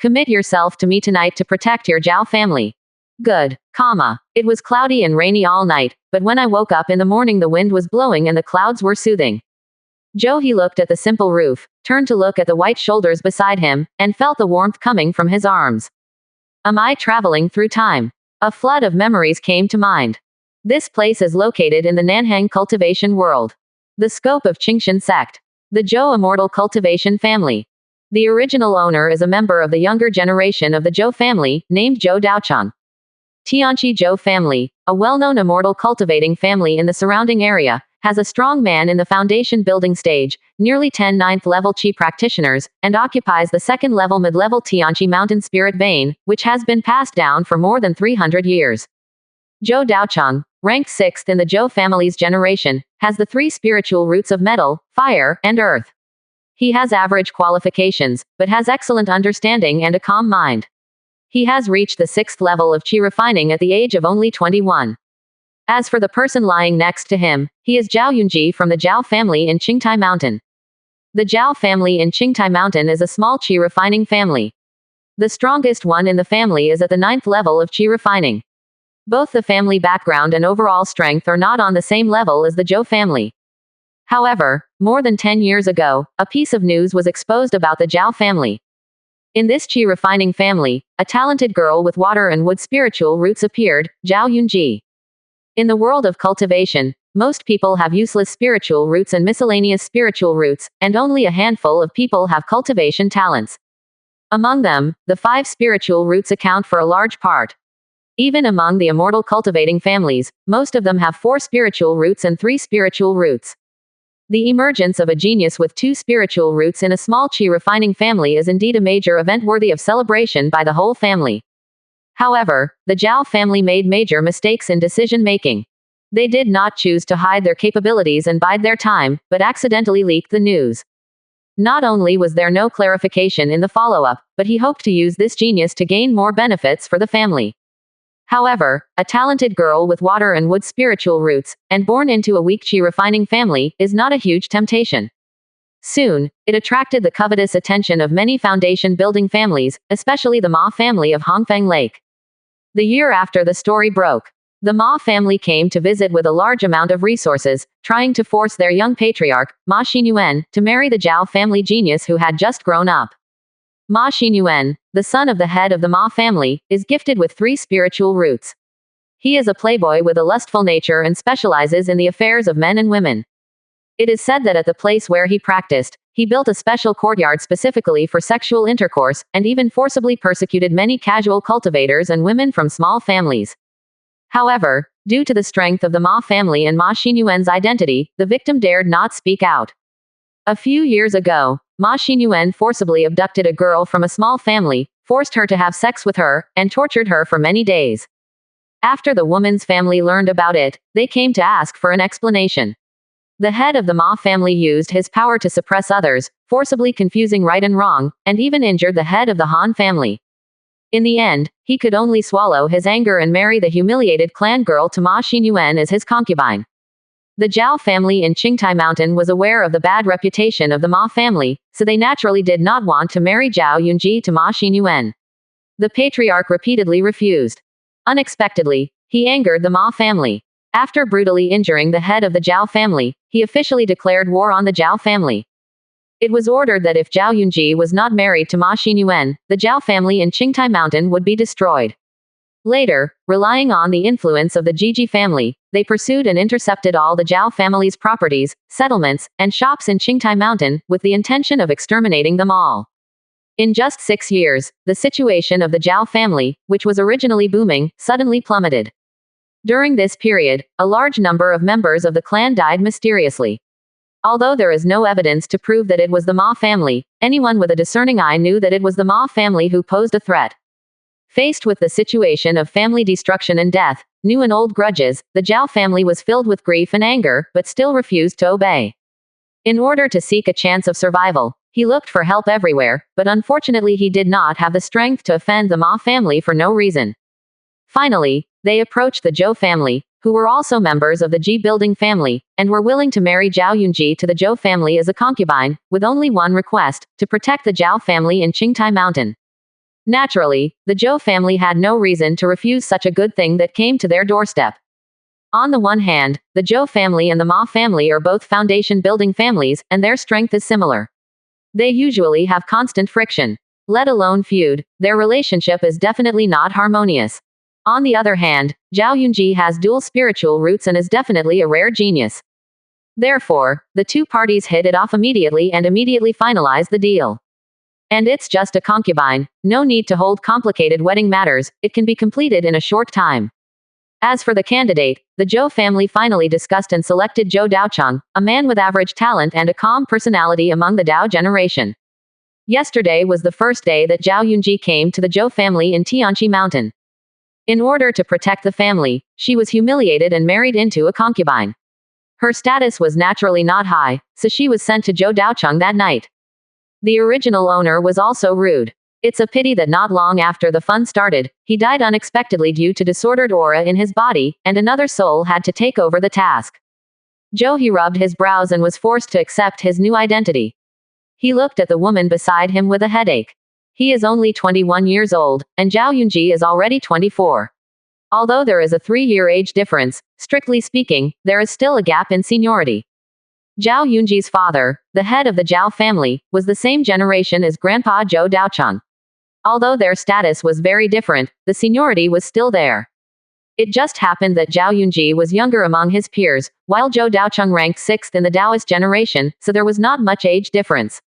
Commit yourself to me tonight to protect your Zhao family. Good, comma. It was cloudy and rainy all night, but when I woke up in the morning the wind was blowing and the clouds were soothing. He looked at the simple roof, turned to look at the white shoulders beside him, and felt the warmth coming from his arms. Am I traveling through time? A flood of memories came to mind. This place is located in the Nanhang Cultivation world. The scope of Qingshan sect. The Zhou immortal cultivation family. The original owner is a member of the younger generation of the Zhou family, named Zhou Daochang. Tianqi Zhou family, a well-known immortal cultivating family in the surrounding area, has a strong man in the foundation building stage, nearly 10 ninth level Qi practitioners, and occupies the second level mid-level Tianqi mountain spirit vein, which has been passed down for more than 300 years. Zhou Daochang, ranked 6th in the Zhou family's generation, has the 3 spiritual roots of metal, fire, and earth. He has average qualifications, but has excellent understanding and a calm mind. He has reached the 6th level of Qi refining at the age of only 21. As for the person lying next to him, he is Zhao Yunji from the Zhao family in Qingtai Mountain. The Zhao family in Qingtai Mountain is a small Qi refining family. The strongest one in the family is at the 9th level of Qi refining. Both the family background and overall strength are not on the same level as the Zhou family. However, more than 10 years ago, a piece of news was exposed about the Zhao family. In this Qi refining family, a talented girl with water and wood spiritual roots appeared, Zhao Yunji. In the world of cultivation, most people have useless spiritual roots and miscellaneous spiritual roots, and only a handful of people have cultivation talents. Among them, the 5 spiritual roots account for a large part. Even among the immortal cultivating families, most of them have 4 spiritual roots and 3 spiritual roots. The emergence of a genius with 2 spiritual roots in a small Qi refining family is indeed a major event worthy of celebration by the whole family. However, the Zhao family made major mistakes in decision-making. They did not choose to hide their capabilities and bide their time, but accidentally leaked the news. Not only was there no clarification in the follow-up, but he hoped to use this genius to gain more benefits for the family. However, a talented girl with water and wood spiritual roots, and born into a weak Qi refining family, is not a huge temptation. Soon, it attracted the covetous attention of many foundation-building families, especially the Ma family of Hongfeng Lake. The year after the story broke, the Ma family came to visit with a large amount of resources, trying to force their young patriarch, Ma Xinyuan, to marry the Zhao family genius who had just grown up. Ma Xinyuan, the son of the head of the Ma family, is gifted with 3 spiritual roots. He is a playboy with a lustful nature and specializes in the affairs of men and women. It is said that at the place where he practiced, he built a special courtyard specifically for sexual intercourse, and even forcibly persecuted many casual cultivators and women from small families. However, due to the strength of the Ma family and Ma Xinyuan's identity, the victim dared not speak out. A few years ago, Ma Xinyuan forcibly abducted a girl from a small family, forced her to have sex with her, and tortured her for many days. After the woman's family learned about it, they came to ask for an explanation. The head of the Ma family used his power to suppress others, forcibly confusing right and wrong, and even injured the head of the Han family. In the end, he could only swallow his anger and marry the humiliated clan girl to Ma Xinyuan as his concubine. The Zhao family in Qingtai Mountain was aware of the bad reputation of the Ma family, so they naturally did not want to marry Zhao Yunji to Ma Xinyuan. The patriarch repeatedly refused. Unexpectedly, he angered the Ma family. After brutally injuring the head of the Zhao family, he officially declared war on the Zhao family. It was ordered that if Zhao Yunji was not married to Ma Xinyuan, the Zhao family in Qingtai Mountain would be destroyed. Later, relying on the influence of the Jiji family, they pursued and intercepted all the Zhao family's properties, settlements, and shops in Qingtai Mountain, with the intention of exterminating them all. In just 6 years, the situation of the Zhao family, which was originally booming, suddenly plummeted. During this period, a large number of members of the clan died mysteriously. Although there is no evidence to prove that it was the Ma family, anyone with a discerning eye knew that it was the Ma family who posed a threat. Faced with the situation of family destruction and death, new and old grudges, the Zhao family was filled with grief and anger, but still refused to obey. In order to seek a chance of survival, he looked for help everywhere, but unfortunately he did not have the strength to offend the Ma family for no reason. Finally, they approached the Zhou family, who were also members of the Ji building family, and were willing to marry Zhao Yunji to the Zhou family as a concubine, with only one request, to protect the Zhao family in Qingtai Mountain. Naturally, the Zhou family had no reason to refuse such a good thing that came to their doorstep. On the one hand, the Zhou family and the Ma family are both foundation-building families, and their strength is similar. They usually have constant friction. Let alone feud, their relationship is definitely not harmonious. On the other hand, Zhao Yunji has dual spiritual roots and is definitely a rare genius. Therefore, the two parties hit it off immediately and immediately finalized the deal. And it's just a concubine, no need to hold complicated wedding matters, it can be completed in a short time. As for the candidate, the Zhou family finally discussed and selected Zhou Daocheng, a man with average talent and a calm personality among the Dao generation. Yesterday was the first day that Zhao Yunji came to the Zhou family in Tianqi Mountain. In order to protect the family, she was humiliated and married into a concubine. Her status was naturally not high, so she was sent to Zhou Daocheng that night. The original owner was also rude. It's a pity that not long after the fun started, he died unexpectedly due to disordered aura in his body, and another soul had to take over the task. Zhou he rubbed his brows and was forced to accept his new identity. He looked at the woman beside him with a headache. He is only 21 years old, and Zhao Yunji is already 24. Although there is a 3-year age difference, strictly speaking, there is still a gap in seniority. Zhao Yunji's father, the head of the Zhao family, was the same generation as Grandpa Zhou Daocheng. Although their status was very different, the seniority was still there. It just happened that Zhao Yunji was younger among his peers, while Zhou Daocheng ranked 6th in the Taoist generation, so there was not much age difference.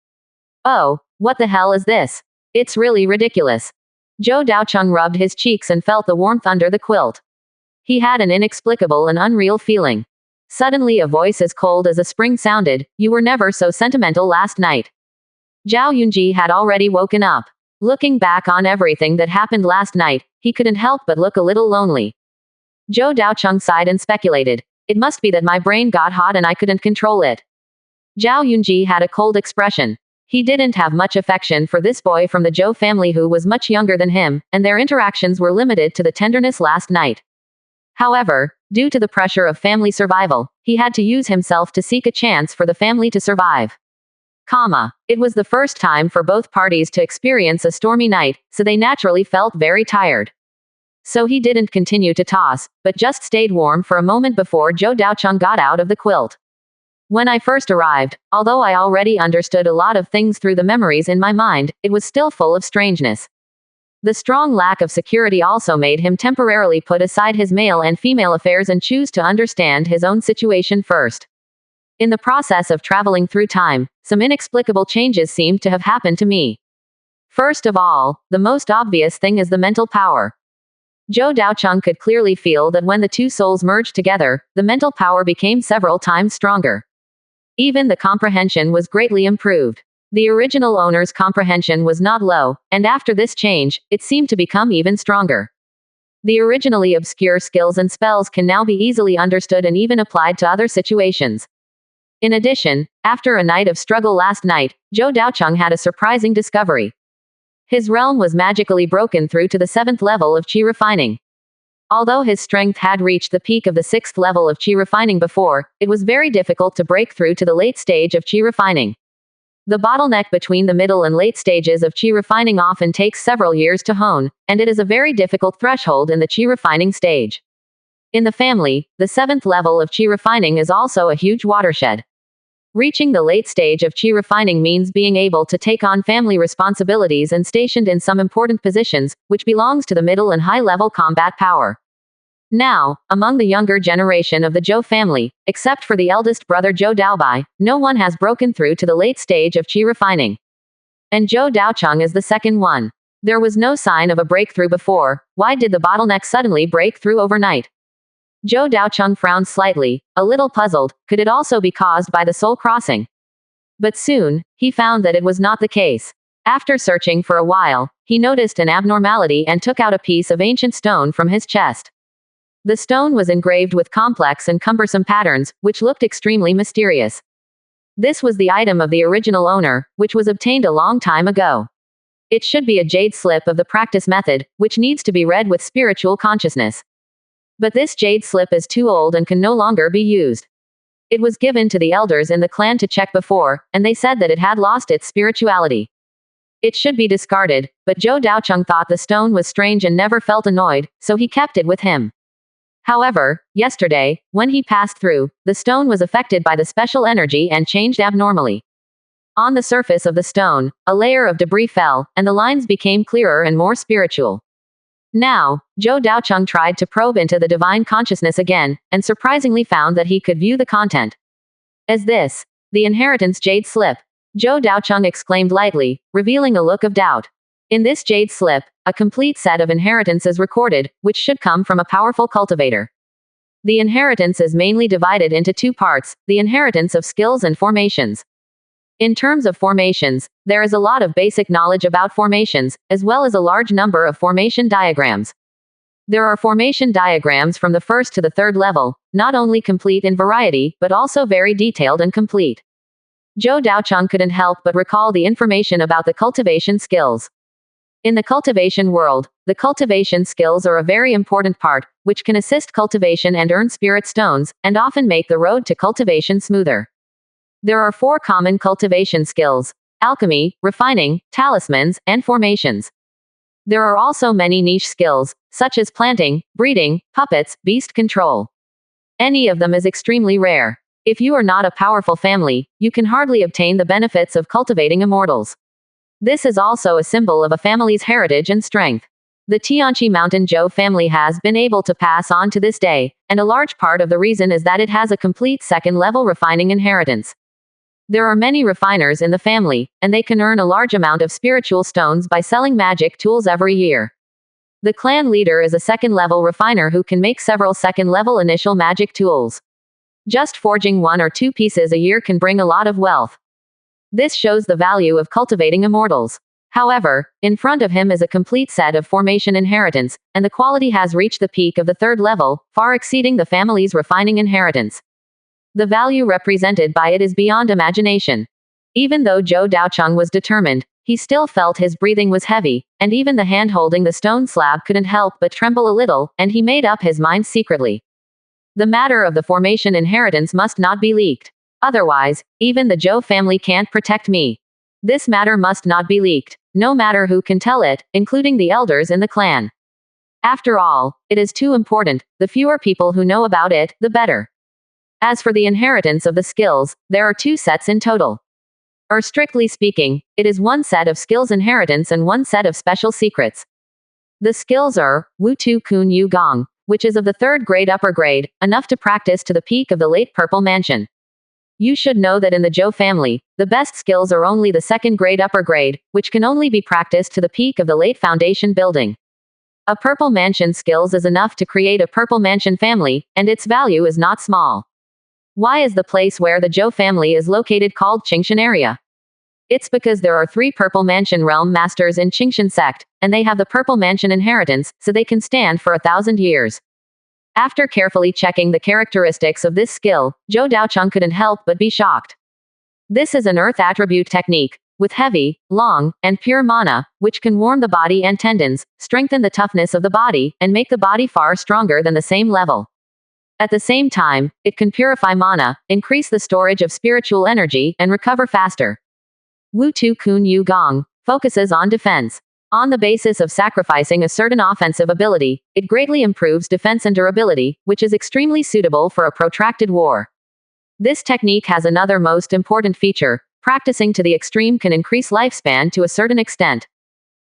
Oh, what the hell is this? It's really ridiculous. Zhou Daocheng rubbed his cheeks and felt the warmth under the quilt. He had an inexplicable and unreal feeling. Suddenly a voice as cold as a spring sounded, "You were never so sentimental last night." Zhao Yunji had already woken up. Looking back on everything that happened last night, he couldn't help but look a little lonely. Zhou Daocheng sighed and speculated. It must be that my brain got hot and I couldn't control it. Zhao Yunji had a cold expression. He didn't have much affection for this boy from the Zhou family who was much younger than him, and their interactions were limited to the tenderness last night. However, due to the pressure of family survival, he had to use himself to seek a chance for the family to survive. It was the first time for both parties to experience a stormy night, so they naturally felt very tired. So he didn't continue to toss, but just stayed warm for a moment before Zhou Daocheng got out of the quilt. When I first arrived, although I already understood a lot of things through the memories in my mind, it was still full of strangeness. The strong lack of security also made him temporarily put aside his male and female affairs and choose to understand his own situation first. In the process of traveling through time, some inexplicable changes seemed to have happened to me. First of all, the most obvious thing is the mental power. Zhou Daocheng could clearly feel that when the two souls merged together, the mental power became several times stronger. Even the comprehension was greatly improved. The original owner's comprehension was not low, and after this change, it seemed to become even stronger. The originally obscure skills and spells can now be easily understood and even applied to other situations. In addition, after a night of struggle last night, Zhou Daocheng had a surprising discovery. His realm was magically broken through to the 7th level of qi refining. Although his strength had reached the peak of the 6th level of qi refining before, it was very difficult to break through to the late stage of qi refining. The bottleneck between the middle and late stages of qi refining often takes several years to hone, and it is a very difficult threshold in the qi refining stage. In the family, the 7th level of qi refining is also a huge watershed. Reaching the late stage of qi refining means being able to take on family responsibilities and stationed in some important positions, which belongs to the middle and high-level combat power. Now, among the younger generation of the Zhou family, except for the eldest brother Zhou Daobai, no one has broken through to the late stage of qi refining. And Zhou Daocheng is the second one. There was no sign of a breakthrough before. Why did the bottleneck suddenly break through overnight? Zhou Daocheng frowned slightly, a little puzzled. Could it also be caused by the soul crossing? But soon, he found that it was not the case. After searching for a while, he noticed an abnormality and took out a piece of ancient stone from his chest. The stone was engraved with complex and cumbersome patterns, which looked extremely mysterious. This was the item of the original owner, which was obtained a long time ago. It should be a jade slip of the practice method, which needs to be read with spiritual consciousness. But this jade slip is too old and can no longer be used. It was given to the elders in the clan to check before, and they said that it had lost its spirituality. It should be discarded, but Zhou Daocheng thought the stone was strange and never felt annoyed, so he kept it with him. However, yesterday, when he passed through, the stone was affected by the special energy and changed abnormally. On the surface of the stone, a layer of debris fell, and the lines became clearer and more spiritual. Now, Zhou Daocheng tried to probe into the divine consciousness again, and surprisingly found that he could view the content. As this, the inheritance jade slip, Zhou Daocheng exclaimed lightly, revealing a look of doubt. In this jade slip, a complete set of inheritance is recorded, which should come from a powerful cultivator. The inheritance is mainly divided into two parts, the inheritance of skills and formations. In terms of formations, there is a lot of basic knowledge about formations, as well as a large number of formation diagrams. There are formation diagrams from the first to the third level, not only complete in variety, but also very detailed and complete. Zhou Daocheng couldn't help but recall the information about the cultivation skills. In the cultivation world, the cultivation skills are a very important part, which can assist cultivation and earn spirit stones, and often make the road to cultivation smoother. There are 4 common cultivation skills: alchemy, refining, talismans, and formations. There are also many niche skills, such as planting, breeding, puppets, beast control. Any of them is extremely rare. If you are not a powerful family, you can hardly obtain the benefits of cultivating immortals. This is also a symbol of a family's heritage and strength. The Tianqi Mountain Zhou family has been able to pass on to this day, and a large part of the reason is that it has a complete second-level refining inheritance. There are many refiners in the family, and they can earn a large amount of spiritual stones by selling magic tools every year. The clan leader is a second-level refiner who can make several second-level initial magic tools. Just forging 1 or 2 pieces a year can bring a lot of wealth. This shows the value of cultivating immortals. However, in front of him is a complete set of formation inheritance, and the quality has reached the peak of the 3rd level, far exceeding the family's refining inheritance. The value represented by it is beyond imagination. Even though Zhou Daocheng was determined, he still felt his breathing was heavy, and even the hand holding the stone slab couldn't help but tremble a little, and he made up his mind secretly. The matter of the formation inheritance must not be leaked. Otherwise, even the Zhou family can't protect me. This matter must not be leaked, no matter who can tell it, including the elders in the clan. After all, it is too important, the fewer people who know about it, the better. As for the inheritance of the skills, there are 2 sets in total. Strictly speaking, it is 1 set of skills inheritance and 1 set of special secrets. The skills are Wu Tu Kun Yu Gong, which is of the 3rd grade upper grade, enough to practice to the peak of the late purple mansion. You should know that in the Zhou family, the best skills are only the 2nd grade upper grade, which can only be practiced to the peak of the late foundation building. A purple mansion skills is enough to create a purple mansion family, and its value is not small. Why is the place where the Zhou family is located called Qingshan area? It's because there are 3 purple mansion realm masters in Qingshan sect, and they have the purple mansion inheritance, so they can stand for 1,000 years. After carefully checking the characteristics of this skill, Zhou Daocheng couldn't help but be shocked. This is an earth attribute technique, with heavy, long, and pure mana, which can warm the body and tendons, strengthen the toughness of the body, and make the body far stronger than the same level. At the same time, it can purify mana, increase the storage of spiritual energy, and recover faster. Wu Tu Kun Yu Gong focuses on defense. On the basis of sacrificing a certain offensive ability, it greatly improves defense and durability, which is extremely suitable for a protracted war. This technique has another most important feature: practicing to the extreme can increase lifespan to a certain extent.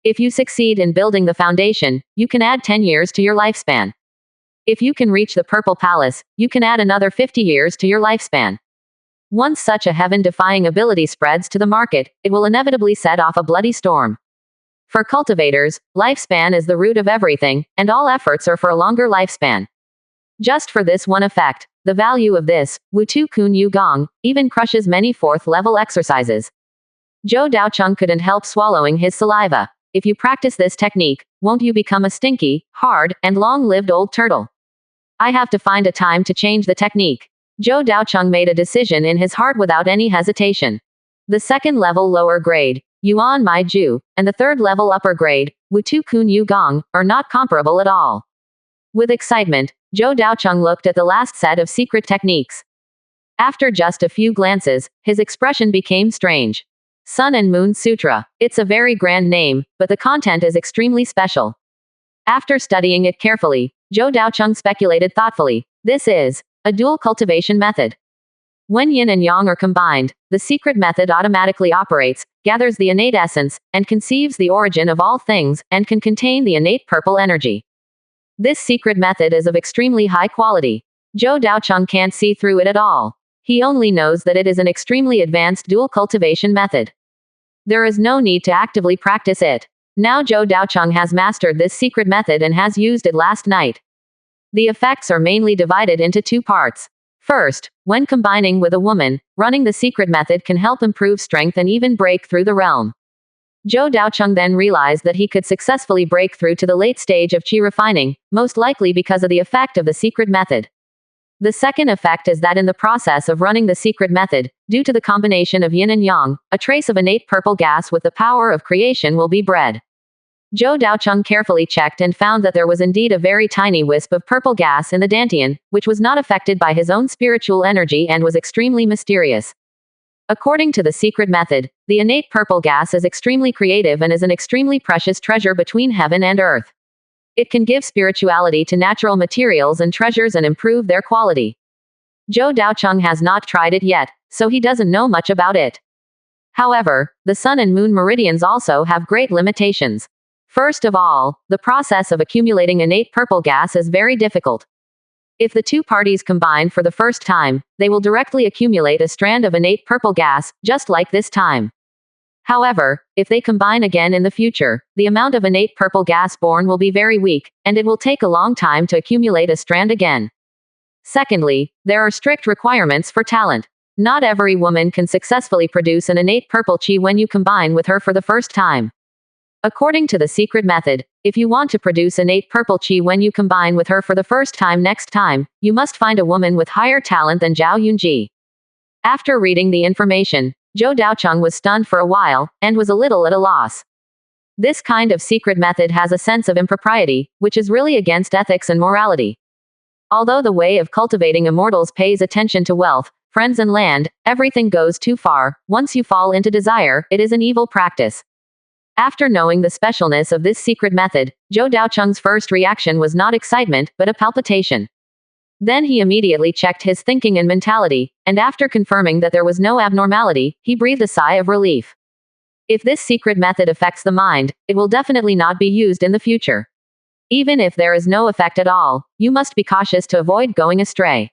If you succeed in building the foundation, you can add 10 years to your lifespan. If you can reach the Purple Palace, you can add another 50 years to your lifespan. Once such a heaven-defying ability spreads to the market, it will inevitably set off a bloody storm. For cultivators, lifespan is the root of everything, and all efforts are for a longer lifespan. Just for this one effect, the value of this, Wu Tu Kun Yu Gong, even crushes many 4th-level exercises. Zhou Daocheng couldn't help swallowing his saliva. If you practice this technique, won't you become a stinky, hard, and long-lived old turtle? I have to find a time to change the technique. Zhou Daocheng made a decision in his heart without any hesitation. The 2nd-level lower grade, Yuan Mai Ju, and the 3rd-level upper grade, Wu Tu Kun Yu Gong, are not comparable at all. With excitement, Zhou Daocheng looked at the last set of secret techniques. After just a few glances, his expression became strange. Sun and Moon Sutra. It's a very grand name, but the content is extremely special. After studying it carefully, Zhou Daocheng speculated thoughtfully. This is a dual cultivation method. When yin and yang are combined, the secret method automatically operates, gathers the innate essence, and conceives the origin of all things, and can contain the innate purple energy. This secret method is of extremely high quality. Zhou Daocheng can't see through it at all. He only knows that it is an extremely advanced dual cultivation method. There is no need to actively practice it. Now Zhou Daocheng has mastered this secret method and has used it last night. The effects are mainly divided into two parts. First, when combining with a woman, running the secret method can help improve strength and even break through the realm. Zhou Daocheng then realized that he could successfully break through to the late stage of qi refining, most likely because of the effect of the secret method. The second effect is that in the process of running the secret method, due to the combination of yin and yang, a trace of innate purple gas with the power of creation will be bred. Zhou Daocheng carefully checked and found that there was indeed a very tiny wisp of purple gas in the dantian, which was not affected by his own spiritual energy and was extremely mysterious. According to the secret method, the innate purple gas is extremely creative and is an extremely precious treasure between heaven and earth. It can give spirituality to natural materials and treasures and improve their quality. Zhou Daocheng has not tried it yet, so he doesn't know much about it. However, the sun and moon meridians also have great limitations. First of all, the process of accumulating innate purple gas is very difficult. If the two parties combine for the first time, they will directly accumulate a strand of innate purple gas, just like this time. However, if they combine again in the future, the amount of innate purple gas born will be very weak, and it will take a long time to accumulate a strand again. Secondly, there are strict requirements for talent. Not every woman can successfully produce an innate purple qi when you combine with her for the first time. According to the secret method, if you want to produce innate purple qi when you combine with her for the first time next time, you must find a woman with higher talent than Zhao Yunji. After reading the information, Zhou Daocheng was stunned for a while, and was a little at a loss. This kind of secret method has a sense of impropriety, which is really against ethics and morality. Although the way of cultivating immortals pays attention to wealth, friends and land, everything goes too far. Once you fall into desire, it is an evil practice. After knowing the specialness of this secret method, Zhou Daocheng's first reaction was not excitement, but a palpitation. Then he immediately checked his thinking and mentality, and after confirming that there was no abnormality, he breathed a sigh of relief. If this secret method affects the mind, it will definitely not be used in the future. Even if there is no effect at all, you must be cautious to avoid going astray.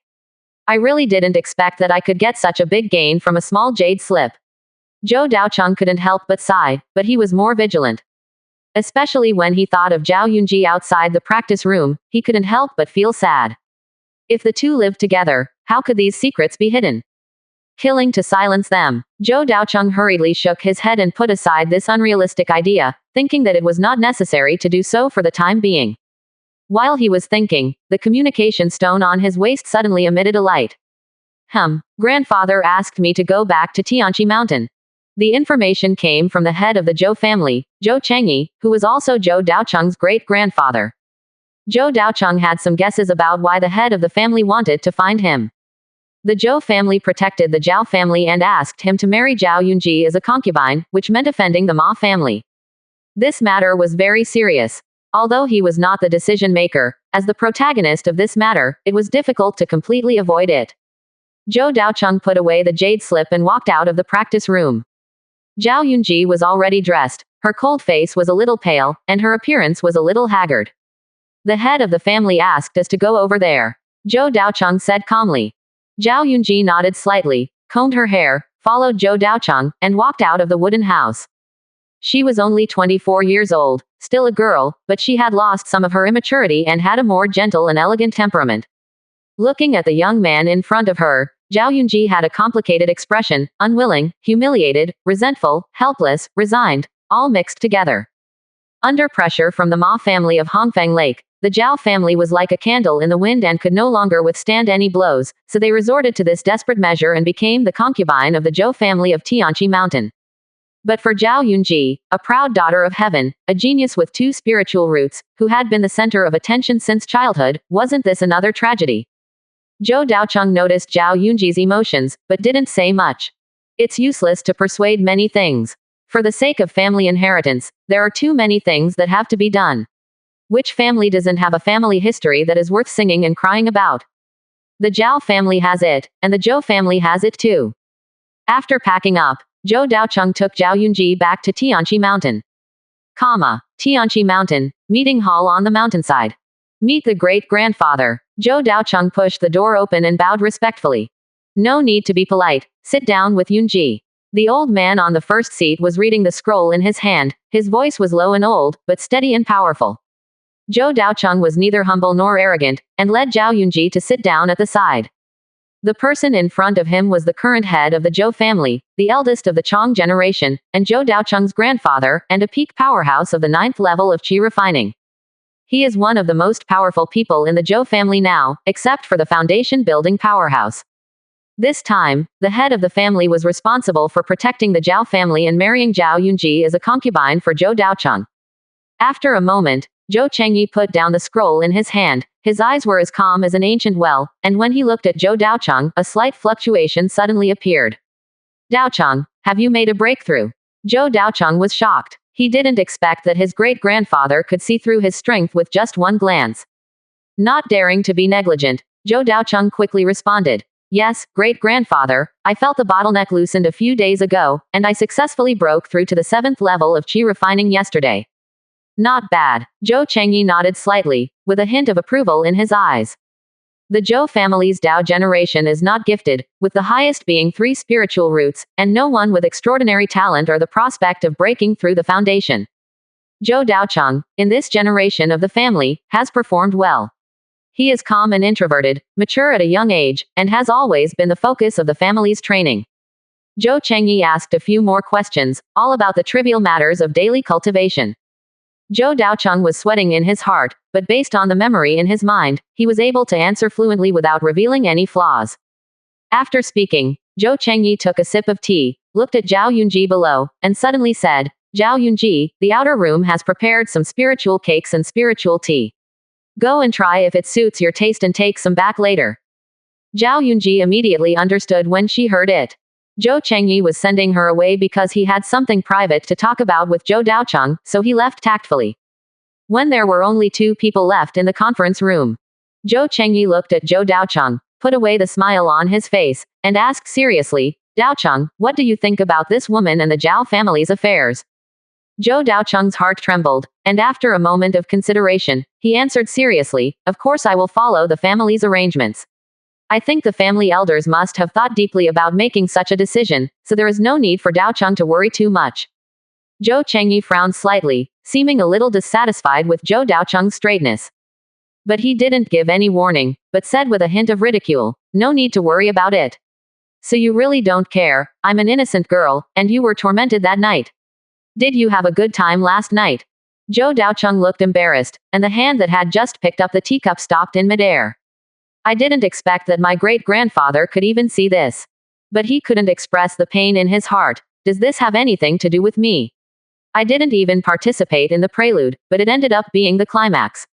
I really didn't expect that I could get such a big gain from a small jade slip. Zhou Daocheng couldn't help but sigh, but he was more vigilant. Especially when he thought of Zhao Yunji outside the practice room, he couldn't help but feel sad. If the two lived together, how could these secrets be hidden? Killing to silence them. Zhou Daocheng hurriedly shook his head and put aside this unrealistic idea, thinking that it was not necessary to do so for the time being. While he was thinking, the communication stone on his waist suddenly emitted a light. Grandfather asked me to go back to Tianqi Mountain. The information came from the head of the Zhou family, Zhou Chengyi, who was also Zhou Daocheng's great-grandfather. Zhou Daocheng had some guesses about why the head of the family wanted to find him. The Zhou family protected the Zhao family and asked him to marry Zhao Yunji as a concubine, which meant offending the Ma family. This matter was very serious. Although he was not the decision-maker, as the protagonist of this matter, it was difficult to completely avoid it. Zhou Daocheng put away the jade slip and walked out of the practice room. Zhao Yunji was already dressed, her cold face was a little pale, and her appearance was a little haggard. The head of the family asked us to go over there. Zhou Daocheng said calmly. Zhao Yunji nodded slightly, combed her hair, followed Zhou Daocheng, and walked out of the wooden house. She was only 24 years old, still a girl, but she had lost some of her immaturity and had a more gentle and elegant temperament. Looking at the young man in front of her, Zhao Yunji had a complicated expression, unwilling, humiliated, resentful, helpless, resigned, all mixed together. Under pressure from the Ma family of Hongfeng Lake, the Zhao family was like a candle in the wind and could no longer withstand any blows, so they resorted to this desperate measure and became the concubine of the Zhou family of Tianqi Mountain. But for Zhao Yunji, a proud daughter of heaven, a genius with two spiritual roots, who had been the center of attention since childhood, wasn't this another tragedy? Zhou Daocheng noticed Zhao Yunji's emotions, but didn't say much. It's useless to persuade many things. For the sake of family inheritance, there are too many things that have to be done. Which family doesn't have a family history that is worth singing and crying about? The Zhao family has it, and the Zhou family has it too. After packing up, Zhou Daocheng took Zhao Yunji back to Tianqi Mountain. Tianqi Mountain, meeting hall on the mountainside. Meet the great-grandfather. Zhou Daocheng pushed the door open and bowed respectfully. No need to be polite, sit down with Yunji. The old man on the first seat was reading the scroll in his hand, his voice was low and old, but steady and powerful. Zhou Daocheng was neither humble nor arrogant, and led Zhao Yunji to sit down at the side. The person in front of him was the current head of the Zhou family, the eldest of the Chong generation, and Zhou Daocheng's grandfather, and a peak powerhouse of the 9th level of qi refining. He is one of the most powerful people in the Zhou family now, except for the foundation building powerhouse. This time, the head of the family was responsible for protecting the Zhao family and marrying Zhao Yunji as a concubine for Zhou Daocheng. After a moment, Zhou Chengyi put down the scroll in his hand, his eyes were as calm as an ancient well, and when he looked at Zhou Daocheng, a slight fluctuation suddenly appeared. Daocheng, have you made a breakthrough? Zhou Daocheng was shocked. He didn't expect that his great-grandfather could see through his strength with just one glance. Not daring to be negligent, Zhou Daocheng quickly responded. Yes, great-grandfather, I felt the bottleneck loosened a few days ago, and I successfully broke through to the 7th level of qi refining yesterday. Not bad. Zhou Chengyi nodded slightly, with a hint of approval in his eyes. The Zhou family's Dao generation is not gifted, with the highest being 3 spiritual roots, and no one with extraordinary talent or the prospect of breaking through the foundation. Zhou Daocheng, in this generation of the family, has performed well. He is calm and introverted, mature at a young age, and has always been the focus of the family's training. Zhou Chengyi asked a few more questions, all about the trivial matters of daily cultivation. Zhou Daocheng was sweating in his heart, but based on the memory in his mind, he was able to answer fluently without revealing any flaws. After speaking, Zhou Chengyi took a sip of tea, looked at Zhao Yunji below, and suddenly said, Zhao Yunji, the outer room has prepared some spiritual cakes and spiritual tea. Go and try if it suits your taste and take some back later. Zhao Yunji immediately understood when she heard it. Zhou Chengyi was sending her away because he had something private to talk about with Zhou Daocheng, so he left tactfully. When there were only 2 people left in the conference room, Zhou Chengyi looked at Zhou Daocheng, put away the smile on his face, and asked seriously, Daocheng, what do you think about this woman and the Zhao family's affairs? Zhou Daocheng's heart trembled, and after a moment of consideration, he answered seriously, of course I will follow the family's arrangements. I think the family elders must have thought deeply about making such a decision, so there is no need for Daocheng to worry too much. Zhou Chengyi frowned slightly, seeming a little dissatisfied with Zhou Daocheng's straightness. But he didn't give any warning, but said with a hint of ridicule, no need to worry about it. So you really don't care, I'm an innocent girl, and you were tormented that night. Did you have a good time last night? Zhou Daocheng looked embarrassed, and the hand that had just picked up the teacup stopped in midair. I didn't expect that my great-grandfather could even see this. But he couldn't express the pain in his heart. Does this have anything to do with me? I didn't even participate in the prelude, but it ended up being the climax.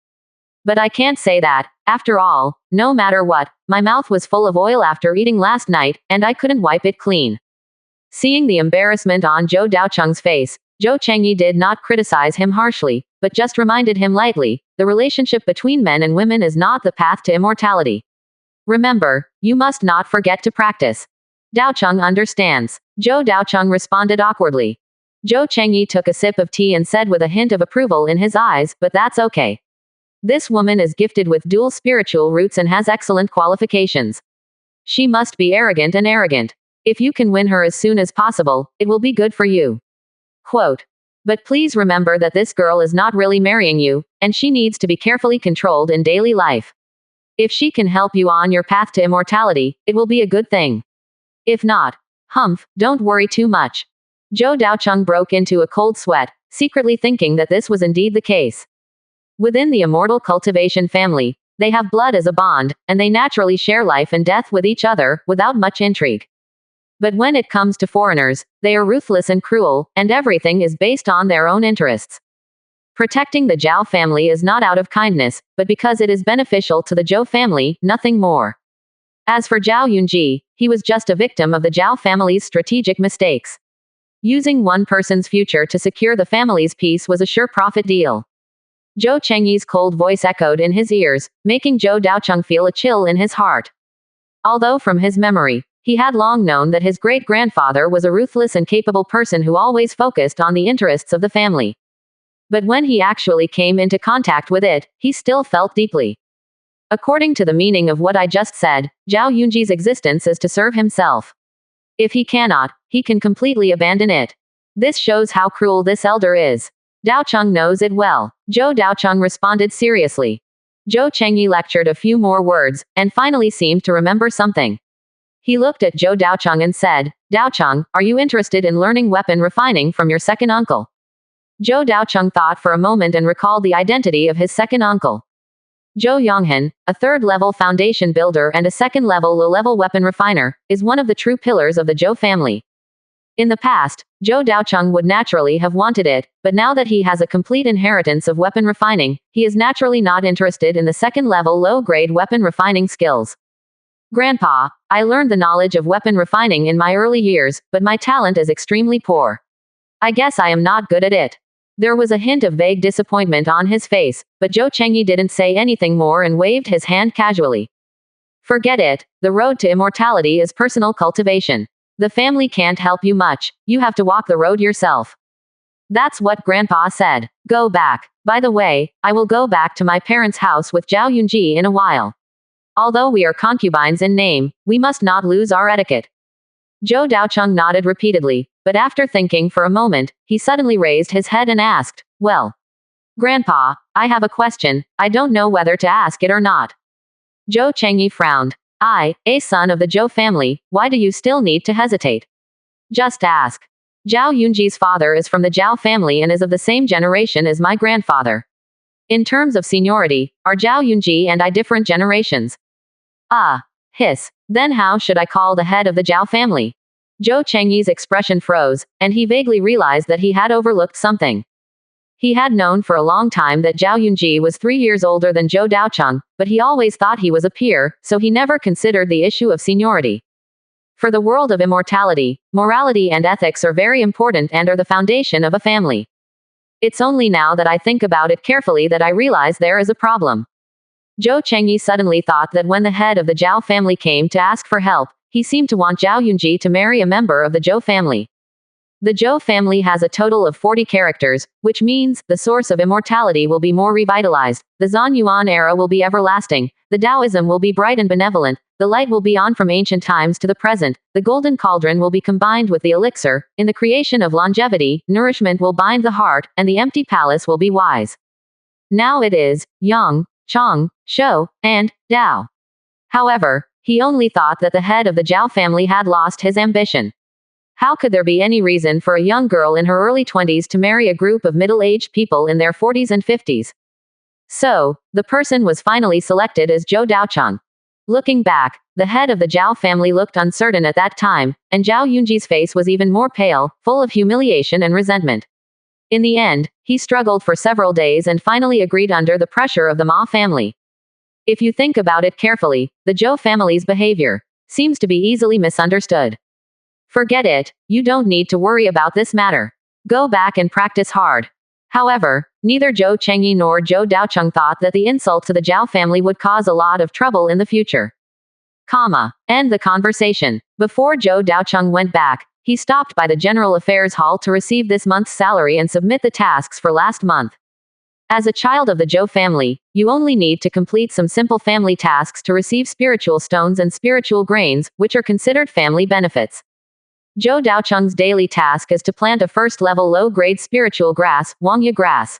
But I can't say that. After all, no matter what, my mouth was full of oil after eating last night, and I couldn't wipe it clean. Seeing the embarrassment on Zhou Daocheng's face, Zhou Chengyi did not criticize him harshly, but just reminded him lightly, the relationship between men and women is not the path to immortality. Remember, you must not forget to practice. Daocheng understands. Zhou Daocheng responded awkwardly. Zhou Chengyi took a sip of tea and said with a hint of approval in his eyes, but that's okay. This woman is gifted with dual spiritual roots and has excellent qualifications. She must be arrogant and arrogant. If you can win her as soon as possible, it will be good for you. Quote. But please remember that this girl is not really marrying you, and she needs to be carefully controlled in daily life. If she can help you on your path to immortality, it will be a good thing. If not, don't worry too much. Zhou Daocheng broke into a cold sweat, secretly thinking that this was indeed the case. Within the immortal cultivation family, they have blood as a bond, and they naturally share life and death with each other, without much intrigue. But when it comes to foreigners, they are ruthless and cruel, and everything is based on their own interests. Protecting the Zhao family is not out of kindness, but because it is beneficial to the Zhou family, nothing more. As for Zhao Yunji, he was just a victim of the Zhao family's strategic mistakes. Using one person's future to secure the family's peace was a sure profit deal. Zhou Chengyi's cold voice echoed in his ears, making Zhou Daocheng feel a chill in his heart. Although from his memory, he had long known that his great-grandfather was a ruthless and capable person who always focused on the interests of the family. But when he actually came into contact with it, he still felt deeply. According to the meaning of what I just said, Zhao Yunji's existence is to serve himself. If he cannot, he can completely abandon it. This shows how cruel this elder is. Daocheng knows it well. Zhou Daocheng responded seriously. Zhou Chengyi lectured a few more words, and finally seemed to remember something. He looked at Zhou Daocheng and said, Daocheng, are you interested in learning weapon refining from your second uncle? Zhou Daocheng thought for a moment and recalled the identity of his second uncle. Zhou Yonghan, a third-level foundation builder and a second-level low-level weapon refiner, is one of the true pillars of the Zhou family. In the past, Zhou Daocheng would naturally have wanted it, but now that he has a complete inheritance of weapon refining, he is naturally not interested in the second-level low-grade weapon refining skills. Grandpa, I learned the knowledge of weapon refining in my early years, but my talent is extremely poor. I guess I am not good at it. There was a hint of vague disappointment on his face, but Zhou Chengyi didn't say anything more and waved his hand casually. Forget it, the road to immortality is personal cultivation. The family can't help you much, you have to walk the road yourself. That's what Grandpa said. Go back. By the way, I will go back to my parents' house with Zhao Yunji in a while. Although we are concubines in name, we must not lose our etiquette. Zhou Daocheng nodded repeatedly, but after thinking for a moment, he suddenly raised his head and asked, well, Grandpa, I have a question, I don't know whether to ask it or not. Zhou Chengyi frowned. A son of the Zhou family, why do you still need to hesitate? Just ask. Zhao Yunji's father is from the Zhao family and is of the same generation as my grandfather. In terms of seniority, are Zhao Yunji and I different generations? Hiss. Then how should I call the head of the Zhao family? Zhou Chengyi's expression froze, and he vaguely realized that he had overlooked something. He had known for a long time that Zhao Yunji was 3 years older than Zhou Daocheng, but he always thought he was a peer, so he never considered the issue of seniority. For the world of immortality, morality and ethics are very important and are the foundation of a family. It's only now that I think about it carefully that I realize there is a problem. Zhou Chengyi suddenly thought that when the head of the Zhao family came to ask for help, he seemed to want Zhao Yunji to marry a member of the Zhou family. The Zhou family has a total of 40 characters, which means the source of immortality will be more revitalized, the Zhanyuan era will be everlasting, the Taoism will be bright and benevolent, the light will be on from ancient times to the present, the golden cauldron will be combined with the elixir, in the creation of longevity, nourishment will bind the heart, and the empty palace will be wise. Now it is Yang, Chong, Shou, and Dao. However, he only thought that the head of the Zhao family had lost his ambition. How could there be any reason for a young girl in her early 20s to marry a group of middle-aged people in their 40s and 50s? So, the person was finally selected as Zhou Daocheng. Looking back, the head of the Zhao family looked uncertain at that time, and Zhao Yunji's face was even more pale, full of humiliation and resentment. In the end, he struggled for several days and finally agreed under the pressure of the Ma family. If you think about it carefully, the Zhou family's behavior seems to be easily misunderstood. Forget it, you don't need to worry about this matter. Go back and practice hard. However, neither Zhou Chengyi nor Zhou Daocheng thought that the insult to the Zhao family would cause a lot of trouble in the future. End the conversation. Before Zhou Daocheng went back, he stopped by the General Affairs Hall to receive this month's salary and submit the tasks for last month. As a child of the Zhou family, you only need to complete some simple family tasks to receive spiritual stones and spiritual grains, which are considered family benefits. Zhou Daocheng's daily task is to plant a first-level low-grade spiritual grass, Wangya grass.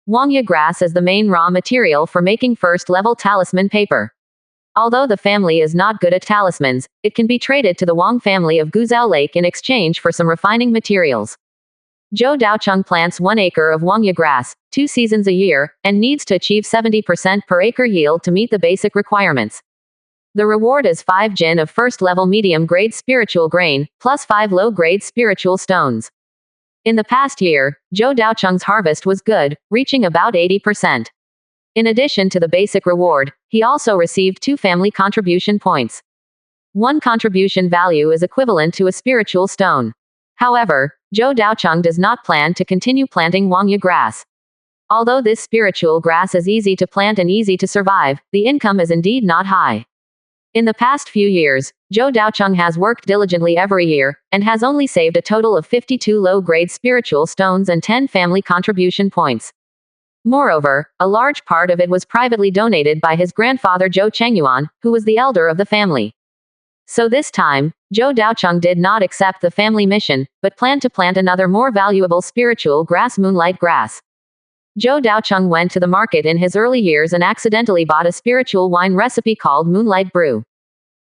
Wangya grass is the main raw material for making first-level talisman paper. Although the family is not good at talismans, it can be traded to the Wang family of Guzhou Lake in exchange for some refining materials. Zhou Daocheng plants 1 acre of Wangya grass, 2 seasons a year, and needs to achieve 70% per acre yield to meet the basic requirements. The reward is 5 jin of first-level medium-grade spiritual grain, plus 5 low-grade spiritual stones. In the past year, Zhou Daocheng's harvest was good, reaching about 80%. In addition to the basic reward, he also received 2 family contribution points. One contribution value is equivalent to a spiritual stone. However, Zhou Daocheng does not plan to continue planting Wangya grass. Although this spiritual grass is easy to plant and easy to survive, the income is indeed not high. In the past few years, Zhou Daocheng has worked diligently every year, and has only saved a total of 52 low-grade spiritual stones and 10 family contribution points. Moreover, a large part of it was privately donated by his grandfather Zhou Chengyuan, who was the elder of the family. So this time, Zhou Daocheng did not accept the family mission, but planned to plant another more valuable spiritual grass, moonlight grass. Zhou Daocheng went to the market in his early years and accidentally bought a spiritual wine recipe called Moonlight Brew.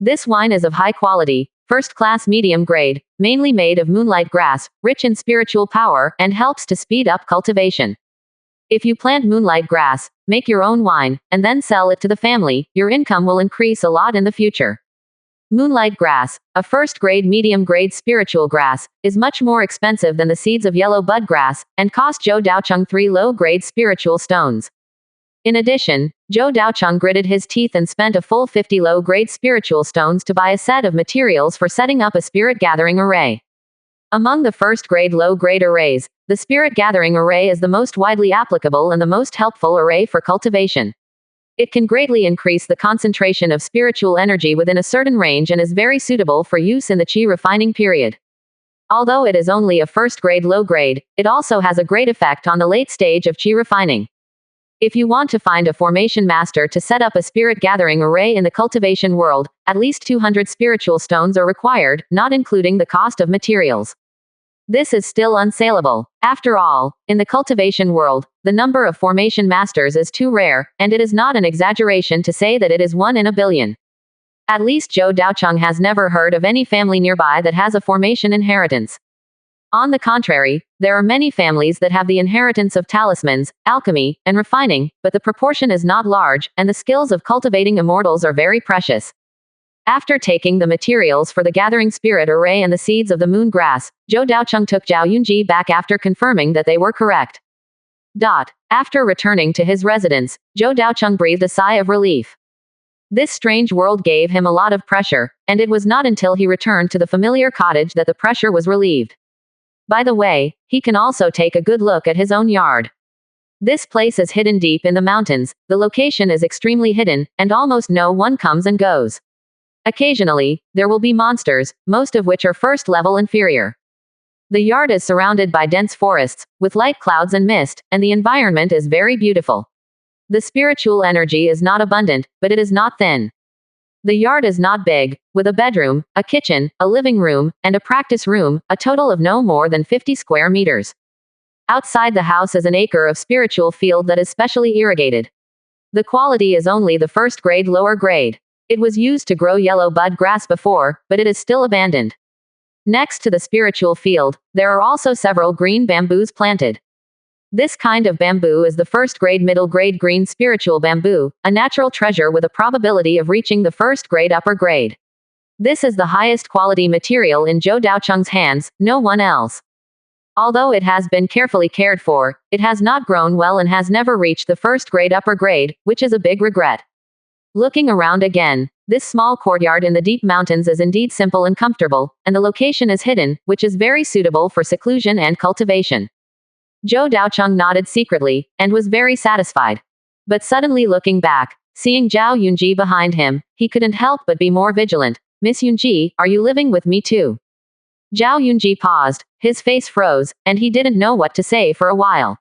This wine is of high quality, first-class medium grade, mainly made of moonlight grass, rich in spiritual power, and helps to speed up cultivation. If you plant moonlight grass, make your own wine, and then sell it to the family, your income will increase a lot in the future. Moonlight grass, a first-grade medium-grade spiritual grass, is much more expensive than the seeds of yellow bud grass, and cost Zhou Daocheng 3 low-grade spiritual stones. In addition, Zhou Daocheng gritted his teeth and spent a full 50 low-grade spiritual stones to buy a set of materials for setting up a spirit gathering array. Among the first-grade low-grade arrays, the spirit gathering array is the most widely applicable and the most helpful array for cultivation. It can greatly increase the concentration of spiritual energy within a certain range and is very suitable for use in the qi refining period. Although it is only a first-grade low-grade, it also has a great effect on the late stage of qi refining. If you want to find a formation master to set up a spirit gathering array in the cultivation world, at least 200 spiritual stones are required, not including the cost of materials. This is still unsaleable. After all, in the cultivation world, the number of formation masters is too rare, and it is not an exaggeration to say that it is 1 in a billion. At least Zhou Daocheng has never heard of any family nearby that has a formation inheritance. On the contrary, there are many families that have the inheritance of talismans, alchemy, and refining, but the proportion is not large, and the skills of cultivating immortals are very precious. After taking the materials for the gathering spirit array and the seeds of the moon grass, Zhou Daocheng took Zhao Yunji back after confirming that they were correct. After returning to his residence, Zhou Daocheng breathed a sigh of relief. This strange world gave him a lot of pressure, and it was not until he returned to the familiar cottage that the pressure was relieved. By the way, he can also take a good look at his own yard. This place is hidden deep in the mountains, the location is extremely hidden, and almost no one comes and goes. Occasionally, there will be monsters, most of which are first level inferior. The yard is surrounded by dense forests, with light clouds and mist, and the environment is very beautiful. The spiritual energy is not abundant, but it is not thin. The yard is not big, with a bedroom, a kitchen, a living room, and a practice room, a total of no more than 50 square meters. Outside the house is an acre of spiritual field that is specially irrigated. The quality is only the first grade lower grade. It was used to grow yellow bud grass before, but it is still abandoned. Next to the spiritual field, there are also several green bamboos planted. This kind of bamboo is the first grade middle grade green spiritual bamboo, a natural treasure with a probability of reaching the first grade upper grade. This is the highest quality material in Zhou Daocheng's hands, no one else. Although it has been carefully cared for, it has not grown well and has never reached the first grade upper grade, which is a big regret. Looking around again, this small courtyard in the deep mountains is indeed simple and comfortable, and the location is hidden, which is very suitable for seclusion and cultivation. Zhou Daocheng nodded secretly, and was very satisfied. But suddenly looking back, seeing Zhao Yunji behind him, he couldn't help but be more vigilant. "Miss Yunji, are you living with me too?" Zhao Yunji paused, his face froze, and he didn't know what to say for a while.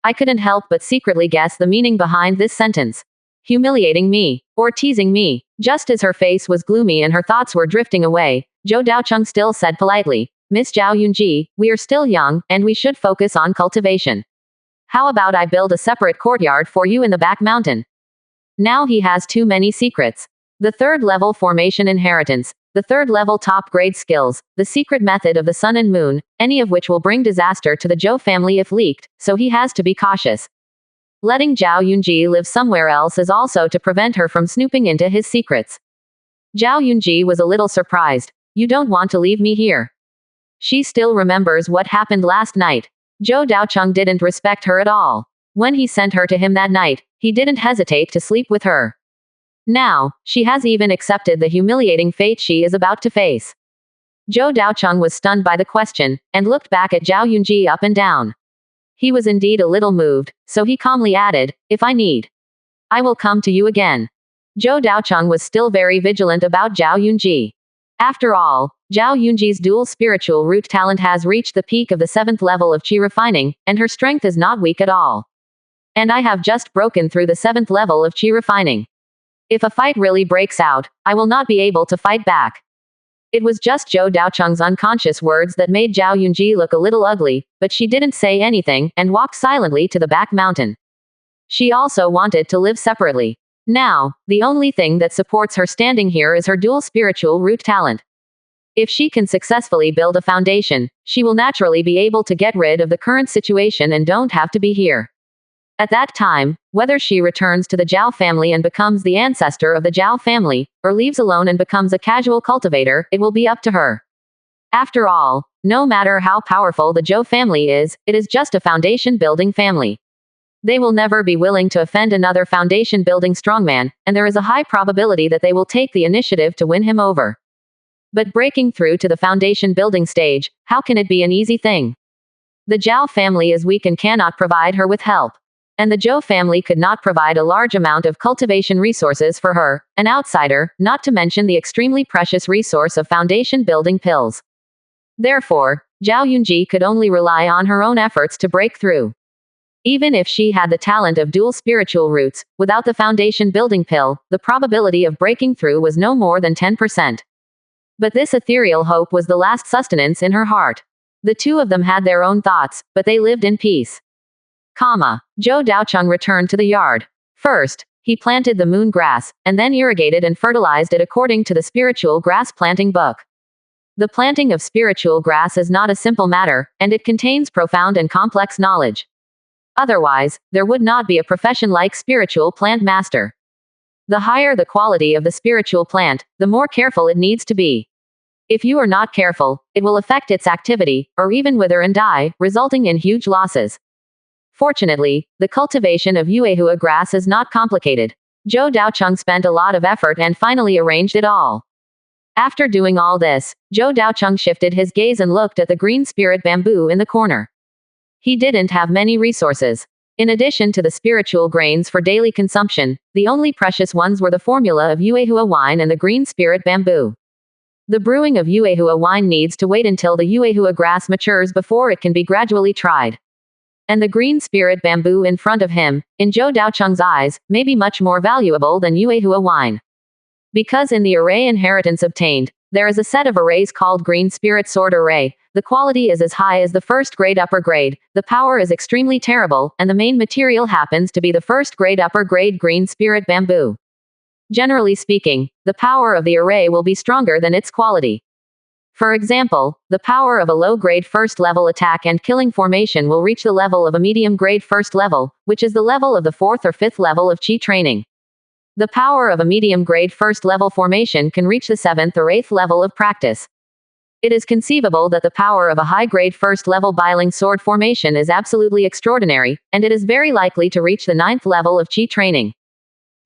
I couldn't help but secretly guess the meaning behind this sentence. Humiliating me, or teasing me. Just as her face was gloomy and her thoughts were drifting away, Zhou Daocheng still said politely, "Miss Zhao Yunji, we are still young, and we should focus on cultivation. How about I build a separate courtyard for you in the back mountain?" Now he has too many secrets. The third level formation inheritance, the third level top grade skills, the secret method of the sun and moon, any of which will bring disaster to the Zhou family if leaked, so he has to be cautious. Letting Zhao Yunji live somewhere else is also to prevent her from snooping into his secrets. Zhao Yunji was a little surprised. "You don't want to leave me here?" She still remembers what happened last night. Zhou Daocheng didn't respect her at all. When he sent her to him that night, he didn't hesitate to sleep with her. Now, she has even accepted the humiliating fate she is about to face. Zhou Daocheng was stunned by the question, and looked back at Zhao Yunji up and down. He was indeed a little moved, so he calmly added, "If I need, I will come to you again." Zhou Daocheng was still very vigilant about Zhao Yunji. After all, Zhao Yunji's dual spiritual root talent has reached the peak of the 7th level of qi refining, and her strength is not weak at all. And I have just broken through the 7th level of qi refining. If a fight really breaks out, I will not be able to fight back. It was just Zhou Daocheng's unconscious words that made Zhao Yunji look a little ugly, but she didn't say anything, and walked silently to the back mountain. She also wanted to live separately. Now, the only thing that supports her standing here is her dual spiritual root talent. If she can successfully build a foundation, she will naturally be able to get rid of the current situation and don't have to be here. At that time, whether she returns to the Zhao family and becomes the ancestor of the Zhao family, or leaves alone and becomes a casual cultivator, it will be up to her. After all, no matter how powerful the Zhou family is, it is just a foundation-building family. They will never be willing to offend another foundation-building strongman, and there is a high probability that they will take the initiative to win him over. But breaking through to the foundation-building stage, how can it be an easy thing? The Zhao family is weak and cannot provide her with help. And the Zhou family could not provide a large amount of cultivation resources for her, an outsider, not to mention the extremely precious resource of foundation-building pills. Therefore, Zhao Yunji could only rely on her own efforts to break through. Even if she had the talent of dual spiritual roots, without the foundation-building pill, the probability of breaking through was no more than 10%. But this ethereal hope was the last sustenance in her heart. The two of them had their own thoughts, but they lived in peace. Zhou Daocheng returned to the yard. First, he planted the moon grass, and then irrigated and fertilized it according to the spiritual grass planting book. The planting of spiritual grass is not a simple matter, and it contains profound and complex knowledge. Otherwise, there would not be a profession like spiritual plant master. The higher the quality of the spiritual plant, the more careful it needs to be. If you are not careful, it will affect its activity, or even wither and die, resulting in huge losses. Fortunately, the cultivation of Yuehua grass is not complicated. Zhou Daocheng spent a lot of effort and finally arranged it all. After doing all this, Zhou Daocheng shifted his gaze and looked at the green spirit bamboo in the corner. He didn't have many resources. In addition to the spiritual grains for daily consumption, the only precious ones were the formula of Yuehua wine and the green spirit bamboo. The brewing of Yuehua wine needs to wait until the Yuehua grass matures before it can be gradually tried. And the green spirit bamboo in front of him, in Zhou Daocheng's eyes, may be much more valuable than Yuehua wine. Because in the array inheritance obtained, there is a set of arrays called green spirit sword array. The quality is as high as the first grade upper grade, the power is extremely terrible, and the main material happens to be the first grade upper grade green spirit bamboo. Generally speaking, the power of the array will be stronger than its quality. For example, the power of a low-grade first-level attack and killing formation will reach the level of a medium-grade first level, which is the level of the 4th or 5th level of Qi training. The power of a medium-grade first-level formation can reach the 7th or 8th level of practice. It is conceivable that the power of a high-grade first-level biling sword formation is absolutely extraordinary, and it is very likely to reach the 9th level of Qi training.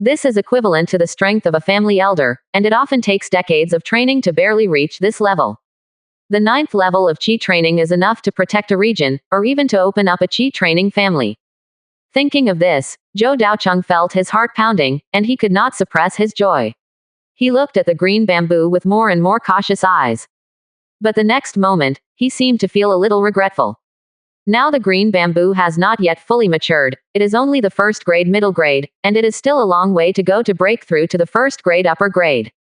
This is equivalent to the strength of a family elder, and it often takes decades of training to barely reach this level. The 9th level of Qi training is enough to protect a region, or even to open up a Qi training family. Thinking of this, Zhou Daocheng felt his heart pounding, and he could not suppress his joy. He looked at the green bamboo with more and more cautious eyes. But the next moment, he seemed to feel a little regretful. Now the green bamboo has not yet fully matured, it is only the first grade middle grade, and it is still a long way to go to break through to the first grade upper grade.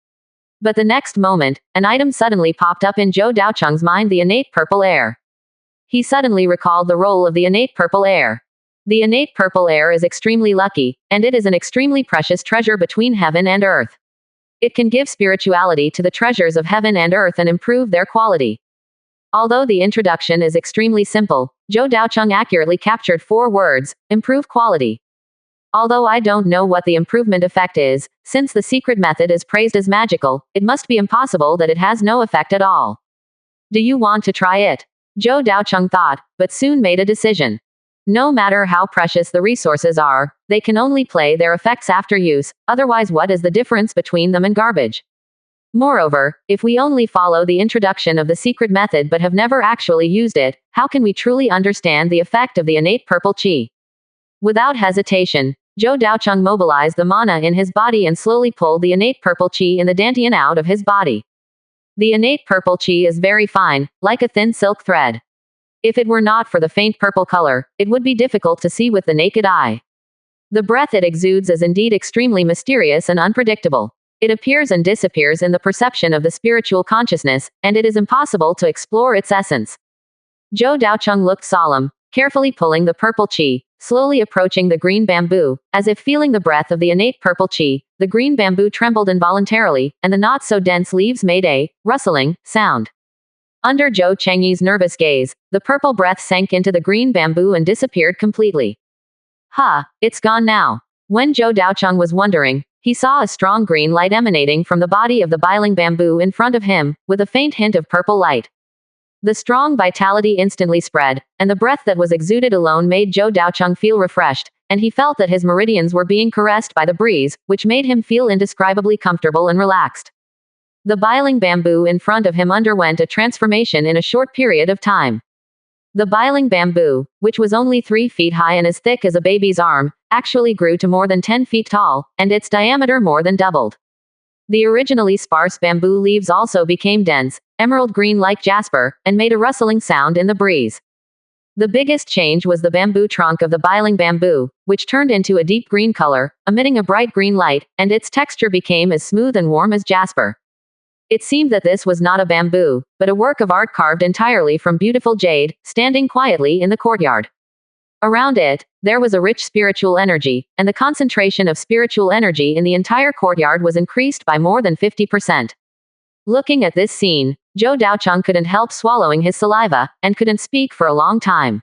But the next moment, an item suddenly popped up in Zhou Daocheng's mind: the innate purple air. He suddenly recalled the role of the innate purple air. The innate purple air is extremely lucky, and it is an extremely precious treasure between heaven and earth. It can give spirituality to the treasures of heaven and earth and improve their quality. Although the introduction is extremely simple, Zhou Daocheng accurately captured 4 words: improve quality. Although I don't know what the improvement effect is, since the secret method is praised as magical, it must be impossible that it has no effect at all. Do you want to try it? Zhou Daocheng thought, but soon made a decision. No matter how precious the resources are, they can only play their effects after use, otherwise what is the difference between them and garbage? Moreover, if we only follow the introduction of the secret method but have never actually used it, how can we truly understand the effect of the innate purple chi? Without hesitation, Zhou Daocheng mobilized the mana in his body and slowly pulled the innate purple chi in the dantian out of his body. The innate purple chi is very fine, like a thin silk thread. If it were not for the faint purple color, it would be difficult to see with the naked eye. The breath it exudes is indeed extremely mysterious and unpredictable. It appears and disappears in the perception of the spiritual consciousness, and it is impossible to explore its essence. Zhou Daocheng looked solemn, carefully pulling the purple chi, slowly approaching the green bamboo, as if feeling the breath of the innate purple chi. The green bamboo trembled involuntarily, and the not-so-dense leaves made a rustling sound. Under Zhou Chengyi's nervous gaze, the purple breath sank into the green bamboo and disappeared completely. It's gone now. When Zhou Daocheng was wondering, he saw a strong green light emanating from the body of the biling bamboo in front of him, with a faint hint of purple light. The strong vitality instantly spread, and the breath that was exuded alone made Zhou Daocheng feel refreshed, and he felt that his meridians were being caressed by the breeze, which made him feel indescribably comfortable and relaxed. The biling bamboo in front of him underwent a transformation in a short period of time. The biling bamboo, which was only 3 feet high and as thick as a baby's arm, actually grew to more than 10 feet tall, and its diameter more than doubled. The originally sparse bamboo leaves also became dense, emerald green like jasper, and made a rustling sound in the breeze. The biggest change was the bamboo trunk of the biling bamboo, which turned into a deep green color, emitting a bright green light, and its texture became as smooth and warm as jasper. It seemed that this was not a bamboo, but a work of art carved entirely from beautiful jade, standing quietly in the courtyard. Around it, there was a rich spiritual energy, and the concentration of spiritual energy in the entire courtyard was increased by more than 50%. Looking at this scene, Zhou Daocheng couldn't help swallowing his saliva, and couldn't speak for a long time.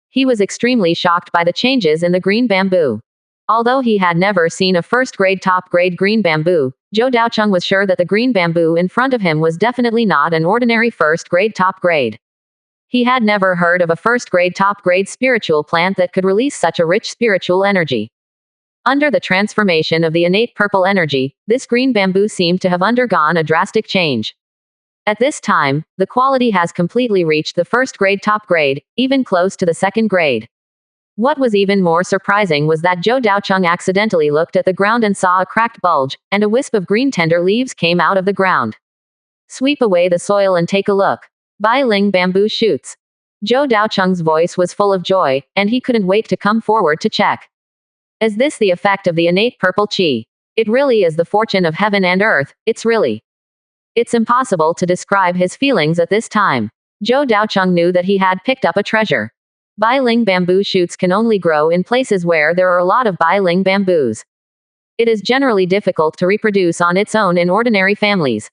He was extremely shocked by the changes in the green bamboo. Although he had never seen a first-grade top-grade green bamboo, Zhou Daocheng was sure that the green bamboo in front of him was definitely not an ordinary first-grade top-grade. He had never heard of a first-grade top-grade spiritual plant that could release such a rich spiritual energy. Under the transformation of the innate purple energy, this green bamboo seemed to have undergone a drastic change. At this time, the quality has completely reached the first-grade top-grade, even close to the second grade. What was even more surprising was that Zhou Daocheng accidentally looked at the ground and saw a cracked bulge, and a wisp of green tender leaves came out of the ground. Sweep away the soil and take a look. Biling bamboo shoots. Zhou Daocheng's voice was full of joy, and he couldn't wait to come forward to check. Is this the effect of the innate purple chi? It really is the fortune of heaven and earth, It's impossible to describe his feelings at this time. Zhou Daocheng knew that he had picked up a treasure. Biling bamboo shoots can only grow in places where there are a lot of biling bamboos. It is generally difficult to reproduce on its own in ordinary families.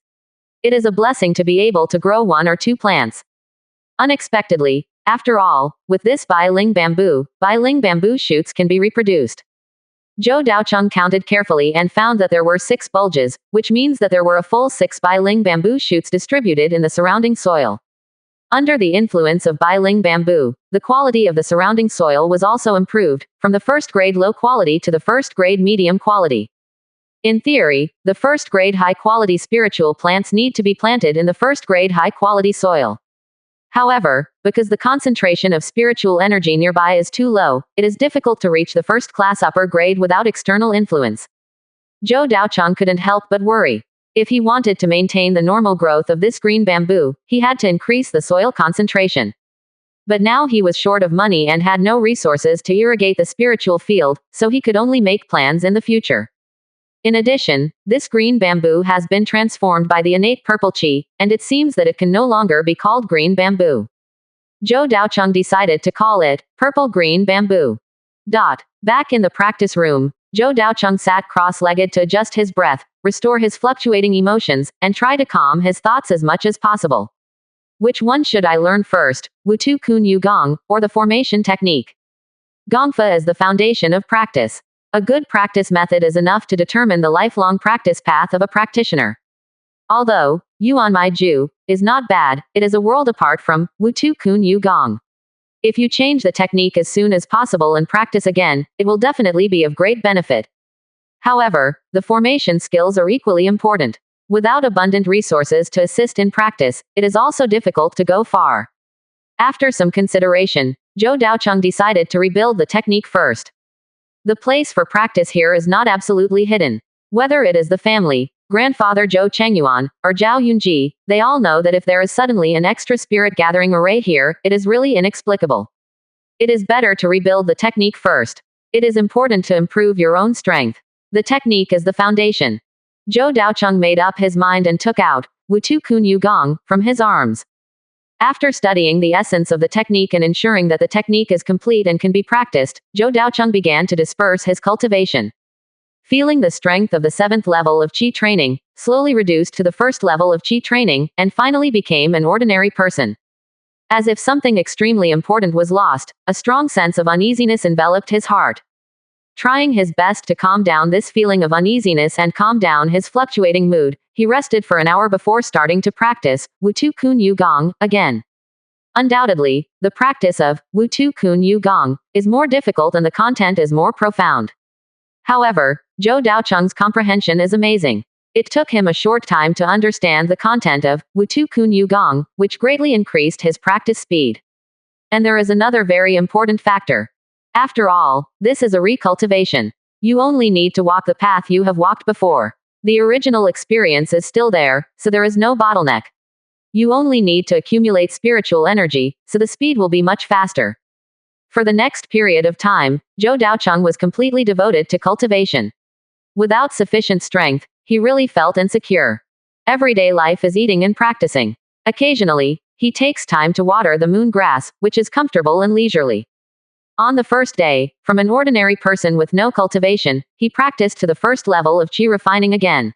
It is a blessing to be able to grow 1 or 2 plants. Unexpectedly, after all, with this biling bamboo shoots can be reproduced. Zhou Daocheng counted carefully and found that there were 6 bulges, which means that there were a full 6 biling bamboo shoots distributed in the surrounding soil. Under the influence of biling bamboo, the quality of the surrounding soil was also improved, from the first-grade low quality to the first-grade medium quality. In theory, the first-grade high-quality spiritual plants need to be planted in the first-grade high-quality soil. However, because the concentration of spiritual energy nearby is too low, it is difficult to reach the first-class upper grade without external influence. Zhou Daocheng couldn't help but worry. If he wanted to maintain the normal growth of this green bamboo, he had to increase the soil concentration. But now he was short of money and had no resources to irrigate the spiritual field, so he could only make plans in the future. In addition, this green bamboo has been transformed by the innate purple chi, and it seems that it can no longer be called green bamboo. Zhou Daocheng decided to call it purple green bamboo. Back in the practice room, Zhou Daocheng sat cross-legged to adjust his breath, restore his fluctuating emotions, and try to calm his thoughts as much as possible. Which one should I learn first, Wutu Kun Yu Gong, or the formation technique? Gongfa is the foundation of practice. A good practice method is enough to determine the lifelong practice path of a practitioner. Although, Yuan Mai Ju is not bad, it is a world apart from Wutu Kun Yu Gong. If you change the technique as soon as possible and practice again, it will definitely be of great benefit. However, the formation skills are equally important. Without abundant resources to assist in practice, it is also difficult to go far. After some consideration, Zhou Daocheng decided to rebuild the technique first. The place for practice here is not absolutely hidden. Whether it is the family, grandfather Zhou Chengyuan, or Zhao Yunji, they all know that if there is suddenly an extra spirit gathering array here, it is really inexplicable. It is better to rebuild the technique first. It is important to improve your own strength. The technique is the foundation. Zhou Daocheng made up his mind and took out Wutu Kun Yu Gong from his arms. After studying the essence of the technique and ensuring that the technique is complete and can be practiced, Zhou Daocheng began to disperse his cultivation. Feeling the strength of the 7th level of Qi training, slowly reduced to the 1st level of Qi training, and finally became an ordinary person. As if something extremely important was lost, a strong sense of uneasiness enveloped his heart. Trying his best to calm down this feeling of uneasiness and calm down his fluctuating mood, he rested for an hour before starting to practice Wutu Kun Yu Gong again. Undoubtedly, the practice of Wutu Kun Yu Gong is more difficult and the content is more profound. However, Zhou Daocheng's comprehension is amazing. It took him a short time to understand the content of Wutu Kun Yu Gong, which greatly increased his practice speed. And there is another very important factor. After all, this is a recultivation. You only need to walk the path you have walked before. The original experience is still there, so there is no bottleneck. You only need to accumulate spiritual energy, so the speed will be much faster. For the next period of time, Zhou Daocheng was completely devoted to cultivation. Without sufficient strength, he really felt insecure. Everyday life is eating and practicing. Occasionally, he takes time to water the moon grass, which is comfortable and leisurely. On the first day, from an ordinary person with no cultivation, he practiced to the 1st level of Qi refining again.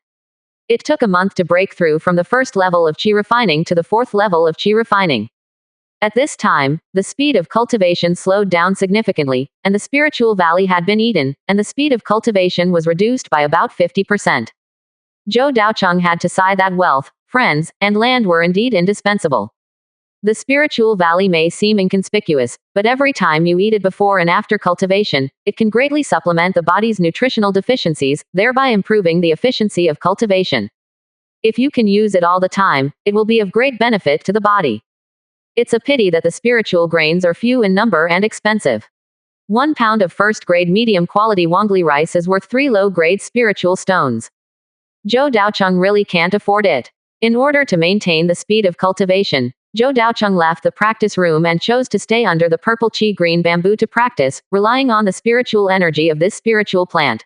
It took a month to break through from the 1st level of Qi refining to the 4th level of Qi refining. At this time, the speed of cultivation slowed down significantly, and the spiritual valley had been eaten, and the speed of cultivation was reduced by about 50%. Zhou Daocheng had to sigh that wealth, friends, and land were indeed indispensable. The spiritual valley may seem inconspicuous, but every time you eat it before and after cultivation, it can greatly supplement the body's nutritional deficiencies, thereby improving the efficiency of cultivation. If you can use it all the time, it will be of great benefit to the body. It's a pity that the spiritual grains are few in number and expensive. 1 pound of first-grade medium-quality Wangli rice is worth 3 low-grade spiritual stones. Zhou Daocheng really can't afford it. In order to maintain the speed of cultivation, Zhou Daocheng left the practice room and chose to stay under the purple qi-green bamboo to practice, relying on the spiritual energy of this spiritual plant.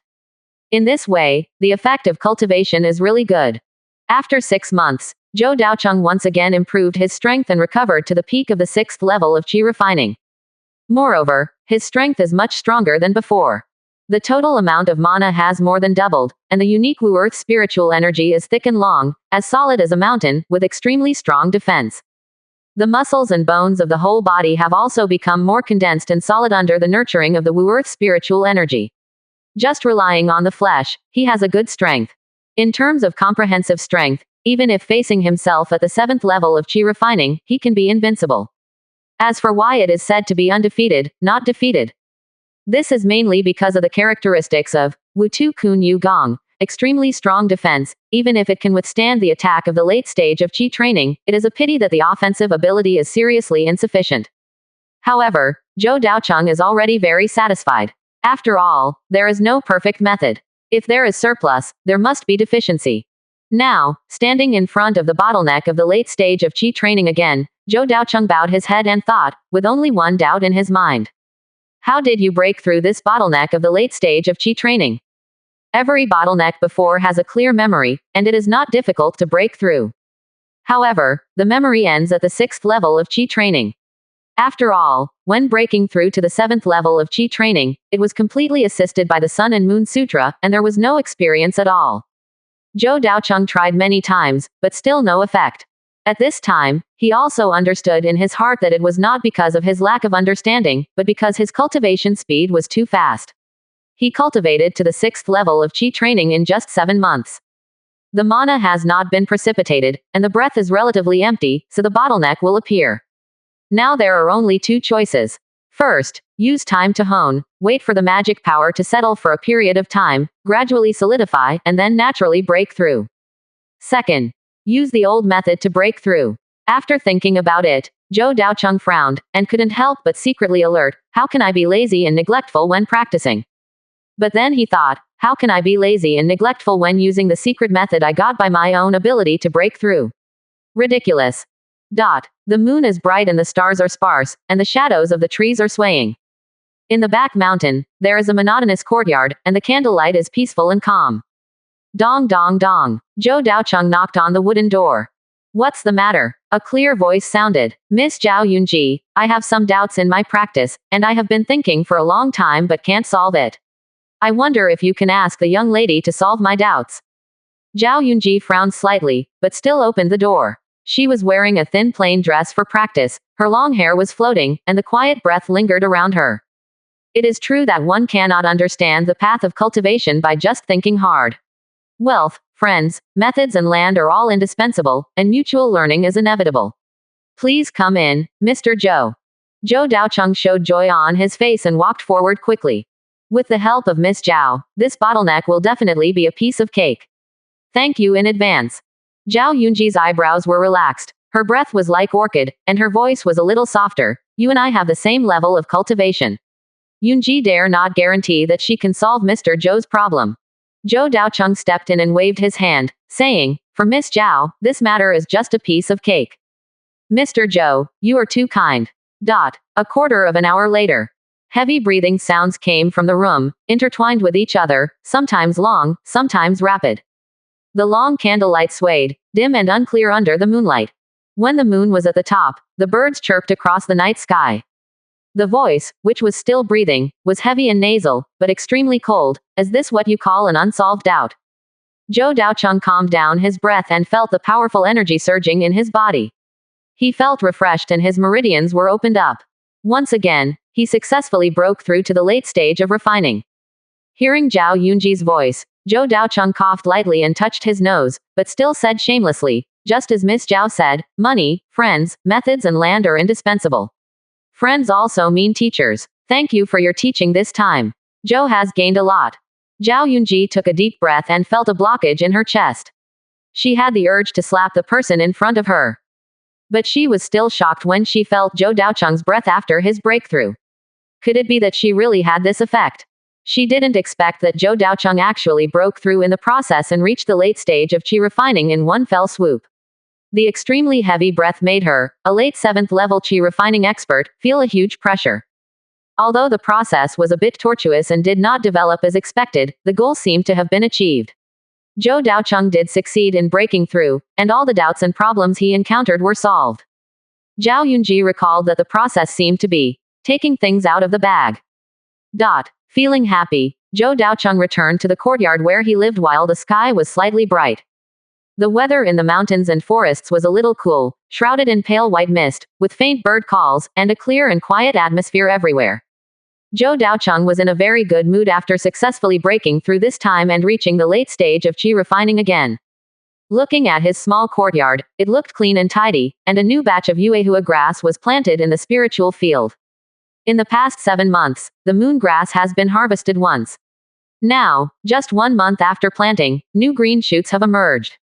In this way, the effect of cultivation is really good. After 6 months, Zhou Daocheng once again improved his strength and recovered to the peak of the 6th level of qi refining. Moreover, his strength is much stronger than before. The total amount of mana has more than doubled, and the unique Wu Earth spiritual energy is thick and long, as solid as a mountain, with extremely strong defense. The muscles and bones of the whole body have also become more condensed and solid under the nurturing of the Wu Earth spiritual energy. Just relying on the flesh, he has a good strength. In terms of comprehensive strength, even if facing himself at the 7th level of qi refining, he can be invincible. As for why it is said to be undefeated, not defeated. This is mainly because of the characteristics of Wutu Kun Yu Gong, extremely strong defense. Even if it can withstand the attack of the late stage of qi training, it is a pity that the offensive ability is seriously insufficient. However, Zhou Daocheng is already very satisfied. After all, there is no perfect method. If there is surplus, there must be deficiency. Now, standing in front of the bottleneck of the late stage of qi training again, Zhou Daocheng bowed his head and thought, with only one doubt in his mind. How did you break through this bottleneck of the late stage of qi training? Every bottleneck before has a clear memory, and it is not difficult to break through. However, the memory ends at the 6th level of qi training. After all, when breaking through to the 7th level of qi training, it was completely assisted by the Sun and Moon Sutra, and there was no experience at all. Zhou Daocheng tried many times, but still no effect. At this time, he also understood in his heart that it was not because of his lack of understanding, but because his cultivation speed was too fast. He cultivated to the 6th level of qi training in just 7 months. The mana has not been precipitated, and the breath is relatively empty, so the bottleneck will appear. Now there are only two choices. First, use time to hone, wait for the magic power to settle for a period of time, gradually solidify, and then naturally break through. Second, use the old method to break through. After thinking about it, Zhou Daocheng frowned, and couldn't help but secretly alert, how can I be lazy and neglectful when practicing? But then he thought, how can I be lazy and neglectful when using the secret method I got by my own ability to break through? Ridiculous. The moon is bright and the stars are sparse, and the shadows of the trees are swaying. In the back mountain, there is a monotonous courtyard, and the candlelight is peaceful and calm. Dong dong dong. Zhou Daocheng knocked on the wooden door. What's the matter? A clear voice sounded. Miss Zhao Yunji, I have some doubts in my practice, and I have been thinking for a long time but can't solve it. I wonder if you can ask the young lady to solve my doubts. Zhao Yunji frowned slightly, but still opened the door. She was wearing a thin plain dress for practice, her long hair was floating, and the quiet breath lingered around her. It is true that one cannot understand the path of cultivation by just thinking hard. Wealth, friends, methods and land are all indispensable, and mutual learning is inevitable. Please come in, Mr. Zhou. Zhou Daocheng showed joy on his face and walked forward quickly. With the help of Miss Zhao, this bottleneck will definitely be a piece of cake. Thank you in advance. Zhao Yunji's eyebrows were relaxed, her breath was like orchid, and her voice was a little softer. You and I have the same level of cultivation. Yunji dare not guarantee that she can solve Mr. Zhou's problem. Zhou Daocheng stepped in and waved his hand, saying, for Miss Zhao, this matter is just a piece of cake. Mr. Zhou, you are too kind. A quarter of an hour later. Heavy breathing sounds came from the room, intertwined with each other, sometimes long, sometimes rapid. The long candlelight swayed, dim and unclear under the moonlight. When the moon was at the top, the birds chirped across the night sky. The voice, which was still breathing, was heavy and nasal, but extremely cold. Is this what you call an unsolved doubt? Zhou Daocheng calmed down his breath and felt the powerful energy surging in his body. He felt refreshed and his meridians were opened up. Once again, he successfully broke through to the late stage of refining. Hearing Zhao Yunji's voice, Zhou Daocheng coughed lightly and touched his nose, but still said shamelessly, just as Miss Zhao said, money, friends, methods and land are indispensable. Friends also mean teachers. Thank you for your teaching this time. Zhou has gained a lot. Zhao Yunji took a deep breath and felt a blockage in her chest. She had the urge to slap the person in front of her. But she was still shocked when she felt Zhou Daocheng's breath after his breakthrough. Could it be that she really had this effect? She didn't expect that Zhou Daocheng actually broke through in the process and reached the late stage of qi refining in one fell swoop. The extremely heavy breath made her, a late 7th level qi refining expert, feel a huge pressure. Although the process was a bit tortuous and did not develop as expected, the goal seemed to have been achieved. Zhou Daocheng did succeed in breaking through, and all the doubts and problems he encountered were solved. Zhao Yunji recalled that the process seemed to be taking things out of the bag. Feeling happy, Zhou Daocheng returned to the courtyard where he lived while the sky was slightly bright. The weather in the mountains and forests was a little cool, shrouded in pale white mist, with faint bird calls, and a clear and quiet atmosphere everywhere. Zhou Daocheng was in a very good mood after successfully breaking through this time and reaching the late stage of qi refining again. Looking at his small courtyard, it looked clean and tidy, and a new batch of Yuehua grass was planted in the spiritual field. In the past 7 months, the moon grass has been harvested once. Now, just 1 month after planting, new green shoots have emerged.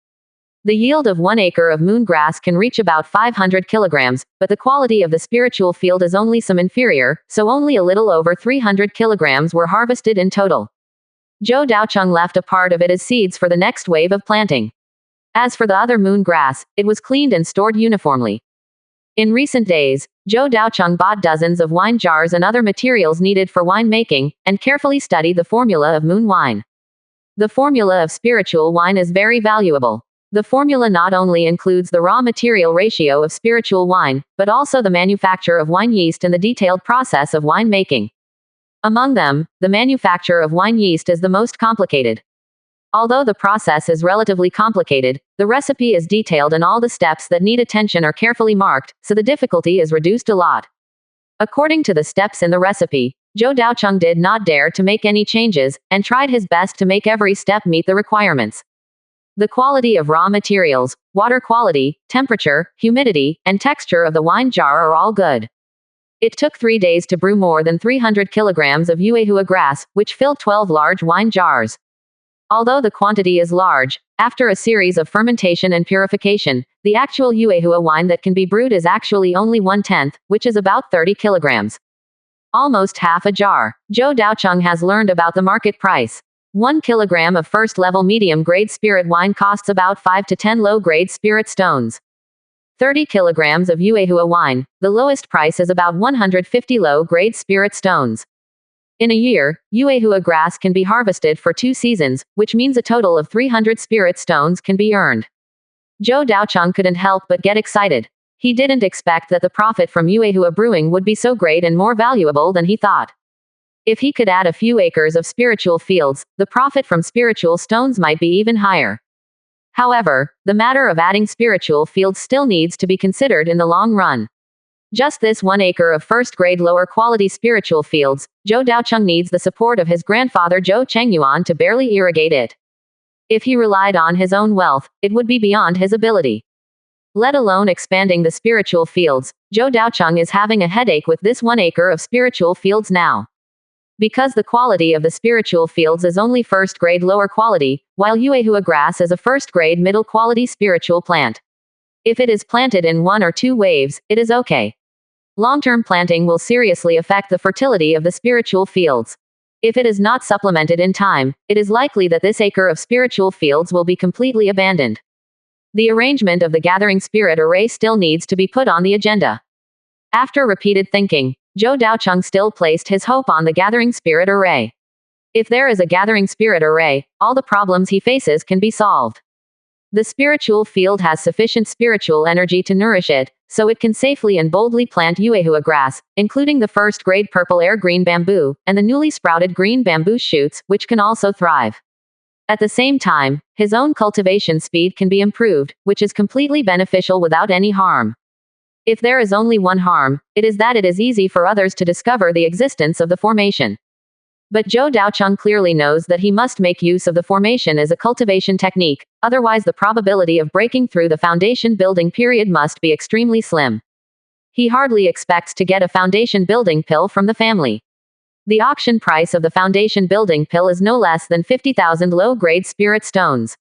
The yield of 1 acre of moon grass can reach about 500 kilograms, but the quality of the spiritual field is only some inferior, so only a little over 300 kilograms were harvested in total. Zhou Daocheng left a part of it as seeds for the next wave of planting. As for the other moon grass, it was cleaned and stored uniformly. In recent days, Zhou Daocheng bought dozens of wine jars and other materials needed for winemaking, and carefully studied the formula of moon wine. The formula of spiritual wine is very valuable. The formula not only includes the raw material ratio of spiritual wine, but also the manufacture of wine yeast and the detailed process of winemaking. Among them, the manufacture of wine yeast is the most complicated. Although the process is relatively complicated, the recipe is detailed and all the steps that need attention are carefully marked, so the difficulty is reduced a lot. According to the steps in the recipe, Zhou Daocheng did not dare to make any changes, and tried his best to make every step meet the requirements. The quality of raw materials, water quality, temperature, humidity, and texture of the wine jar are all good. It took 3 days to brew more than 300 kilograms of Yuehua grass, which filled 12 large wine jars. Although the quantity is large, after a series of fermentation and purification, the actual Yuehua wine that can be brewed is actually only 1/10, which is about 30 kilograms. Almost half a jar. Zhou Daocheng has learned about the market price. 1 kilogram of first-level medium-grade spirit wine costs about 5 to 10 low-grade spirit stones. 30 kilograms of Yuehua wine, the lowest price is about 150 low-grade spirit stones. In a year, Yuehua grass can be harvested for 2 seasons, which means a total of 300 spirit stones can be earned. Zhou Daocheng couldn't help but get excited. He didn't expect that the profit from Yuehua brewing would be so great and more valuable than he thought. If he could add a few acres of spiritual fields, the profit from spiritual stones might be even higher. However, the matter of adding spiritual fields still needs to be considered in the long run. Just this 1 acre of first-grade lower-quality spiritual fields, Zhou Daocheng needs the support of his grandfather Zhou Chengyuan to barely irrigate it. If he relied on his own wealth, it would be beyond his ability. Let alone expanding the spiritual fields, Zhou Daocheng is having a headache with this 1 acre of spiritual fields now. Because the quality of the spiritual fields is only first-grade lower quality, while Yuehua grass is a first-grade middle-quality spiritual plant. If it is planted in 1 or 2 waves, it is okay. Long-term planting will seriously affect the fertility of the spiritual fields. If it is not supplemented in time, it is likely that this acre of spiritual fields will be completely abandoned. The arrangement of the gathering spirit array still needs to be put on the agenda. After repeated thinking, Zhou Daocheng still placed his hope on the gathering spirit array. If there is a gathering spirit array, all the problems he faces can be solved. The spiritual field has sufficient spiritual energy to nourish it, so it can safely and boldly plant Yuehua grass, including the first-grade purple air green bamboo, and the newly sprouted green bamboo shoots, which can also thrive. At the same time, his own cultivation speed can be improved, which is completely beneficial without any harm. If there is only one harm, it is that it is easy for others to discover the existence of the formation. But Zhou Daocheng clearly knows that he must make use of the formation as a cultivation technique, otherwise the probability of breaking through the foundation building period must be extremely slim. He hardly expects to get a foundation building pill from the family. The auction price of the foundation building pill is no less than 50,000 low-grade spirit stones.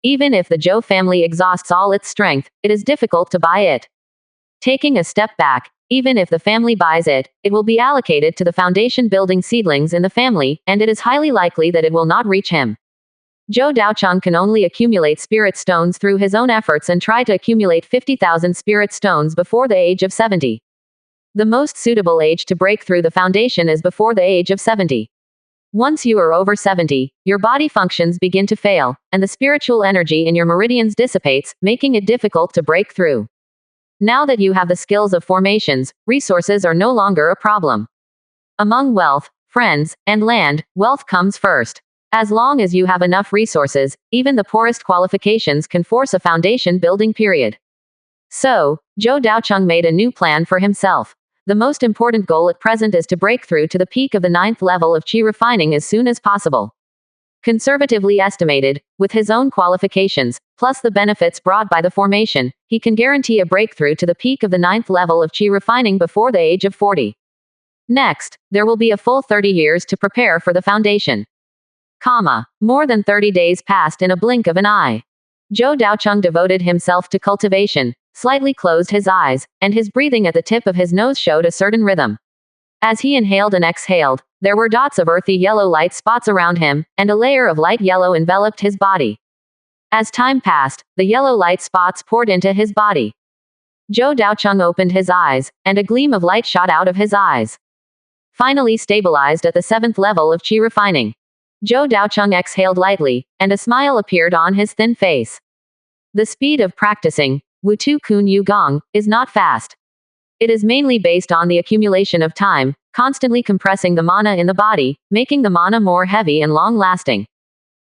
Even if the Zhou family exhausts all its strength, it is difficult to buy it. Taking a step back, even if the family buys it, it will be allocated to the foundation building seedlings in the family, and it is highly likely that it will not reach him. Zhou Daocheng can only accumulate spirit stones through his own efforts and try to accumulate 50,000 spirit stones before the age of 70. The most suitable age to break through the foundation is before the age of 70. Once you are over 70, your body functions begin to fail, and the spiritual energy in your meridians dissipates, making it difficult to break through. Now that you have the skills of formations, resources are no longer a problem. Among wealth, friends, and land, wealth comes first. As long as you have enough resources, even the poorest qualifications can force a foundation building period. So, Zhou Daocheng made a new plan for himself. The most important goal at present is to break through to the peak of the 9th level of qi refining as soon as possible. Conservatively estimated, with his own qualifications, plus the benefits brought by the formation, he can guarantee a breakthrough to the peak of the 9th level of qi refining before the age of 40. Next, there will be a full 30 years to prepare for the foundation. More than 30 days passed in a blink of an eye. Zhou Daocheng devoted himself to cultivation, slightly closed his eyes, and his breathing at the tip of his nose showed a certain rhythm. As he inhaled and exhaled, there were dots of earthy yellow light spots around him, and a layer of light yellow enveloped his body. As time passed, the yellow light spots poured into his body. Zhou Daocheng opened his eyes, and a gleam of light shot out of his eyes. Finally stabilized at the 7th level of qi refining. Zhou Daocheng exhaled lightly, and a smile appeared on his thin face. The speed of practicing, Wutu Kun Yu Gong, is not fast. It is mainly based on the accumulation of time, constantly compressing the mana in the body, making the mana more heavy and long-lasting.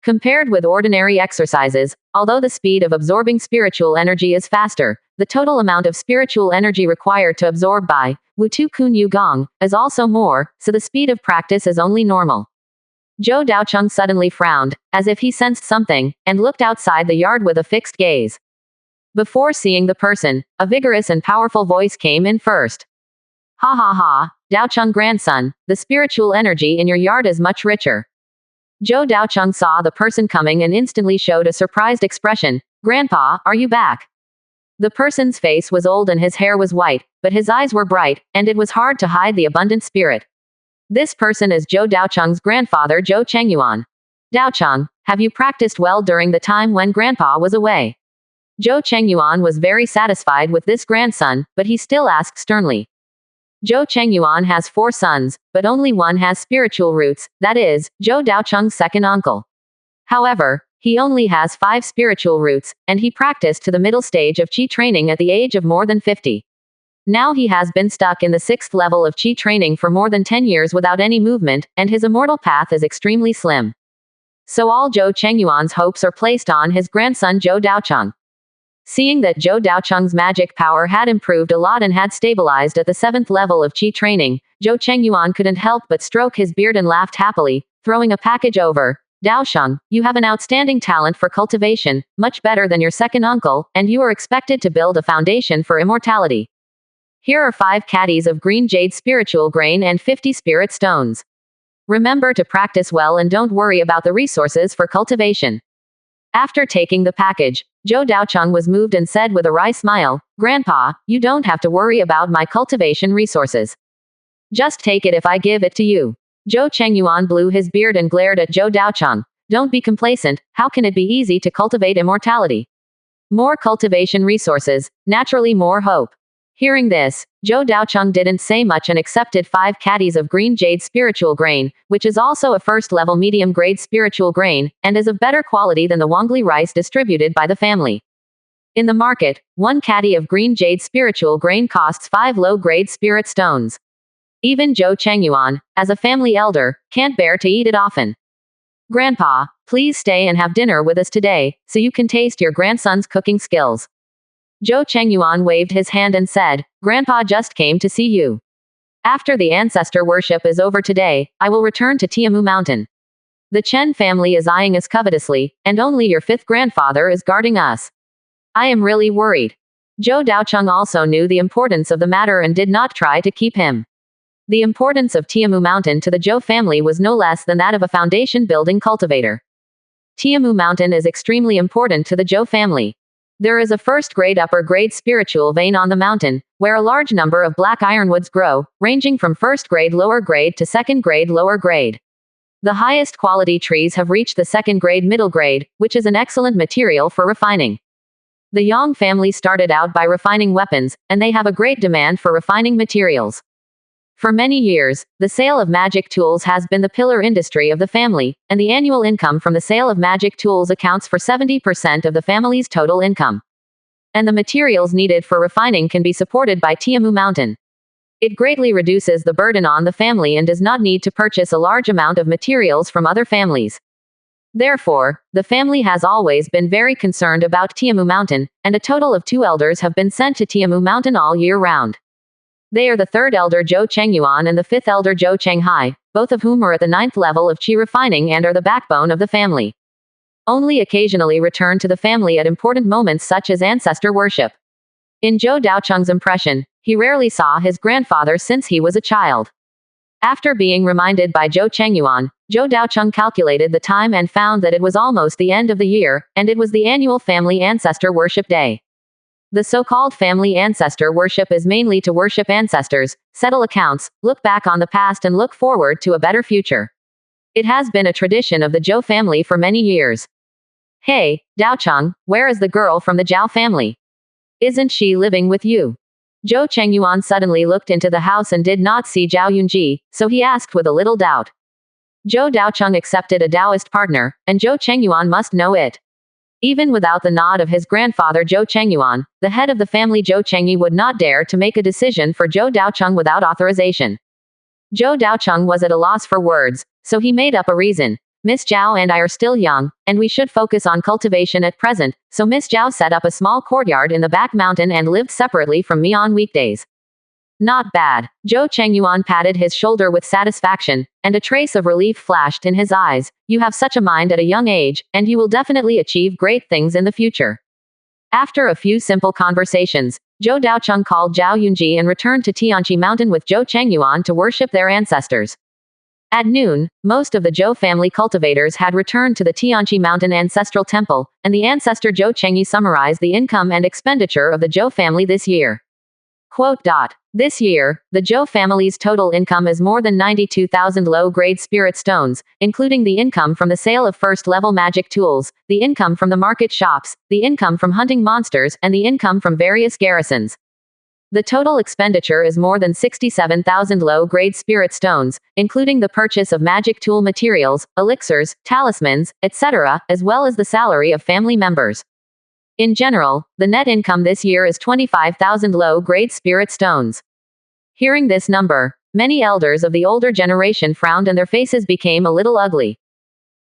Compared with ordinary exercises, although the speed of absorbing spiritual energy is faster, the total amount of spiritual energy required to absorb by Wutu Kun Yu Gong is also more, so the speed of practice is only normal. Zhou Daocheng suddenly frowned, as if he sensed something, and looked outside the yard with a fixed gaze. Before seeing the person, a vigorous and powerful voice came in first. Ha ha ha, Daocheng grandson, the spiritual energy in your yard is much richer. Zhou Daocheng saw the person coming and instantly showed a surprised expression. Grandpa, are you back? The person's face was old and his hair was white, but his eyes were bright, and it was hard to hide the abundant spirit. This person is Zhou Daocheng's grandfather Zhou Chengyuan. Daocheng, have you practiced well during the time when grandpa was away? Zhou Chengyuan was very satisfied with this grandson, but he still asked sternly. Zhou Chengyuan has 4 sons, but only one has spiritual roots, that is, Zhou Daocheng's second uncle. However, he only has 5 spiritual roots, and he practiced to the middle stage of Qi training at the age of more than 50. Now he has been stuck in the 6th level of Qi training for more than 10 years without any movement, and his immortal path is extremely slim. So all Zhou Chengyuan's hopes are placed on his grandson Zhou Daocheng. Seeing that Zhou Daocheng's magic power had improved a lot and had stabilized at the 7th level of Qi training, Zhou Chengyuan couldn't help but stroke his beard and laughed happily, throwing a package over. Daocheng, you have an outstanding talent for cultivation, much better than your second uncle, and you are expected to build a foundation for immortality. Here are 5 caddies of green jade spiritual grain and 50 spirit stones. Remember to practice well and don't worry about the resources for cultivation. After taking the package, Zhou Daocheng was moved and said with a wry smile, Grandpa, you don't have to worry about my cultivation resources. Just take it if I give it to you. Zhou Chengyuan blew his beard and glared at Zhou Daocheng. Don't be complacent, how can it be easy to cultivate immortality? More cultivation resources, naturally more hope. Hearing this, Zhou Daocheng didn't say much and accepted 5 caddies of green jade spiritual grain, which is also a first-level medium-grade spiritual grain, and is of better quality than the Wangli rice distributed by the family. In the market, 1 caddy of green jade spiritual grain costs 5 low-grade spirit stones. Even Zhou Chengyuan, as a family elder, can't bear to eat it often. Grandpa, please stay and have dinner with us today, so you can taste your grandson's cooking skills. Zhou Chengyuan waved his hand and said, Grandpa just came to see you. After the ancestor worship is over today, I will return to Tiamu Mountain. The Chen family is eyeing us covetously, and only your 5th grandfather is guarding us. I am really worried. Zhou Daocheng also knew the importance of the matter and did not try to keep him. The importance of Tiamu Mountain to the Zhou family was no less than that of a foundation-building cultivator. Tiamu Mountain is extremely important to the Zhou family. There is a first-grade upper-grade spiritual vein on the mountain, where a large number of black ironwoods grow, ranging from first-grade lower grade to second-grade lower grade. The highest quality trees have reached the second-grade middle grade, which is an excellent material for refining. The Yang family started out by refining weapons, and they have a great demand for refining materials. For many years, the sale of magic tools has been the pillar industry of the family, and the annual income from the sale of magic tools accounts for 70% of the family's total income. And the materials needed for refining can be supported by Tiamu Mountain. It greatly reduces the burden on the family and does not need to purchase a large amount of materials from other families. Therefore, the family has always been very concerned about Tiamu Mountain, and a total of 2 elders have been sent to Tiamu Mountain all year round. They are the 3rd elder Zhou Chengyuan and the 5th elder Zhou Chenghai, both of whom are at the 9th level of Qi refining and are the backbone of the family. Only occasionally return to the family at important moments such as ancestor worship. In Zhou Daocheng's impression, he rarely saw his grandfather since he was a child. After being reminded by Zhou Chengyuan, Zhou Daocheng calculated the time and found that it was almost the end of the year, and it was the annual family ancestor worship day. The so-called family ancestor worship is mainly to worship ancestors, settle accounts, look back on the past and look forward to a better future. It has been a tradition of the Zhou family for many years. Hey, Daocheng, where is the girl from the Zhao family? Isn't she living with you? Zhou Chengyuan suddenly looked into the house and did not see Zhao Yunji, so he asked with a little doubt. Zhou Daocheng accepted a Taoist partner, and Zhou Chengyuan must know it. Even without the nod of his grandfather Zhou Chengyuan, the head of the family Zhou Chengyi would not dare to make a decision for Zhou Daocheng without authorization. Zhou Daocheng was at a loss for words, so he made up a reason. Miss Zhao and I are still young, and we should focus on cultivation at present, so Miss Zhao set up a small courtyard in the back mountain and lived separately from me on weekdays. Not bad. Zhou Chengyuan patted his shoulder with satisfaction, and a trace of relief flashed in his eyes. You have such a mind at a young age, and you will definitely achieve great things in the future. After a few simple conversations, Zhou Daocheng called Zhao Yunji and returned to Tianqi Mountain with Zhou Chengyuan to worship their ancestors. At noon, most of the Zhou family cultivators had returned to the Tianqi Mountain Ancestral Temple, and the ancestor Zhou Chengyi summarized the income and expenditure of the Zhou family this year. Quote. This year, the Zhou family's total income is more than 92,000 low-grade spirit stones, including the income from the sale of first-level magic tools, the income from the market shops, the income from hunting monsters, and the income from various garrisons. The total expenditure is more than 67,000 low-grade spirit stones, including the purchase of magic tool materials, elixirs, talismans, etc., as well as the salary of family members. In general, the net income this year is 25,000 low-grade spirit stones. Hearing this number, many elders of the older generation frowned and their faces became a little ugly.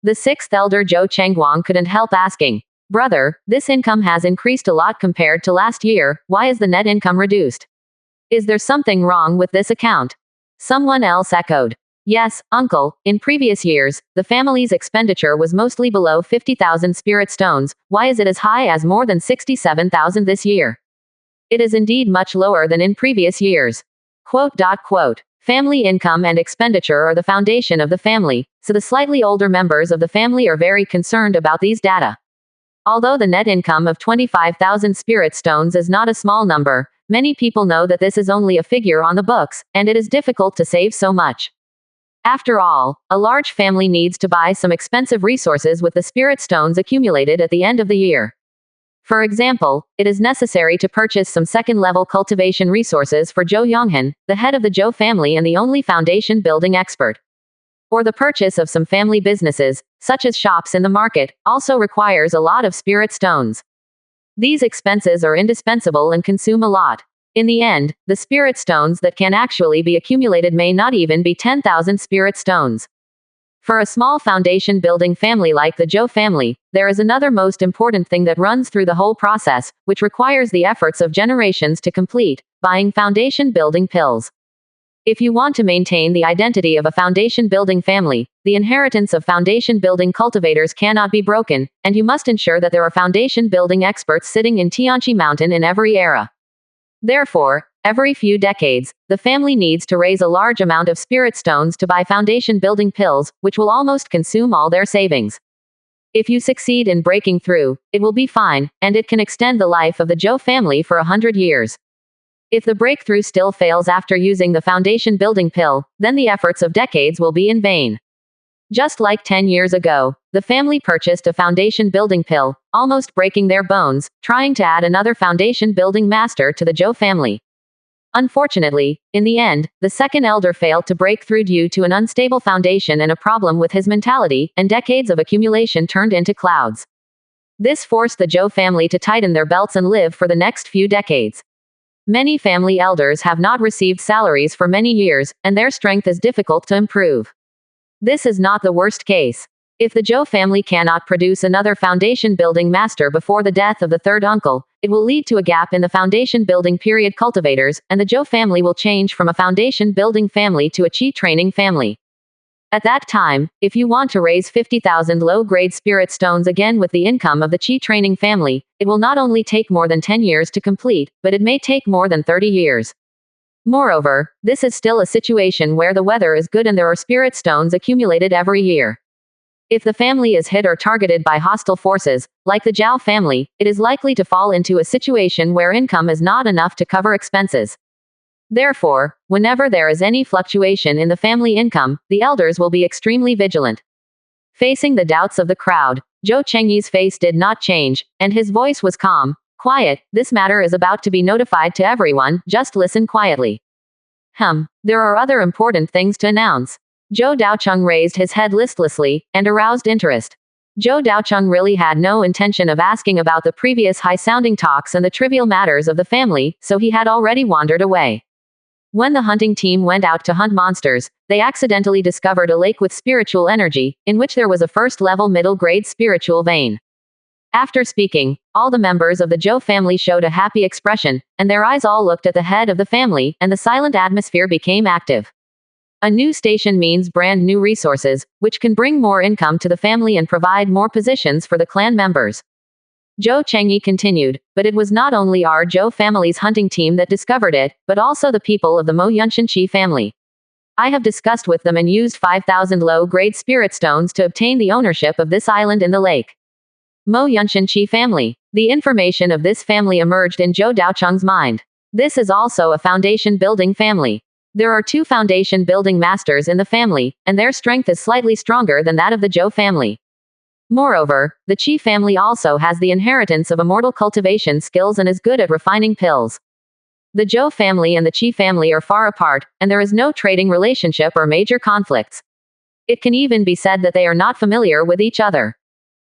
The sixth elder Zhou Chengguang couldn't help asking, "Brother, this income has increased a lot compared to last year, why is the net income reduced? Is there something wrong with this account?" Someone else echoed, "Yes, uncle, in previous years, the family's expenditure was mostly below 50,000 spirit stones, why is it as high as more than 67,000 this year? It is indeed much lower than in previous years." Quote. Family income and expenditure are the foundation of the family, so the slightly older members of the family are very concerned about these data. Although the net income of 25,000 spirit stones is not a small number, many people know that this is only a figure on the books, and it is difficult to save so much. After all, a large family needs to buy some expensive resources with the spirit stones accumulated at the end of the year. For example, it is necessary to purchase some second-level cultivation resources for Zhou Yonghan, the head of the Zhou family and the only foundation building expert. Or the purchase of some family businesses, such as shops in the market, also requires a lot of spirit stones. These expenses are indispensable and consume a lot. In the end, the spirit stones that can actually be accumulated may not even be 10,000 spirit stones. For a small foundation building family like the Zhou family, there is another most important thing that runs through the whole process, which requires the efforts of generations to complete: buying foundation building pills. If you want to maintain the identity of a foundation building family, the inheritance of foundation building cultivators cannot be broken, and you must ensure that there are foundation building experts sitting in Tianqi Mountain in every era. Therefore, every few decades, the family needs to raise a large amount of spirit stones to buy foundation building pills, which will almost consume all their savings. If you succeed in breaking through, it will be fine, and it can extend the life of the Zhou family for 100 years. If the breakthrough still fails after using the foundation building pill, then the efforts of decades will be in vain. Just like 10 years ago, the family purchased a foundation building pill, almost breaking their bones, trying to add another foundation building master to the Zhou family. Unfortunately, in the end, the second elder failed to break through due to an unstable foundation and a problem with his mentality, and decades of accumulation turned into clouds. This forced the Zhou family to tighten their belts and live for the next few decades. Many family elders have not received salaries for many years, and their strength is difficult to improve. This is not the worst case. If the Zhou family cannot produce another foundation building master before the death of the third uncle, it will lead to a gap in the foundation building period cultivators, and the Zhou family will change from a foundation building family to a chi training family. At that time, if you want to raise 50,000 low-grade spirit stones again with the income of the chi training family, it will not only take more than 10 years to complete, but it may take more than 30 years. Moreover, this is still a situation where the weather is good and there are spirit stones accumulated every year. If the family is hit or targeted by hostile forces, like the Zhao family, it is likely to fall into a situation where income is not enough to cover expenses. Therefore, whenever there is any fluctuation in the family income, the elders will be extremely vigilant. Facing the doubts of the crowd, Zhou Chengyi's face did not change, and his voice was calm. "Quiet, this matter is about to be notified to everyone, just listen quietly." There are other important things to announce. Zhou Daocheng raised his head listlessly, and aroused interest. Zhou Daocheng really had no intention of asking about the previous high-sounding talks and the trivial matters of the family, so he had already wandered away. When the hunting team went out to hunt monsters, they accidentally discovered a lake with spiritual energy, in which there was a first-level middle-grade spiritual vein. After speaking, all the members of the Zhou family showed a happy expression, and their eyes all looked at the head of the family, and the silent atmosphere became active. A new station means brand new resources, which can bring more income to the family and provide more positions for the clan members. Zhou Chengyi continued, but it was not only our Zhou family's hunting team that discovered it, but also the people of the Mo Yunshanqi family. I have discussed with them and used 5,000 low-grade spirit stones to obtain the ownership of this island in the lake. Mo Yunshanqi family. The information of this family emerged in Zhou Daocheng's mind. This is also a foundation building family. There are 2 foundation building masters in the family, and their strength is slightly stronger than that of the Zhou family. Moreover, the Qi family also has the inheritance of immortal cultivation skills and is good at refining pills. The Zhou family and the Qi family are far apart, and there is no trading relationship or major conflicts. It can even be said that they are not familiar with each other.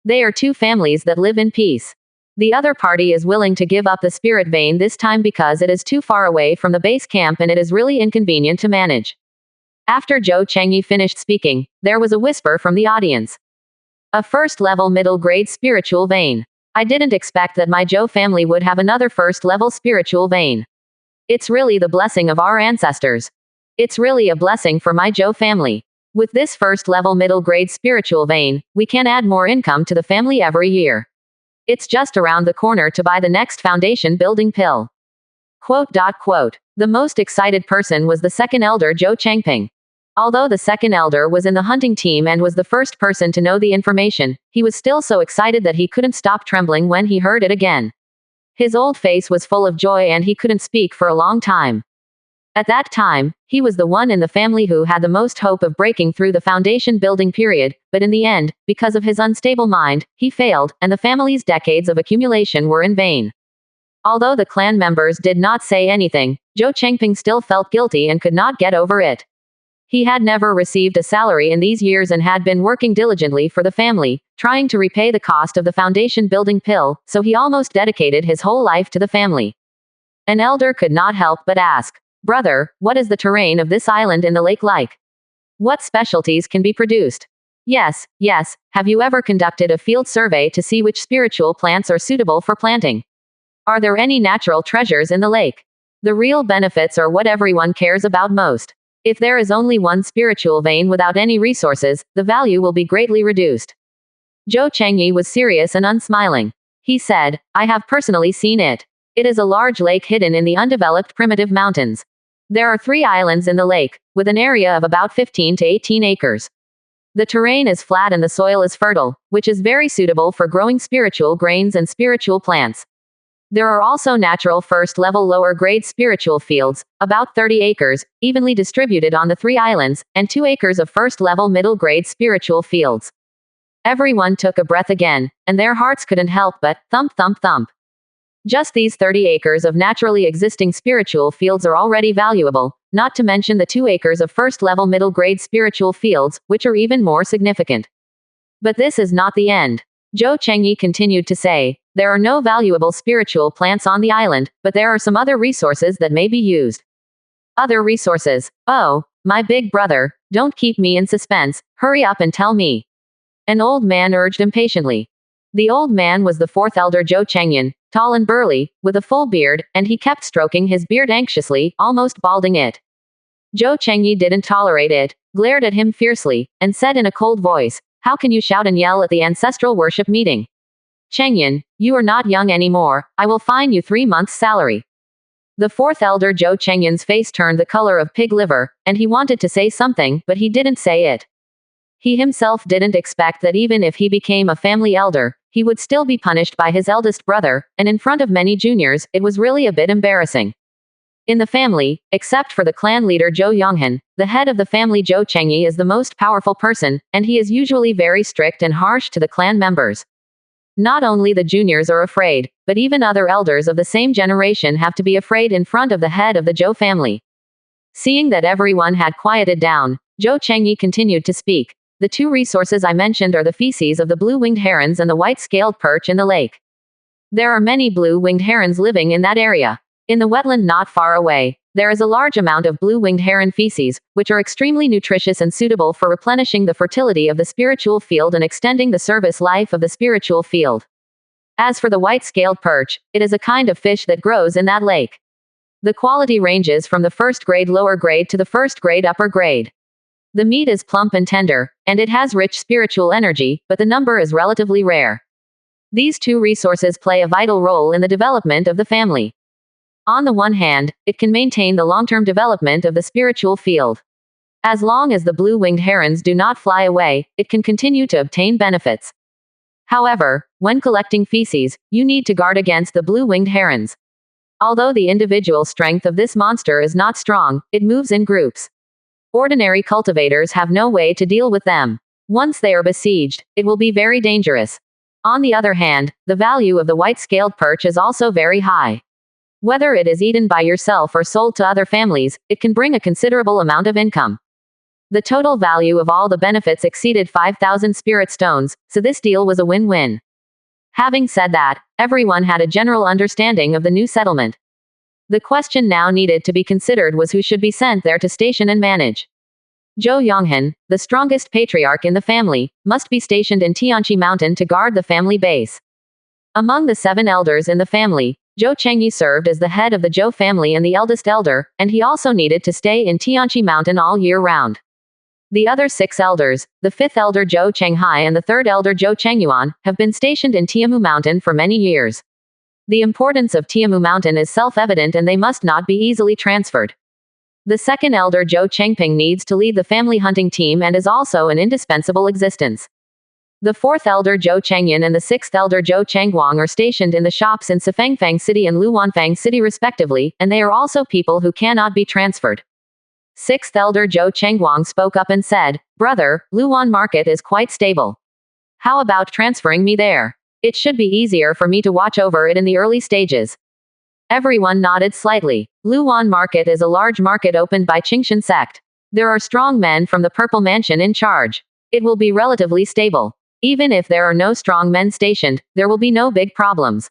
They are 2 families that live in peace. The other party is willing to give up the spirit vein this time because it is too far away from the base camp and it is really inconvenient to manage. After Zhou Chengyi finished speaking, there was a whisper from the audience. A first-level middle-grade spiritual vein. I didn't expect that my Zhou family would have another first-level spiritual vein. It's really the blessing of our ancestors. It's really a blessing for my Zhou family. With this first-level middle-grade spiritual vein, we can add more income to the family every year. It's just around the corner to buy the next foundation building pill. Quote. The most excited person was the second elder Zhou Changping. Although the second elder was in the hunting team and was the first person to know the information, he was still so excited that he couldn't stop trembling when he heard it again. His old face was full of joy and he couldn't speak for a long time. At that time, he was the one in the family who had the most hope of breaking through the foundation building period, but in the end, because of his unstable mind, he failed, and the family's decades of accumulation were in vain. Although the clan members did not say anything, Zhou Chengping still felt guilty and could not get over it. He had never received a salary in these years and had been working diligently for the family, trying to repay the cost of the foundation building pill, so he almost dedicated his whole life to the family. An elder could not help but ask, "Brother, what is the terrain of this island in the lake like? What specialties can be produced?" Yes, have you ever conducted a field survey to see which spiritual plants are suitable for planting? Are there any natural treasures in the lake? The real benefits are what everyone cares about most. If there is only one spiritual vein without any resources, the value will be greatly reduced. Zhou Chengyi was serious and unsmiling. He said, "I have personally seen it. It is a large lake hidden in the undeveloped primitive mountains. There are 3 islands in the lake, with an area of about 15 to 18 acres. The terrain is flat and the soil is fertile, which is very suitable for growing spiritual grains and spiritual plants. There are also natural first-level lower-grade spiritual fields, about 30 acres, evenly distributed on the 3 islands, and 2 acres of first-level middle-grade spiritual fields." Everyone took a breath again, and their hearts couldn't help but thump thump thump. Just these 30 acres of naturally existing spiritual fields are already valuable, not to mention the 2 acres of first-level middle-grade spiritual fields, which are even more significant. But this is not the end. Zhou Chengyi continued to say, "There are no valuable spiritual plants on the island, but there are some other resources that may be used." Other resources? Oh, my big brother, don't keep me in suspense, hurry up and tell me. An old man urged impatiently. The old man was the 4th elder Zhou Chengyan, tall and burly, with a full beard, and he kept stroking his beard anxiously, almost balding it. Zhou Chengyi didn't tolerate it, glared at him fiercely, and said in a cold voice, "How can you shout and yell at the ancestral worship meeting? Chengyan, you are not young anymore, I will fine you 3 months' salary." The 4th elder Zhou Chengyan's face turned the color of pig liver, and he wanted to say something, but he didn't say it. He himself didn't expect that even if he became a family elder, he would still be punished by his eldest brother, and in front of many juniors, it was really a bit embarrassing. In the family, except for the clan leader Zhou Yonghan, the head of the family Zhou Chengyi is the most powerful person, and he is usually very strict and harsh to the clan members. Not only the juniors are afraid, but even other elders of the same generation have to be afraid in front of the head of the Zhou family. Seeing that everyone had quieted down, Zhou Chengyi continued to speak. "The 2 resources I mentioned are the feces of the blue-winged herons and the white-scaled perch in the lake. There are many blue-winged herons living in that area. In the wetland not far away, there is a large amount of blue-winged heron feces, which are extremely nutritious and suitable for replenishing the fertility of the spiritual field and extending the service life of the spiritual field. As for the white-scaled perch, it is a kind of fish that grows in that lake. The quality ranges from the first grade lower grade to the first grade upper grade. The meat is plump and tender, and it has rich spiritual energy, but the number is relatively rare. These two resources play a vital role in the development of the family. On the one hand, it can maintain the long-term development of the spiritual field. As long as the blue-winged herons do not fly away, it can continue to obtain benefits. However, when collecting feces, you need to guard against the blue-winged herons. Although the individual strength of this monster is not strong, it moves in groups. Ordinary cultivators have no way to deal with them. Once they are besieged, it will be very dangerous. On the other hand, the value of the white-scaled perch is also very high. Whether it is eaten by yourself or sold to other families, it can bring a considerable amount of income. The total value of all the benefits exceeded 5,000 spirit stones, so this deal was a win-win. Having said that, everyone had a general understanding of the new settlement. The question now needed to be considered was who should be sent there to station and manage. Zhou Yonghan, the strongest patriarch in the family, must be stationed in Tianqi Mountain to guard the family base. Among the 7 elders in the family, Zhou Chengyi served as the head of the Zhou family and the eldest elder, and he also needed to stay in Tianqi Mountain all year round. The other 6 elders, the 5th elder Zhou Chenghai and the 3rd elder Zhou Chengyuan, have been stationed in Tiamu Mountain for many years. The importance of Tiamu Mountain is self-evident and they must not be easily transferred. The 2nd elder Zhou Chengping needs to lead the family hunting team and is also an indispensable existence. The 4th elder Zhou Chengyan and the 6th elder Zhou Chengguang are stationed in the shops in Sifangfang City and Luwanfang City respectively, and they are also people who cannot be transferred. 6th elder Zhou Chengguang spoke up and said, "Brother, Luwan market is quite stable. How about transferring me there? It should be easier for me to watch over it in the early stages." Everyone nodded slightly. Luwan market is a large market opened by Qingshan sect. There are strong men from the Purple Mansion in charge. It will be relatively stable. Even if there are no strong men stationed, there will be no big problems.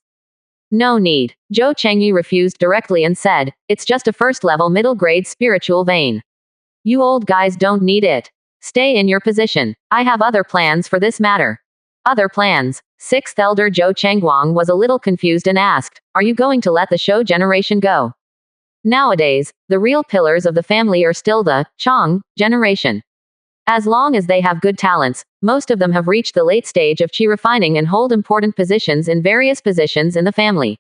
No need. Zhou Chengyi refused directly and said, "It's just a first-level middle-grade spiritual vein. You old guys don't need it. Stay in your position. I have other plans for this matter." Other plans? 6th elder Zhou Chengguang was a little confused and asked, "Are you going to let the Shou generation go?" Nowadays, the real pillars of the family are still the Chang generation. As long as they have good talents, most of them have reached the late stage of qi refining and hold important positions in various positions in the family.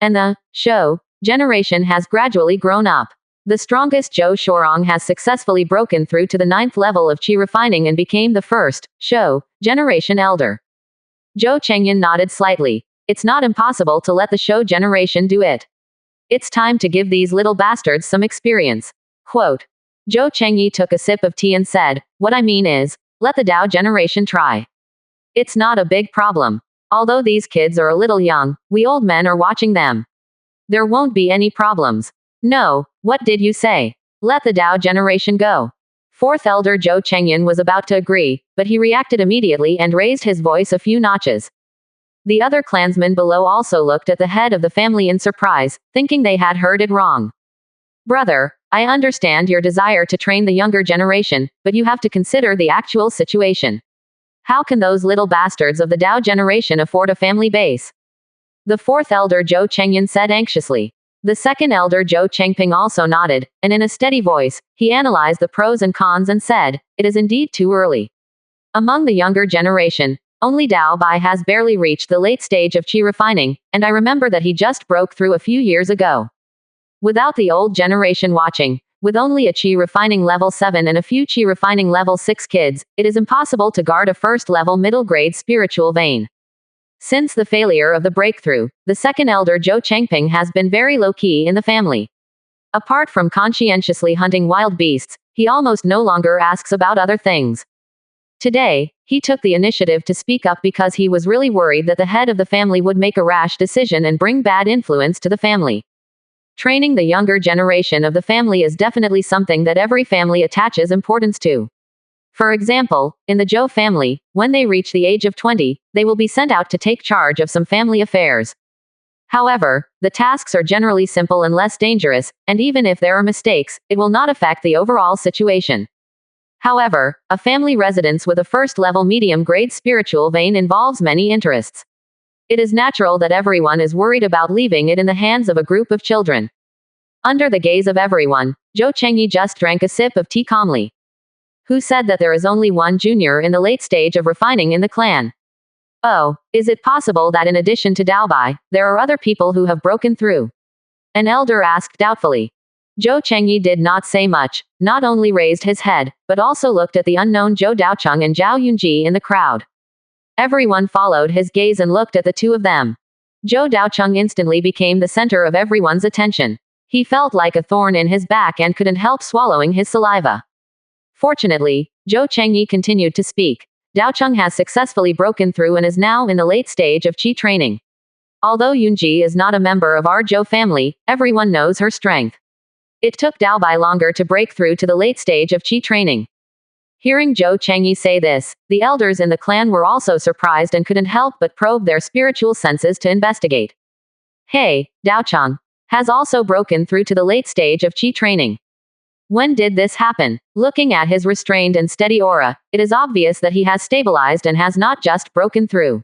And the Shou generation has gradually grown up. The strongest Zhou Shorong has successfully broken through to the 9th level of qi refining and became the first Shou generation elder. Zhou Chengyan nodded slightly. It's not impossible to let the Shou generation do it. It's time to give these little bastards some experience. Quote. Zhou Chengyi took a sip of tea and said, "What I mean is, let the Dao generation try. It's not a big problem. Although these kids are a little young, we old men are watching them. There won't be any problems." "No, what did you say? Let the Dao generation go." 4th elder Zhou Chengyan was about to agree, but he reacted immediately and raised his voice a few notches. The other clansmen below also looked at the head of the family in surprise, thinking they had heard it wrong. "Brother, I understand your desire to train the younger generation, but you have to consider the actual situation. How can those little bastards of the Dao generation afford a family base?" The 4th elder Zhou Chengyan said anxiously. The 2nd elder Zhou Chengping also nodded, and in a steady voice, he analyzed the pros and cons and said, "It is indeed too early. Among the younger generation, only Dao Bai has barely reached the late stage of qi refining, and I remember that he just broke through a few years ago. Without the old generation watching, with only a qi refining level 7 and a few qi refining level 6 kids, it is impossible to guard a first-level middle-grade spiritual vein. Since the failure of the breakthrough, the 2nd elder Zhou Chengping has been very low-key in the family. Apart from conscientiously hunting wild beasts, he almost no longer asks about other things. Today, he took the initiative to speak up because he was really worried that the head of the family would make a rash decision and bring bad influence to the family. Training the younger generation of the family is definitely something that every family attaches importance to. For example, in the Zhou family, when they reach the age of 20, they will be sent out to take charge of some family affairs. However, the tasks are generally simple and less dangerous, and even if there are mistakes, it will not affect the overall situation. However, a family residence with a first-level medium-grade spiritual vein involves many interests. It is natural that everyone is worried about leaving it in the hands of a group of children. Under the gaze of everyone, Zhou Chengyi just drank a sip of tea calmly. Who said that there is only one junior in the late stage of refining in the clan? Oh, is it possible that in addition to Daobai, there are other people who have broken through? An elder asked doubtfully. Zhou Chengyi did not say much, not only raised his head, but also looked at the unknown Zhou Daocheng and Zhao Yunji in the crowd. Everyone followed his gaze and looked at the two of them. Zhou Daocheng instantly became the center of everyone's attention. He felt like a thorn in his back and couldn't help swallowing his saliva. Fortunately, Zhou Chengyi continued to speak. Daocheng has successfully broken through and is now in the late stage of Qi training. Although Yunji is not a member of our Zhou family, everyone knows her strength. It took Daobai longer to break through to the late stage of Qi training. Hearing Zhou Chengyi say this, the elders in the clan were also surprised and couldn't help but probe their spiritual senses to investigate. Hey, Daocheng has also broken through to the late stage of Qi training. When did this happen? Looking at his restrained and steady aura, it is obvious that he has stabilized and has not just broken through.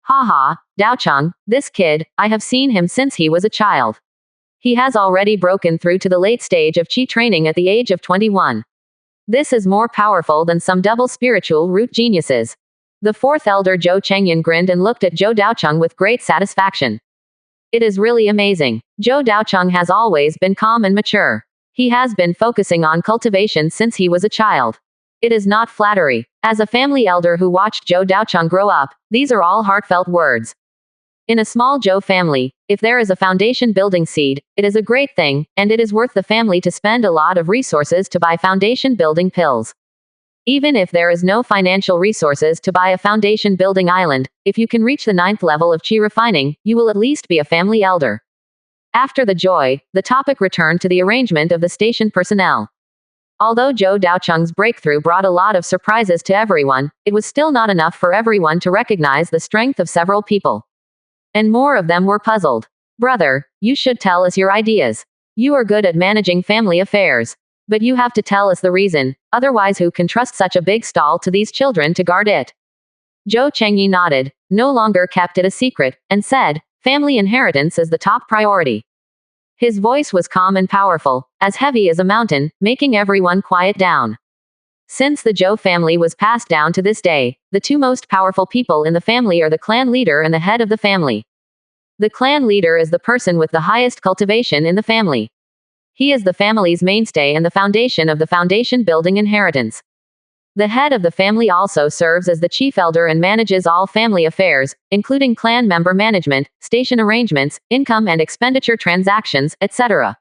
Haha, Daocheng, this kid, I have seen him since he was a child. He has already broken through to the late stage of Qi training at the age of 21. This is more powerful than some double spiritual root geniuses. The fourth elder Zhou Chengyan grinned and looked at Zhou Daocheng with great satisfaction. It is really amazing. Zhou Daocheng has always been calm and mature. He has been focusing on cultivation since he was a child. It is not flattery. As a family elder who watched Zhou Daocheng grow up, these are all heartfelt words. In a small Zhou family, if there is a foundation building seed, it is a great thing, and it is worth the family to spend a lot of resources to buy foundation building pills. Even if there is no financial resources to buy a foundation building island, if you can reach the 9th level of Qi refining, you will at least be a family elder. After the joy, the topic returned to the arrangement of the station personnel. Although Zhou Daocheng's breakthrough brought a lot of surprises to everyone, it was still not enough for everyone to recognize the strength of several people. And more of them were puzzled. Brother, you should tell us your ideas. You are good at managing family affairs. But you have to tell us the reason, otherwise who can trust such a big stall to these children to guard it? Zhou Chengyi nodded, no longer kept it a secret, and said, family inheritance is the top priority. His voice was calm and powerful, as heavy as a mountain, making everyone quiet down. Since the Zhou family was passed down to this day, the two most powerful people in the family are the clan leader and the head of the family. The clan leader is the person with the highest cultivation in the family. He is the family's mainstay and the foundation of the foundation building inheritance. The head of the family also serves as the chief elder and manages all family affairs, including clan member management, station arrangements, income and expenditure transactions, etc.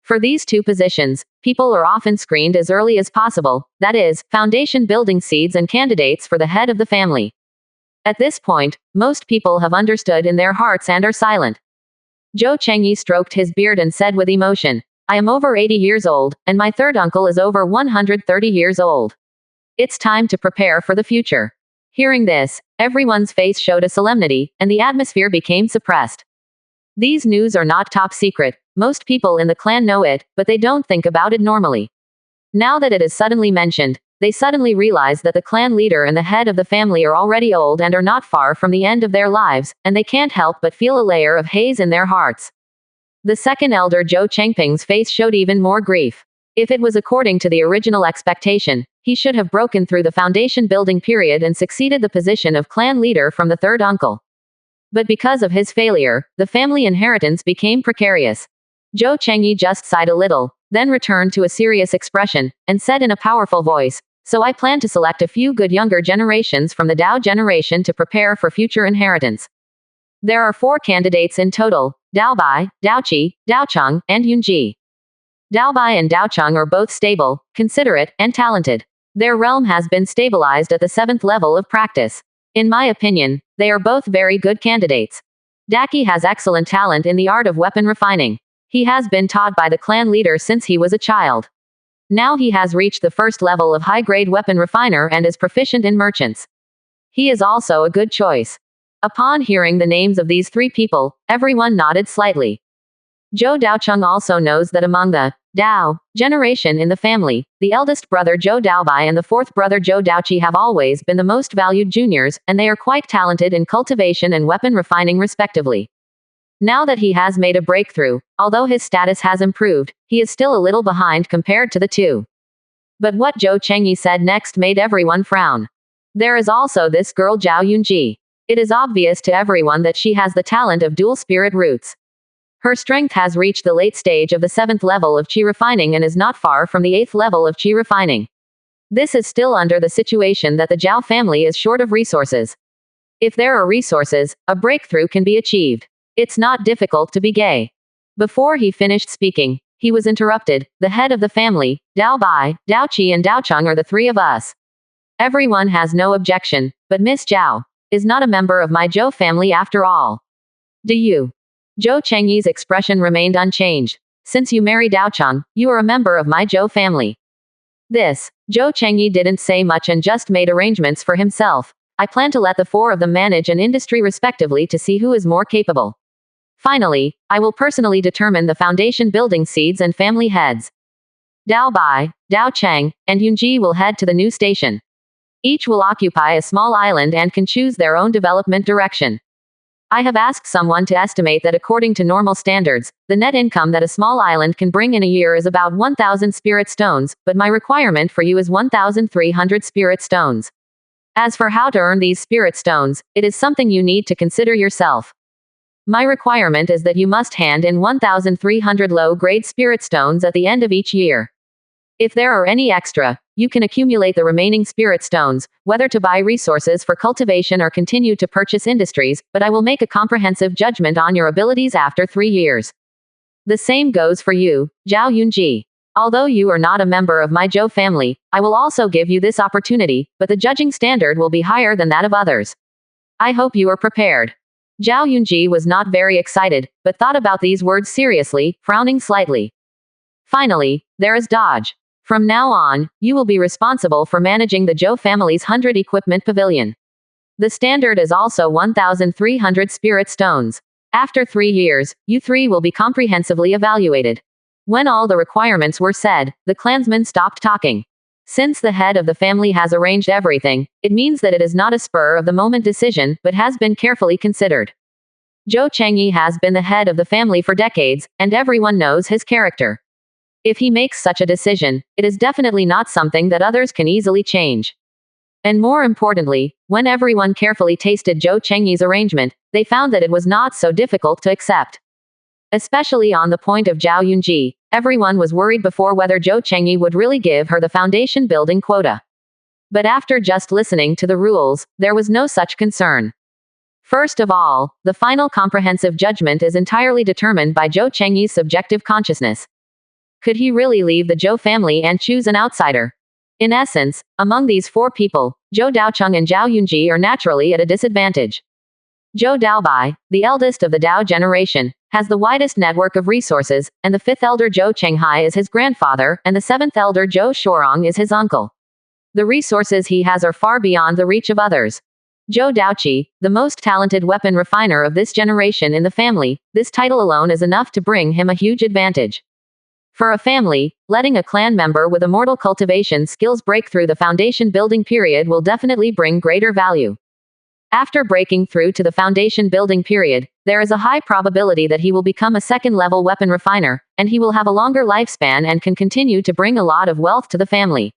For these two positions, people are often screened as early as possible, that is, foundation building seeds and candidates for the head of the family. At this point, most people have understood in their hearts and are silent. Zhou Chengyi stroked his beard and said with emotion, I am over 80 years old, and my third uncle is over 130 years old. It's time to prepare for the future. Hearing this, everyone's face showed a solemnity, and the atmosphere became suppressed. These news are not top secret. Most people in the clan know it, but they don't think about it normally. Now that it is suddenly mentioned, they suddenly realize that the clan leader and the head of the family are already old and are not far from the end of their lives, and they can't help but feel a layer of haze in their hearts. The second elder Zhou Chengping's face showed even more grief. If it was according to the original expectation, he should have broken through the foundation building period and succeeded the position of clan leader from the third uncle. But because of his failure, the family inheritance became precarious. Zhou Chengyi just sighed a little, then returned to a serious expression, and said in a powerful voice, so I plan to select a few good younger generations from the Dao generation to prepare for future inheritance. There are 4 candidates in total, Daobai, Daoqi, Daocheng, and Yunji. Daobai and Daocheng are both stable, considerate, and talented. Their realm has been stabilized at the 7th level of practice. In my opinion, they are both very good candidates. Daki has excellent talent in the art of weapon refining. He has been taught by the clan leader since he was a child. Now he has reached the 1st level of high-grade weapon refiner and is proficient in merchants. He is also a good choice. Upon hearing the names of these 3 people, everyone nodded slightly. Zhou Daocheng also knows that among the Dao generation in the family, the eldest brother Zhou Daobai and the fourth brother Zhou Daoqi have always been the most valued juniors, and they are quite talented in cultivation and weapon refining respectively. Now that he has made a breakthrough, although his status has improved, he is still a little behind compared to the two. But what Zhou Chengyi said next made everyone frown. There is also this girl Zhao Yunji. It is obvious to everyone that she has the talent of dual spirit roots. Her strength has reached the late stage of the 7th level of qi refining and is not far from the 8th level of qi refining. This is still under the situation that the Zhao family is short of resources. If there are resources, a breakthrough can be achieved. It's not difficult to be gay. Before he finished speaking, he was interrupted. The head of the family, Dao Bai, Dao Qi and Dao Cheng are the three of us. Everyone has no objection, but Miss Zhao is not a member of my Zhou family after all. Do you? Zhou Chengyi's expression remained unchanged. Since you marry Dao Cheng, you are a member of my Zhou family. This, Zhou Chengyi didn't say much and just made arrangements for himself. I plan to let the four of them manage an industry respectively to see who is more capable. Finally, I will personally determine the foundation building seeds and family heads. Dao Bai, Dao Cheng, and Yunji will head to the new station. Each will occupy a small island and can choose their own development direction. I have asked someone to estimate that according to normal standards, the net income that a small island can bring in a year is about 1,000 spirit stones, but my requirement for you is 1,300 spirit stones. As for how to earn these spirit stones, it is something you need to consider yourself. My requirement is that you must hand in 1,300 low-grade spirit stones at the end of each year. If there are any extra, you can accumulate the remaining spirit stones, whether to buy resources for cultivation or continue to purchase industries, but I will make a comprehensive judgment on your abilities after 3 years. The same goes for you, Zhao Yunji. Although you are not a member of my Zhou family, I will also give you this opportunity, but the judging standard will be higher than that of others. I hope you are prepared. Zhao Yunji was not very excited, but thought about these words seriously, frowning slightly. Finally, there is Dodge. From now on, you will be responsible for managing the Zhou family's 100 equipment pavilion. The standard is also 1,300 spirit stones. After 3 years, you three will be comprehensively evaluated. When all the requirements were said, the clansmen stopped talking. Since the head of the family has arranged everything, it means that it is not a spur-of-the-moment decision, but has been carefully considered. Zhou Chengyi has been the head of the family for decades, and everyone knows his character. If he makes such a decision, it is definitely not something that others can easily change. And more importantly, when everyone carefully tasted Zhou Chengyi's arrangement, they found that it was not so difficult to accept. Especially on the point of Zhao Yunji, everyone was worried before whether Zhou Chengyi would really give her the foundation building quota. But after just listening to the rules, there was no such concern. First of all, the final comprehensive judgment is entirely determined by Zhou Chengyi's subjective consciousness. Could he really leave the Zhou family and choose an outsider? In essence, among these four people, Zhou Daocheng and Zhao Yunji are naturally at a disadvantage. Zhou Daobai, the eldest of the Dao generation, has the widest network of resources, and the 5th elder Zhou Chenghai is his grandfather, and the 7th elder Zhou Shorong is his uncle. The resources he has are far beyond the reach of others. Zhou Daoqi, the most talented weapon refiner of this generation in the family, this title alone is enough to bring him a huge advantage. For a family, letting a clan member with immortal cultivation skills break through the foundation building period will definitely bring greater value. After breaking through to the foundation building period, there is a high probability that he will become a second-level weapon refiner, and he will have a longer lifespan and can continue to bring a lot of wealth to the family.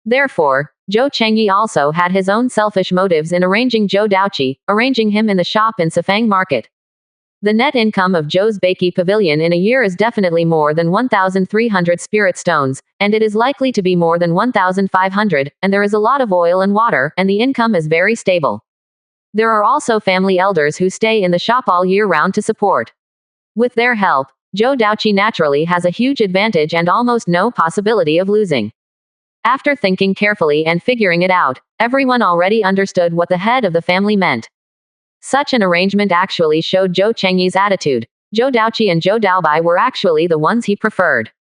Therefore, Zhou Chengyi also had his own selfish motives in arranging Zhou Daoqi, arranging him in the shop in Sifang Market. The net income of Zhou's Beiki Pavilion in a year is definitely more than 1,300 spirit stones, and it is likely to be more than 1,500, and there is a lot of oil and water, and the income is very stable. There are also family elders who stay in the shop all year round to support. With their help, Zhou Daoqi naturally has a huge advantage and almost no possibility of losing. After thinking carefully and figuring it out, everyone already understood what the head of the family meant. Such an arrangement actually showed Zhou Chengyi's attitude. Zhou Daoqi and Zhou Daobai were actually the ones he preferred.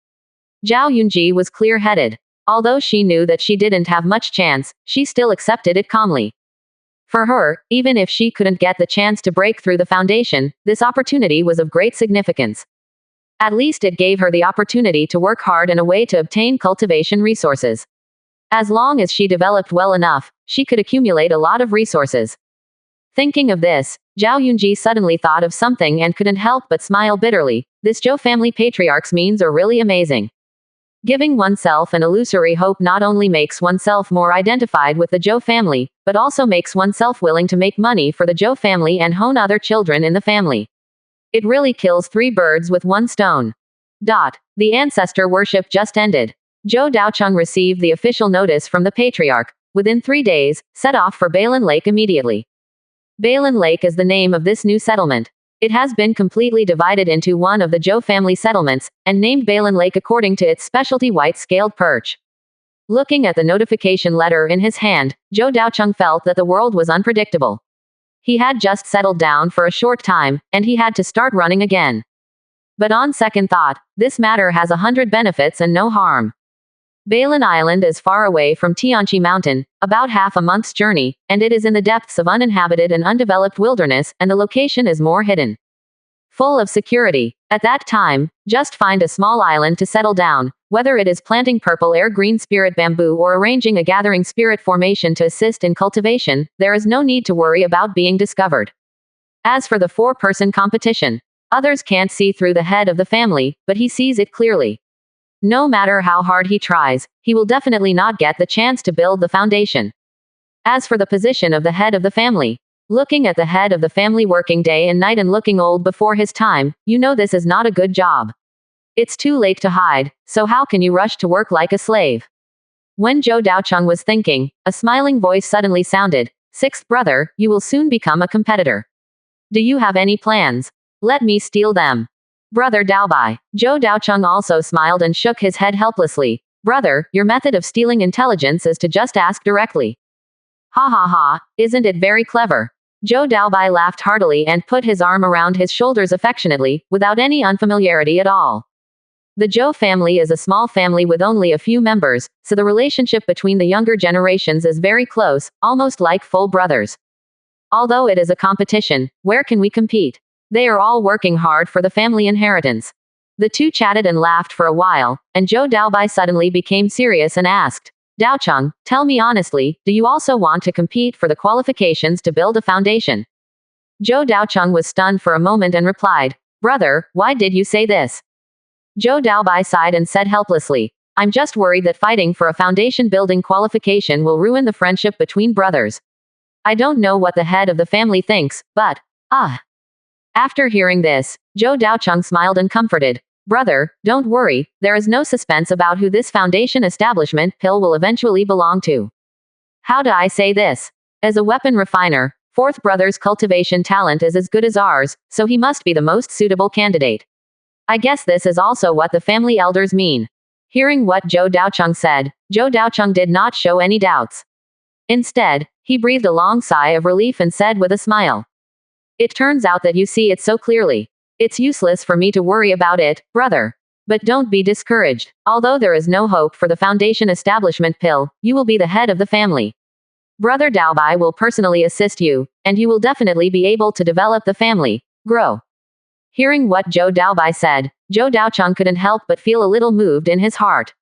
Zhao Yunji was clear-headed. Although she knew that she didn't have much chance, she still accepted it calmly. For her, even if she couldn't get the chance to break through the foundation, this opportunity was of great significance. At least it gave her the opportunity to work hard in a way to obtain cultivation resources. As long as she developed well enough, she could accumulate a lot of resources. Thinking of this, Zhao Yunji suddenly thought of something and couldn't help but smile bitterly. This Zhou family patriarch's means are really amazing. Giving oneself an illusory hope not only makes oneself more identified with the Zhou family, but also makes oneself willing to make money for the Zhou family and hone other children in the family. It really kills 3 birds with 1 stone. The ancestor worship just ended. Zhou Daocheng received the official notice from the patriarch. Within 3 days, set off for Bailin Lake immediately. Bailin Lake is the name of this new settlement. It has been completely divided into one of the Zhou family settlements, and named Bailin Lake according to its specialty white-scaled perch. Looking at the notification letter in his hand, Zhou Daocheng felt that the world was unpredictable. He had just settled down for a short time, and he had to start running again. But on second thought, this matter has 100 benefits and no harm. Bailin Island is far away from Tianqi Mountain, about half a month's journey, and it is in the depths of uninhabited and undeveloped wilderness, and the location is more hidden. Full of security. At that time, just find a small island to settle down, whether it is planting purple air green spirit bamboo or arranging a gathering spirit formation to assist in cultivation, there is no need to worry about being discovered. As for the 4-person competition, others can't see through the head of the family, but he sees it clearly. No matter how hard he tries, he will definitely not get the chance to build the foundation. As for the position of the head of the family, looking at the head of the family working day and night and looking old before his time, you know this is not a good job. It's too late to hide, so how can you rush to work like a slave? When Zhou Daocheng was thinking, a smiling voice suddenly sounded, 6th brother, you will soon become a competitor. Do you have any plans? Let me steal them. Brother Daobai. Zhou Daocheng also smiled and shook his head helplessly. Brother, your method of stealing intelligence is to just ask directly. Ha ha ha, isn't it very clever? Zhou Daobai laughed heartily and put his arm around his shoulders affectionately, without any unfamiliarity at all. The Zhou family is a small family with only a few members, so the relationship between the younger generations is very close, almost like full brothers. Although it is a competition, where can we compete? They are all working hard for the family inheritance. The two chatted and laughed for a while, and Zhou Daobai suddenly became serious and asked, Daocheng, tell me honestly, do you also want to compete for the qualifications to build a foundation? Zhou Daocheng was stunned for a moment and replied, Brother, why did you say this? Zhou Daobai sighed and said helplessly, I'm just worried that fighting for a foundation building qualification will ruin the friendship between brothers. I don't know what the head of the family thinks, but, After hearing this, Zhou Daocheng smiled and comforted. Brother, don't worry, there is no suspense about who this foundation establishment pill will eventually belong to. How do I say this? As a weapon refiner, 4th brother's cultivation talent is as good as ours, so he must be the most suitable candidate. I guess this is also what the family elders mean. Hearing what Zhou Daocheng said, Zhou Daocheng did not show any doubts. Instead, he breathed a long sigh of relief and said with a smile. It turns out that you see it so clearly. It's useless for me to worry about it, brother. But don't be discouraged. Although there is no hope for the foundation establishment pill, you will be the head of the family. Brother Daobai will personally assist you, and you will definitely be able to develop the family, grow. Hearing what Zhou Daobai said, Zhou Daocheng couldn't help but feel a little moved in his heart.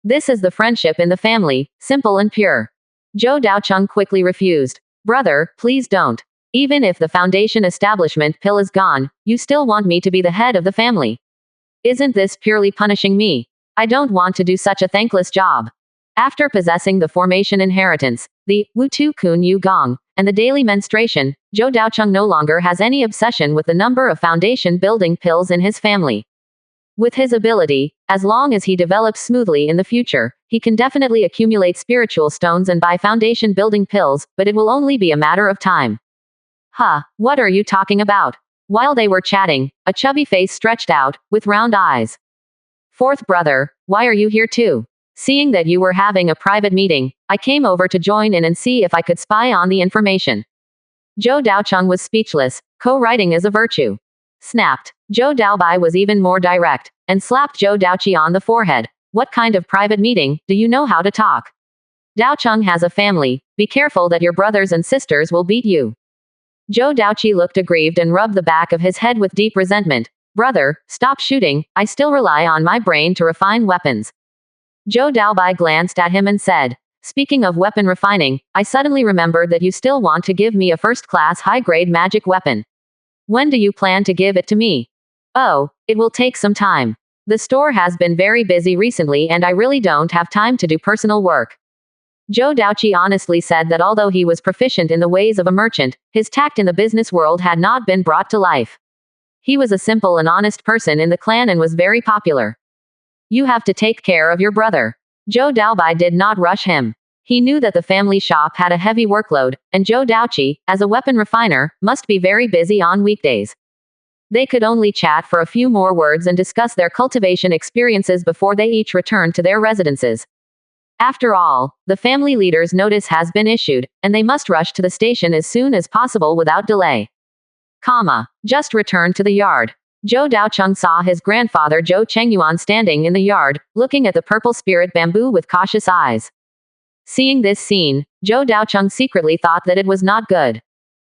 This is the friendship in the family, simple and pure. Zhou Daocheng quickly refused. Brother, please don't. Even if the foundation establishment pill is gone, you still want me to be the head of the family. Isn't this purely punishing me? I don't want to do such a thankless job. After possessing the formation inheritance, the Wutu Kun Yu Gong, and the daily menstruation, Zhou Daocheng no longer has any obsession with the number of foundation building pills in his family. With his ability, as long as he develops smoothly in the future, he can definitely accumulate spiritual stones and buy foundation building pills, but it will only be a matter of time. What are you talking about? While they were chatting, a chubby face stretched out, with round eyes. 4th brother, why are you here too? Seeing that you were having a private meeting, I came over to join in and see if I could spy on the information. Zhou Daocheng was speechless. Co-writing is a virtue. Snapped. Zhou Daobai was even more direct, and slapped Zhou Daoqi on the forehead. What kind of private meeting? Do you know how to talk? Daocheng has a family. Be careful that your brothers and sisters will beat you. Zhou Daoqi looked aggrieved and rubbed the back of his head with deep resentment. Brother, stop shooting, I still rely on my brain to refine weapons. Zhou Daobai glanced at him and said, speaking of weapon refining, I suddenly remembered that you still want to give me a first-class high-grade magic weapon. When do you plan to give it to me? Oh, it will take some time. The store has been very busy recently and I really don't have time to do personal work. Zhou Daoqi honestly said that although he was proficient in the ways of a merchant, his tact in the business world had not been brought to life. He was a simple and honest person in the clan and was very popular. You have to take care of your brother. Zhou Daobai did not rush him. He knew that the family shop had a heavy workload, and Zhou Daoqi, as a weapon refiner, must be very busy on weekdays. They could only chat for a few more words and discuss their cultivation experiences before they each returned to their residences. After all, the family leader's notice has been issued, and they must rush to the station as soon as possible without delay. Just returned to the yard. Zhou Daocheng saw his grandfather Zhou Chengyuan standing in the yard, looking at the purple spirit bamboo with cautious eyes. Seeing this scene, Zhou Daocheng secretly thought that it was not good.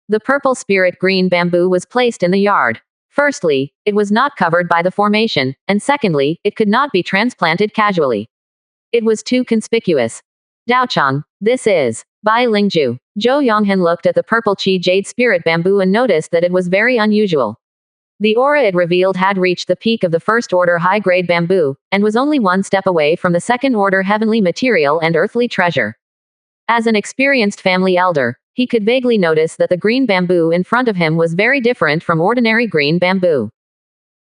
The purple spirit green bamboo was placed in the yard. Firstly, it was not covered by the formation, and secondly, it could not be transplanted casually. It was too conspicuous. Daocheng, this is Bai Lingju. Zhou Yonghan looked at the purple chi jade spirit bamboo and noticed that it was very unusual. The aura it revealed had reached the peak of the first order high-grade bamboo, and was only one step away from the second order heavenly material and earthly treasure. As an experienced family elder, he could vaguely notice that the green bamboo in front of him was very different from ordinary green bamboo.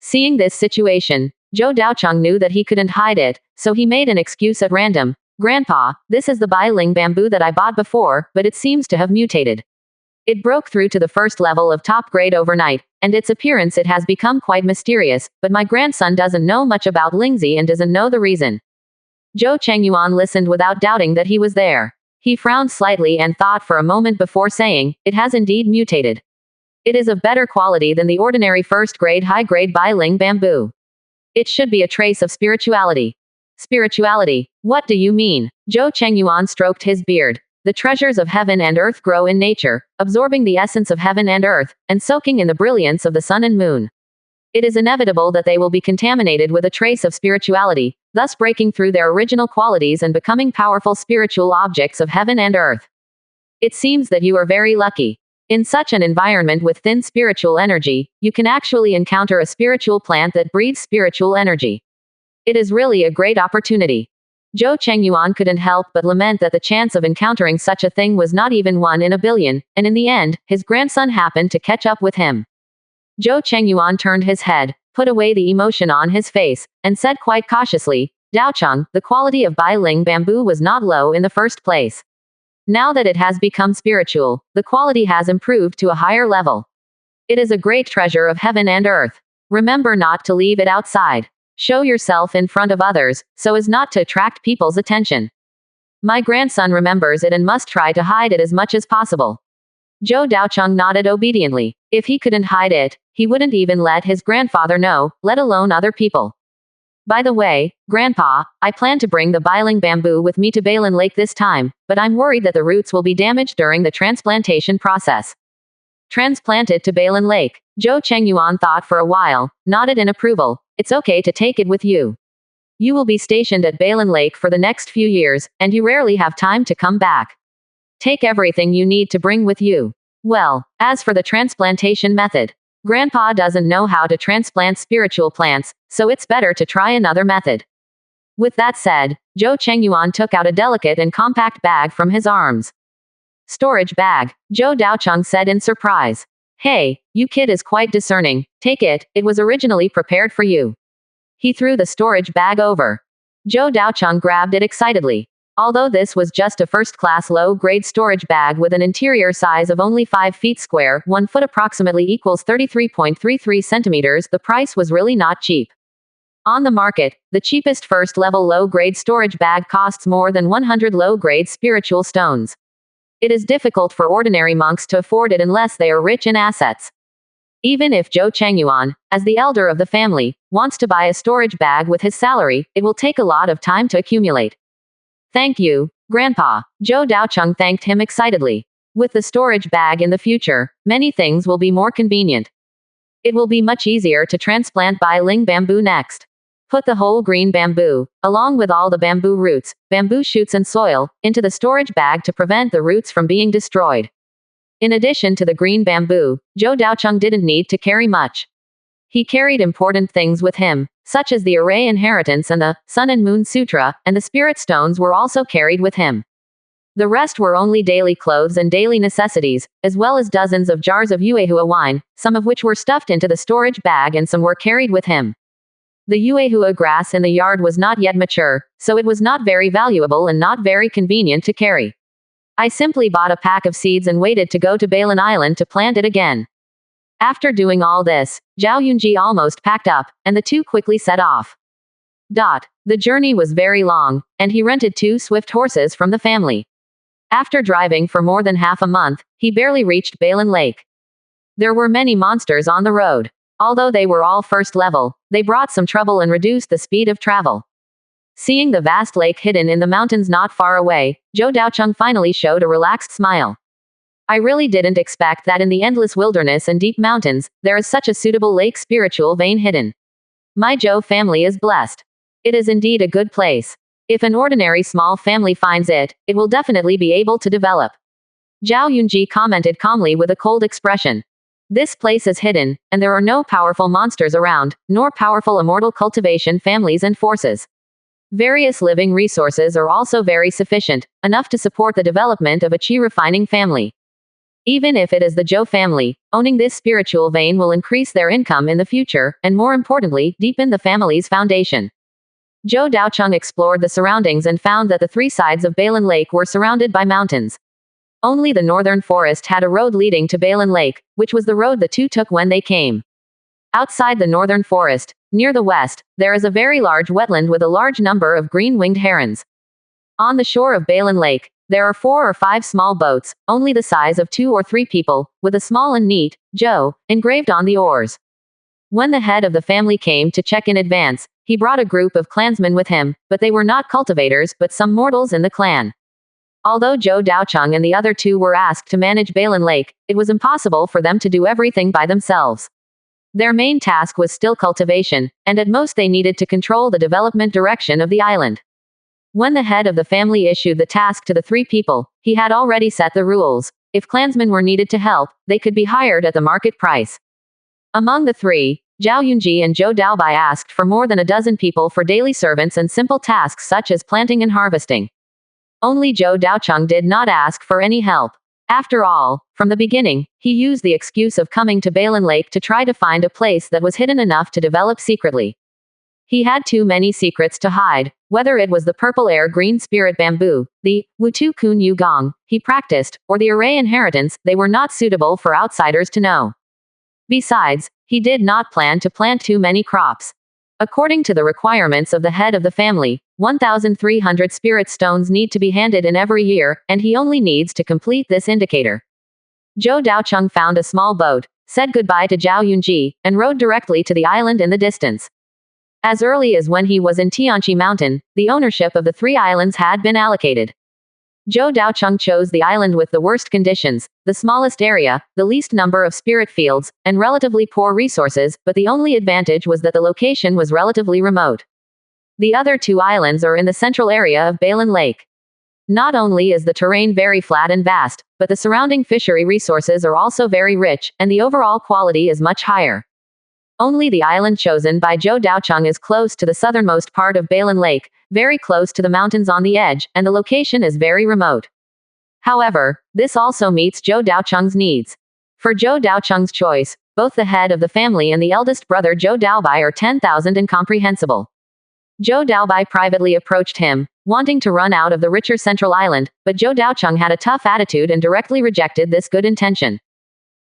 Seeing this situation, Zhou Daocheng knew that he couldn't hide it, so he made an excuse at random. Grandpa, this is the Bailing bamboo that I bought before, but it seems to have mutated. It broke through to the first level of top grade overnight, and its appearance it has become quite mysterious, but my grandson doesn't know much about Lingzi and doesn't know the reason. Zhou Chengyuan listened without doubting that he was there. He frowned slightly and thought for a moment before saying, it has indeed mutated. It is of better quality than the ordinary first-grade high-grade Bailing bamboo. It should be a trace of spirituality. Spirituality? What do you mean? Zhou Chengyuan stroked his beard. The treasures of heaven and earth grow in nature, absorbing the essence of heaven and earth, and soaking in the brilliance of the sun and moon. It is inevitable that they will be contaminated with a trace of spirituality, thus breaking through their original qualities and becoming powerful spiritual objects of heaven and earth. It seems that you are very lucky. In such an environment with thin spiritual energy, you can actually encounter a spiritual plant that breathes spiritual energy. It is really a great opportunity. Zhou Chengyuan couldn't help but lament that the chance of encountering such a thing was not even 1 in a billion, and in the end, his grandson happened to catch up with him. Zhou Chengyuan turned his head, put away the emotion on his face, and said quite cautiously, Daocheng, the quality of Bailing bamboo was not low in the first place. Now that it has become spiritual, the quality has improved to a higher level. It is a great treasure of heaven and earth. Remember not to leave it outside. Show yourself in front of others, so as not to attract people's attention. My grandson remembers it and must try to hide it as much as possible. Zhou Daocheng nodded obediently. If he couldn't hide it, he wouldn't even let his grandfather know, let alone other people. By the way, Grandpa, I plan to bring the Bailing bamboo with me to Balin Lake this time, but I'm worried that the roots will be damaged during the transplantation process. Transplanted to Balin Lake. Zhou Chengyuan thought for a while, nodded in approval. It's okay to take it with you. You will be stationed at Balin Lake for the next few years, and you rarely have time to come back. Take everything you need to bring with you. Well, as for the transplantation method, Grandpa doesn't know how to transplant spiritual plants, so it's better to try another method. With that said, Zhou Chengyuan took out a delicate and compact bag from his arms. Storage bag, Zhou Daocheng said in surprise. Hey, you kid is quite discerning, take it, it was originally prepared for you. He threw the storage bag over. Zhou Daocheng grabbed it excitedly. Although this was just a first-class low-grade storage bag with an interior size of only 5 feet square, 1 foot approximately equals 33.33 centimeters, the price was really not cheap. On the market, the cheapest first-level low-grade storage bag costs more than 100 low-grade spiritual stones. It is difficult for ordinary monks to afford it unless they are rich in assets. Even if Zhou Chengyuan, as the elder of the family, wants to buy a storage bag with his salary, it will take a lot of time to accumulate. Thank you, Grandpa. Zhou Daocheng thanked him excitedly. With the storage bag in the future, many things will be more convenient. It will be much easier to transplant Bai-Ling bamboo next. Put the whole green bamboo, along with all the bamboo roots, bamboo shoots and soil, into the storage bag to prevent the roots from being destroyed. In addition to the green bamboo, Zhou Daocheng didn't need to carry much. He carried important things with him, such as the array inheritance and the Sun and Moon Sutra, and the spirit stones were also carried with him. The rest were only daily clothes and daily necessities, as well as dozens of jars of Yuehua wine, some of which were stuffed into the storage bag and some were carried with him. The Yuehua grass in the yard was not yet mature, so it was not very valuable and not very convenient to carry. I simply bought a pack of seeds and waited to go to Balin Island to plant it again. After doing all this, Zhao Yunji almost packed up, and the two quickly set off. The journey was very long, and he rented 2 swift horses from the family. After driving for more than half a month, he barely reached Balin Lake. There were many monsters on the road. Although they were all first level, they brought some trouble and reduced the speed of travel. Seeing the vast lake hidden in the mountains not far away, Zhou Daocheng finally showed a relaxed smile. I really didn't expect that in the endless wilderness and deep mountains, there is such a suitable lake spiritual vein hidden. My Zhou family is blessed. It is indeed a good place. If an ordinary small family finds it, it will definitely be able to develop. Zhao Yunji commented calmly with a cold expression. This place is hidden, and there are no powerful monsters around, nor powerful immortal cultivation families and forces. Various living resources are also very sufficient, enough to support the development of a qi refining family. Even if it is the Zhou family, owning this spiritual vein will increase their income in the future, and more importantly, deepen the family's foundation. Zhou Daocheng explored the surroundings and found that the 3 sides of Balin Lake were surrounded by mountains. Only the northern forest had a road leading to Balin Lake, which was the road the two took when they came. Outside the northern forest, near the west, there is a very large wetland with a large number of green-winged herons. On the shore of Balin Lake, there are 4 or 5 small boats, only the size of 2 or 3 people, with a small and neat Zhou engraved on the oars. When the head of the family came to check in advance, he brought a group of clansmen with him, but they were not cultivators but some mortals in the clan. Although Zhou Daocheng and the other 2 were asked to manage Balin Lake, it was impossible for them to do everything by themselves. Their main task was still cultivation, and at most they needed to control the development direction of the island. When the head of the family issued the task to the 3 people, he had already set the rules. If clansmen were needed to help, they could be hired at the market price. Among the 3, Zhao Yunji and Zhou Daobai asked for more than a dozen people for daily servants and simple tasks such as planting and harvesting. Only Zhou Daocheng did not ask for any help. After all, from the beginning, he used the excuse of coming to Balin Lake to try to find a place that was hidden enough to develop secretly. He had too many secrets to hide, whether it was the purple air green spirit bamboo, the Wutu Kun Yu Gong he practiced, or the array inheritance, they were not suitable for outsiders to know. Besides, he did not plan to plant too many crops. According to the requirements of the head of the family, 1,300 spirit stones need to be handed in every year, and he only needs to complete this indicator. Zhou Daocheng found a small boat, said goodbye to Zhao Yunji, and rode directly to the island in the distance. As early as when he was in Tianqi Mountain, the ownership of the 3 islands had been allocated. Zhou Daocheng chose the island with the worst conditions, the smallest area, the least number of spirit fields, and relatively poor resources, but the only advantage was that the location was relatively remote. The other 2 islands are in the central area of Balin Lake. Not only is the terrain very flat and vast, but the surrounding fishery resources are also very rich, and the overall quality is much higher. Only the island chosen by Zhou Daocheng is close to the southernmost part of Balin Lake, very close to the mountains on the edge, and the location is very remote. However, this also meets Zhou Daocheng's needs. For Zhou Daocheng's choice, both the head of the family and the eldest brother Zhou Daobai are 10,000 incomprehensible. Zhou Daobai privately approached him, wanting to run out of the richer central island, but Zhou Daocheng had a tough attitude and directly rejected this good intention.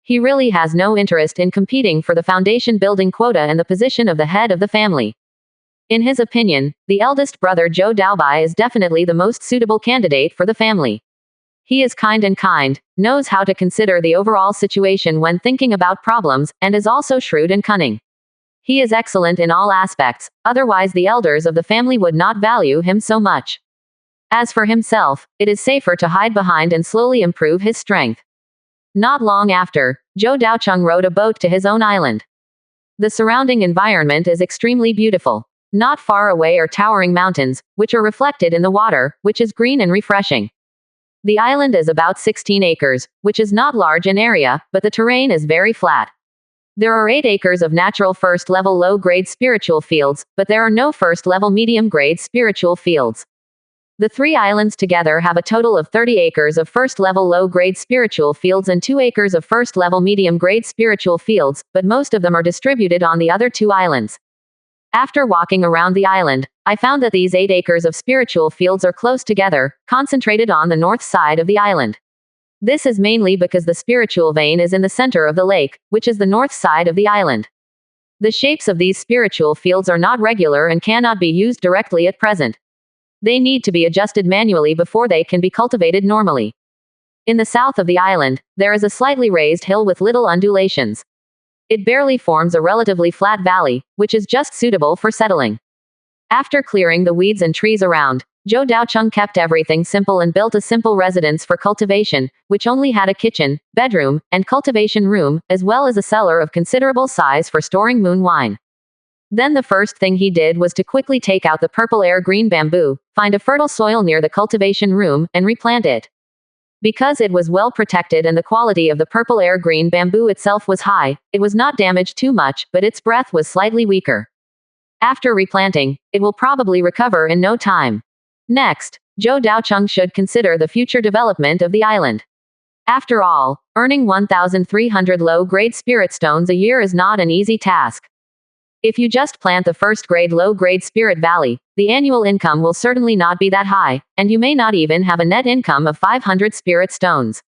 He really has no interest in competing for the foundation building quota and the position of the head of the family. In his opinion, the eldest brother Zhou Daobai is definitely the most suitable candidate for the family. He is kind, knows how to consider the overall situation when thinking about problems, and is also shrewd and cunning. He is excellent in all aspects, otherwise the elders of the family would not value him so much. As for himself, it is safer to hide behind and slowly improve his strength. Not long after, Zhou Daocheng rowed a boat to his own island. The surrounding environment is extremely beautiful. Not far away are towering mountains, which are reflected in the water, which is green and refreshing. The island is about 16 acres, which is not large in area, but the terrain is very flat. There are 8 acres of natural first-level low-grade spiritual fields, but there are no first-level medium-grade spiritual fields. The 3 islands together have a total of 30 acres of first-level low-grade spiritual fields and 2 acres of first-level medium-grade spiritual fields, but most of them are distributed on the other 2 islands. After walking around the island, I found that these 8 acres of spiritual fields are close together, concentrated on the north side of the island. This is mainly because the spiritual vein is in the center of the lake, which is the north side of the island. The shapes of these spiritual fields are not regular and cannot be used directly at present. They need to be adjusted manually before they can be cultivated normally. In the south of the island, there is a slightly raised hill with little undulations. It barely forms a relatively flat valley, which is just suitable for settling. After clearing the weeds and trees around, Zhou Daocheng kept everything simple and built a simple residence for cultivation, which only had a kitchen, bedroom, and cultivation room, as well as a cellar of considerable size for storing moon wine. Then the first thing he did was to quickly take out the purple air green bamboo, find a fertile soil near the cultivation room, and replant it. Because it was well protected and the quality of the purple air green bamboo itself was high, it was not damaged too much, but its breath was slightly weaker. After replanting, it will probably recover in no time. Next, Zhou Daocheng should consider the future development of the island. After all, earning 1,300 low-grade spirit stones a year is not an easy task. If you just plant the first-grade low-grade spirit valley, the annual income will certainly not be that high, and you may not even have a net income of 500 spirit stones.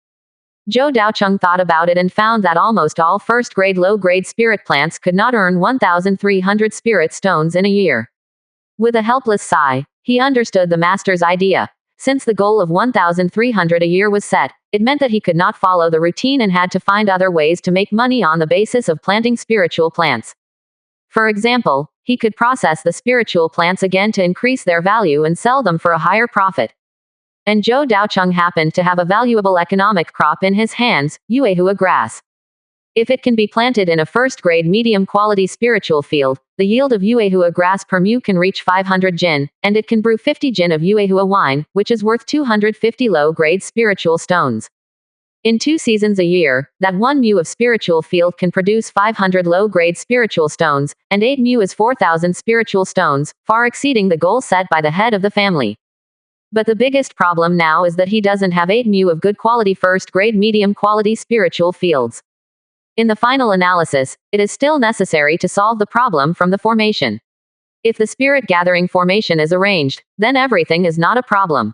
Zhou Daocheng thought about it and found that almost all first-grade low-grade spirit plants could not earn 1,300 spirit stones in a year. With a helpless sigh, he understood the master's idea. Since the goal of 1,300 a year was set, it meant that he could not follow the routine and had to find other ways to make money on the basis of planting spiritual plants. For example, he could process the spiritual plants again to increase their value and sell them for a higher profit. And Zhou Daocheng happened to have a valuable economic crop in his hands, yuehua grass. If it can be planted in a first-grade medium-quality spiritual field, the yield of yuehua grass per mu can reach 500 jin, and it can brew 50 jin of yuehua wine, which is worth 250 low-grade spiritual stones. In 2 seasons a year, that 1 mu of spiritual field can produce 500 low-grade spiritual stones, and 8 mu is 4,000 spiritual stones, far exceeding the goal set by the head of the family. But the biggest problem now is that he doesn't have 8 mu of good quality first-grade medium-quality spiritual fields. In the final analysis, it is still necessary to solve the problem from the formation. If the spirit gathering formation is arranged, then everything is not a problem.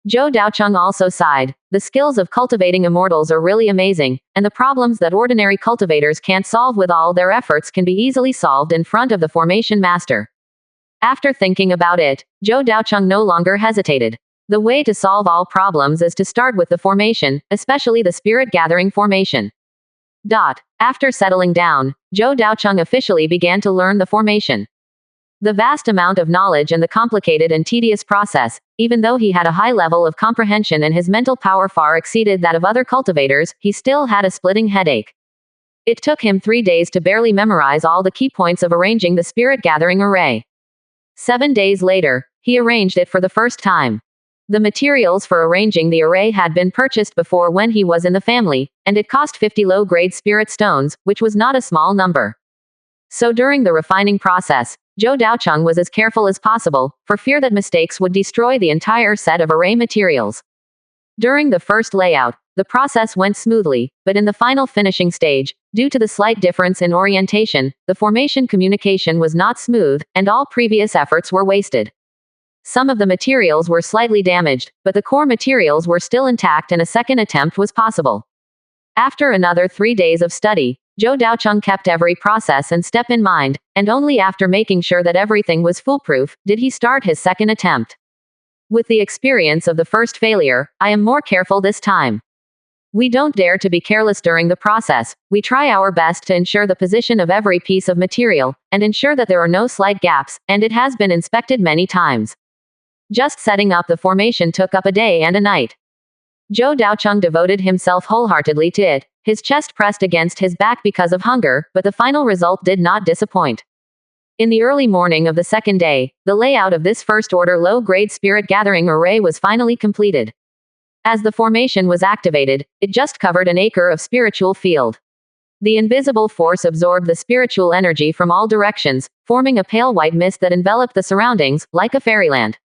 Zhou Daocheng also sighed. The skills of cultivating immortals are really amazing, and the problems that ordinary cultivators can't solve with all their efforts can be easily solved in front of the formation master. After thinking about it, Zhou Daocheng no longer hesitated. The way to solve all problems is to start with the formation, especially the spirit gathering formation. After settling down, Zhou Daocheng officially began to learn the formation. The vast amount of knowledge and the complicated and tedious process, even though he had a high level of comprehension and his mental power far exceeded that of other cultivators, he still had a splitting headache. It took him 3 days to barely memorize all the key points of arranging the spirit gathering array. 7 days later, he arranged it for the first time. The materials for arranging the array had been purchased before when he was in the family, and it cost 50 low-grade spirit stones, which was not a small number. So during the refining process, Zhou Daocheng was as careful as possible, for fear that mistakes would destroy the entire set of array materials. During the first layout, the process went smoothly, but in the final finishing stage, due to the slight difference in orientation, the formation communication was not smooth, and all previous efforts were wasted. Some of the materials were slightly damaged, but the core materials were still intact and a second attempt was possible. After another 3 days of study, Zhou Daocheng kept every process and step in mind, and only after making sure that everything was foolproof, did he start his second attempt. With the experience of the first failure, I am more careful this time. We don't dare to be careless during the process, we try our best to ensure the position of every piece of material, and ensure that there are no slight gaps, and it has been inspected many times. Just setting up the formation took up a day and a night. Zhou Daocheng devoted himself wholeheartedly to it, his chest pressed against his back because of hunger, but the final result did not disappoint. In the early morning of the second day, the layout of this first-order low-grade spirit gathering array was finally completed. As the formation was activated, it just covered an acre of spiritual field. The invisible force absorbed the spiritual energy from all directions, forming a pale white mist that enveloped the surroundings, like a fairyland.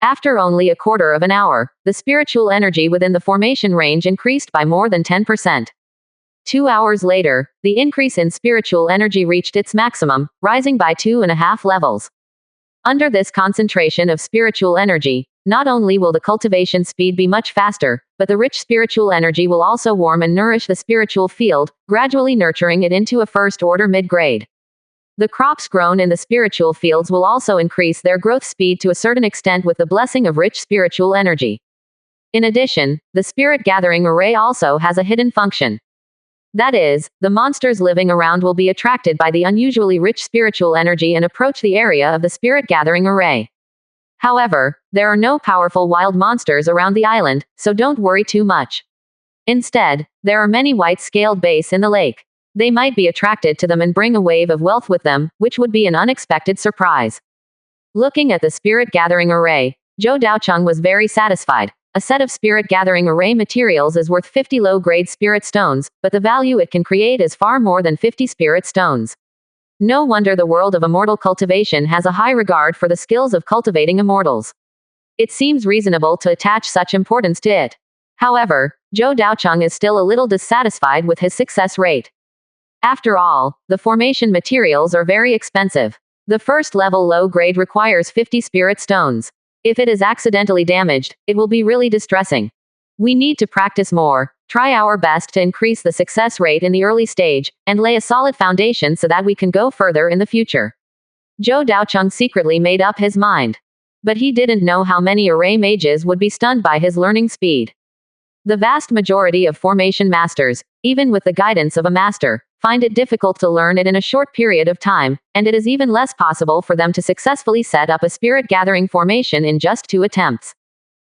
After only a quarter of an hour, the spiritual energy within the formation range increased by more than 10%. 2 hours later, the increase in spiritual energy reached its maximum, rising by 2.5 levels. Under this concentration of spiritual energy, not only will the cultivation speed be much faster, but the rich spiritual energy will also warm and nourish the spiritual field, gradually nurturing it into a first-order mid-grade. The crops grown in the spiritual fields will also increase their growth speed to a certain extent with the blessing of rich spiritual energy. In addition, the spirit gathering array also has a hidden function. That is, the monsters living around will be attracted by the unusually rich spiritual energy and approach the area of the spirit gathering array. However, there are no powerful wild monsters around the island, so don't worry too much. Instead, there are many white-scaled bass in the lake. They might be attracted to them and bring a wave of wealth with them, which would be an unexpected surprise. Looking at the spirit gathering array, Zhou Daocheng was very satisfied. A set of spirit gathering array materials is worth 50 low-grade spirit stones, but the value it can create is far more than 50 spirit stones. No wonder the world of immortal cultivation has a high regard for the skills of cultivating immortals. It seems reasonable to attach such importance to it. However, Zhou Daocheng is still a little dissatisfied with his success rate. After all, the formation materials are very expensive. The first level low grade requires 50 spirit stones. If it is accidentally damaged, it will be really distressing. We need to practice more, try our best to increase the success rate in the early stage, and lay a solid foundation so that we can go further in the future. Zhou Daocheng secretly made up his mind. But he didn't know how many array mages would be stunned by his learning speed. The vast majority of formation masters, even with the guidance of a master, find it difficult to learn it in a short period of time, and it is even less possible for them to successfully set up a spirit gathering formation in just 2 attempts.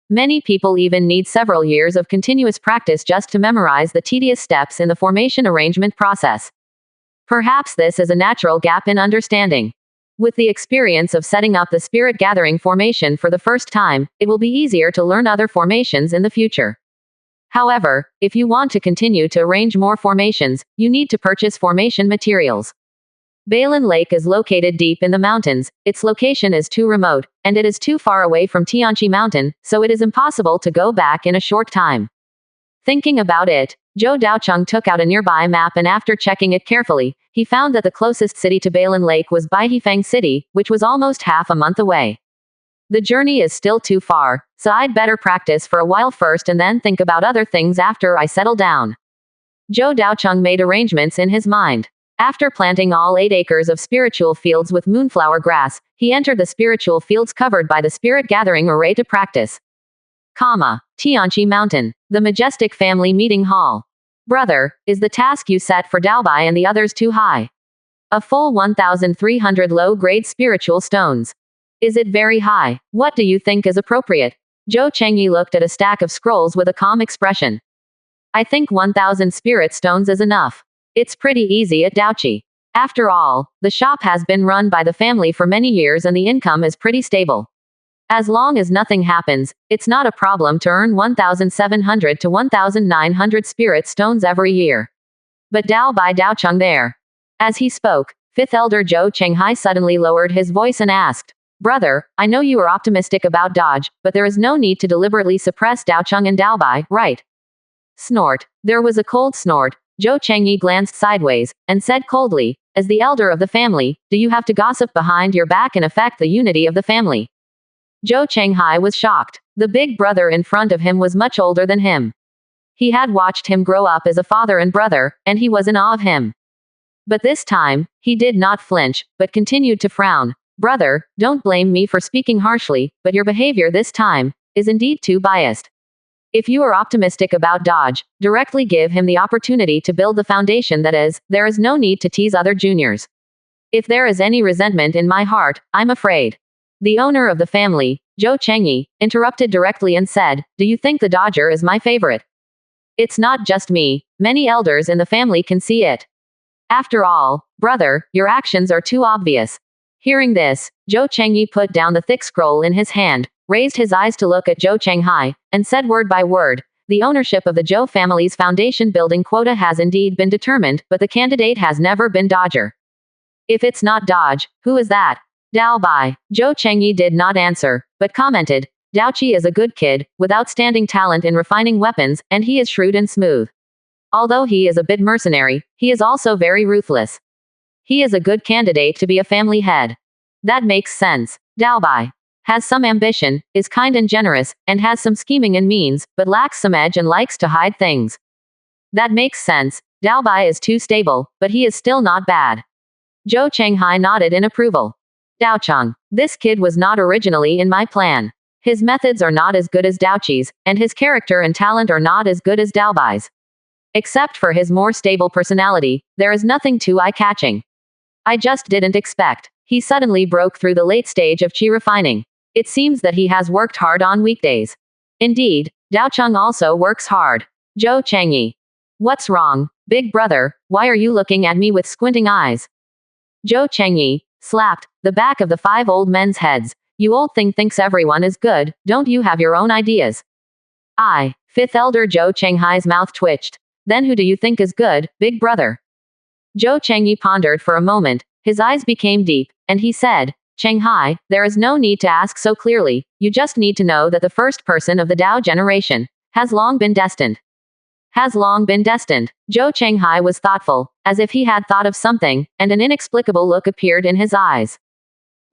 Many people even need several years of continuous practice just to memorize the tedious steps in the formation arrangement process. Perhaps this is a natural gap in understanding. With the experience of setting up the spirit gathering formation for the first time, it will be easier to learn other formations in the future. However, if you want to continue to arrange more formations, you need to purchase formation materials. Balin Lake is located deep in the mountains, its location is too remote, and it is too far away from Tianqi Mountain, so it is impossible to go back in a short time. Thinking about it, Zhou Daocheng took out a nearby map and after checking it carefully, he found that the closest city to Balin Lake was Baihifeng City, which was almost half a month away. The journey is still too far, so I'd better practice for a while first and then think about other things after I settle down. Zhou Daocheng made arrangements in his mind. After planting all 8 acres of spiritual fields with moonflower grass, he entered the spiritual fields covered by the spirit gathering array to practice. Tianqi Mountain. The majestic family meeting hall. Brother, is the task you set for Daobai and the others too high? A full 1,300 low-grade spiritual stones. Is it very high? What do you think is appropriate? Zhou Chengyi looked at a stack of scrolls with a calm expression. I think 1,000 spirit stones is enough. It's pretty easy at Daoqi. After all, the shop has been run by the family for many years and the income is pretty stable. As long as nothing happens, it's not a problem to earn 1,700 to 1,900 spirit stones every year. But Dao Bai Daocheng there. As he spoke, 5th Elder Zhou Chenghai suddenly lowered his voice and asked, Brother, I know you are optimistic about Dodge, but there is no need to deliberately suppress Daocheng and Daobai, right? Snort. There was a cold snort. Zhou Chengyi glanced sideways, and said coldly, as the elder of the family, do you have to gossip behind your back and affect the unity of the family? Zhou Chenghai was shocked. The big brother in front of him was much older than him. He had watched him grow up as a father and brother, and he was in awe of him. But this time, he did not flinch, but continued to frown. Brother, don't blame me for speaking harshly, but your behavior this time is indeed too biased. If you are optimistic about Dodge, directly give him the opportunity to build the foundation that is, there is no need to tease other juniors. If there is any resentment in my heart, I'm afraid The owner of the family, Zhou Chengyi, interrupted directly and said, "Do you think the Dodger is my favorite? It's not just me. Many elders in the family can see it. After all, brother, your actions are too obvious." Hearing this, Zhou Chengyi put down the thick scroll in his hand, raised his eyes to look at Zhou Chenghai, and said word by word, "The ownership of the Zhou family's foundation building quota has indeed been determined, but the candidate has never been Dodger. If it's not Dodge, who is that?" Dao Bai. Zhou Chengyi did not answer, but commented, "Daoqi is a good kid, with outstanding talent in refining weapons, and he is shrewd and smooth. Although he is a bit mercenary, he is also very ruthless. He is a good candidate to be a family head." That makes sense. Dao Bai has some ambition, is kind and generous, and has some scheming and means, but lacks some edge and likes to hide things. That makes sense. Dao Bai is too stable, but he is still not bad. Zhou Chenghai nodded in approval. Dao Cheng, this kid was not originally in my plan. His methods are not as good as Daoqi's, and his character and talent are not as good as Dao Bai's. Except for his more stable personality, there is nothing too eye-catching. I just didn't expect. He suddenly broke through the late stage of qi refining. It seems that he has worked hard on weekdays. Indeed, Dao Cheng also works hard. Zhou Chengyi. What's wrong, big brother? Why are you looking at me with squinting eyes? Zhou Chengyi slapped the back of the 5 old men's heads. You old thing thinks everyone is good, don't you have your own ideas? Fifth elder Zhou Chenghai's mouth twitched. Then who do you think is good, big brother? Zhou Chengyi pondered for a moment, his eyes became deep, and he said, Chenghai, there is no need to ask so clearly, you just need to know that the first person of the Dao generation has long been destined. Has long been destined. Zhou Chenghai was thoughtful, as if he had thought of something, and an inexplicable look appeared in his eyes.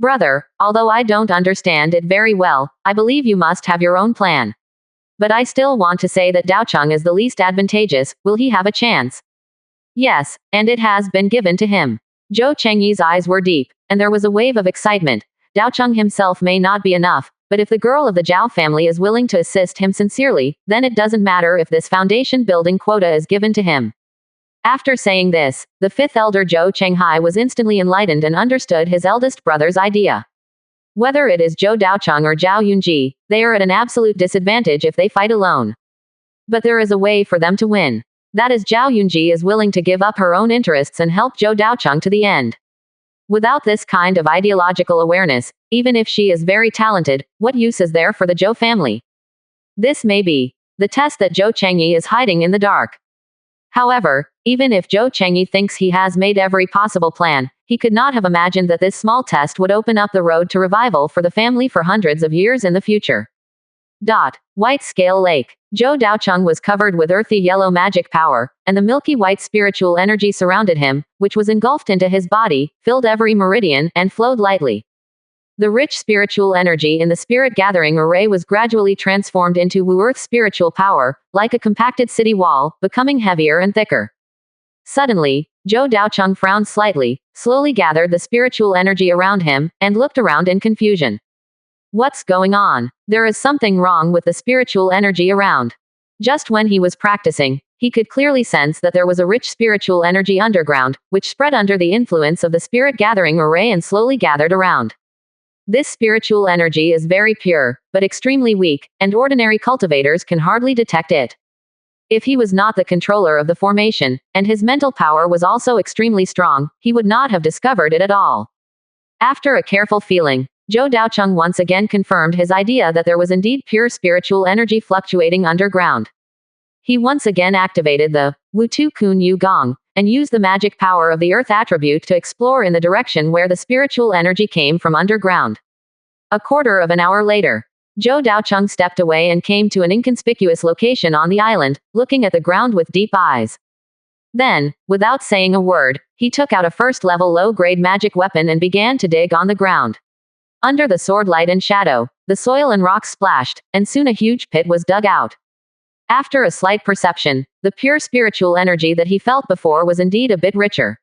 Brother, although I don't understand it very well, I believe you must have your own plan. But I still want to say that Dao Cheng is the least advantageous. Will he have a chance? Yes, and it has been given to him. Zhou Chengyi's eyes were deep, and there was a wave of excitement. Dao Cheng himself may not be enough, but if the girl of the Zhao family is willing to assist him sincerely, then it doesn't matter if this foundation building quota is given to him. After saying this, the 5th elder Zhou Chenghai was instantly enlightened and understood his eldest brother's idea. Whether it is Zhou Daocheng or Zhao Yunji, they are at an absolute disadvantage if they fight alone. But there is a way for them to win. That is, Zhao Yunji is willing to give up her own interests and help Zhou Daocheng to the end. Without this kind of ideological awareness, even if she is very talented, what use is there for the Zhou family? This may be the test that Zhou Chengyi is hiding in the dark. However, even if Zhou Chengyi thinks he has made every possible plan, he could not have imagined that this small test would open up the road to revival for the family for hundreds of years in the future. White Scale Lake. Zhou Daocheng was covered with earthy yellow magic power, and the milky white spiritual energy surrounded him, which was engulfed into his body, filled every meridian, and flowed lightly. The rich spiritual energy in the spirit gathering array was gradually transformed into Wu Earth spiritual power, like a compacted city wall, becoming heavier and thicker. Suddenly, Zhou Daocheng frowned slightly, slowly gathered the spiritual energy around him, and looked around in confusion. What's going on? There is something wrong with the spiritual energy around. Just when he was practicing, he could clearly sense that there was a rich spiritual energy underground, which spread under the influence of the spirit gathering array and slowly gathered around. This spiritual energy is very pure, but extremely weak, and ordinary cultivators can hardly detect it. If he was not the controller of the formation, and his mental power was also extremely strong, he would not have discovered it at all. After a careful feeling, Zhou Daocheng once again confirmed his idea that there was indeed pure spiritual energy fluctuating underground. He once again activated the Wu Tu Kun Yu Gong, and used the magic power of the earth attribute to explore in the direction where the spiritual energy came from underground. A quarter of an hour later, Zhou Daocheng stepped away and came to an inconspicuous location on the island, looking at the ground with deep eyes. Then, without saying a word, he took out a first-level low-grade magic weapon and began to dig on the ground. Under the sword light and shadow, the soil and rocks splashed, and soon a huge pit was dug out. After a slight perception, the pure spiritual energy that he felt before was indeed a bit richer.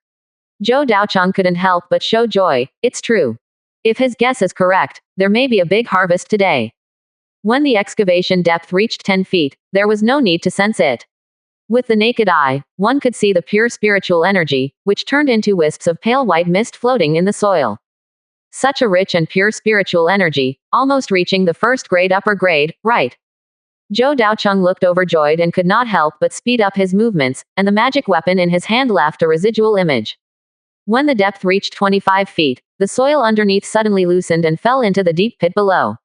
Zhou Daocheng couldn't help but show joy. It's true. If his guess is correct, there may be a big harvest today. When the excavation depth reached 10 feet, there was no need to sense it. With the naked eye, one could see the pure spiritual energy, which turned into wisps of pale white mist floating in the soil. Such a rich and pure spiritual energy, almost reaching the first grade upper grade, right? Zhou Daocheng looked overjoyed and could not help but speed up his movements, and the magic weapon in his hand left a residual image. When the depth reached 25 feet, the soil underneath suddenly loosened and fell into the deep pit below.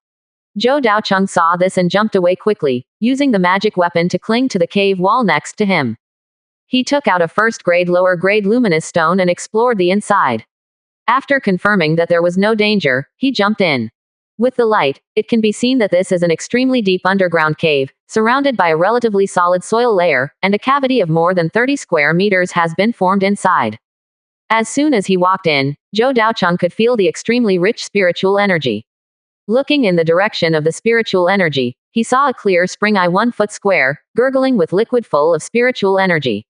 Zhou Daocheng saw this and jumped away quickly, using the magic weapon to cling to the cave wall next to him. He took out a first-grade lower-grade luminous stone and explored the inside. After confirming that there was no danger, he jumped in. With the light, it can be seen that this is an extremely deep underground cave, surrounded by a relatively solid soil layer, and a cavity of more than 30 square meters has been formed inside. As soon as he walked in, Zhou Daocheng could feel the extremely rich spiritual energy. Looking in the direction of the spiritual energy, he saw a clear spring eye 1 foot square, gurgling with liquid full of spiritual energy.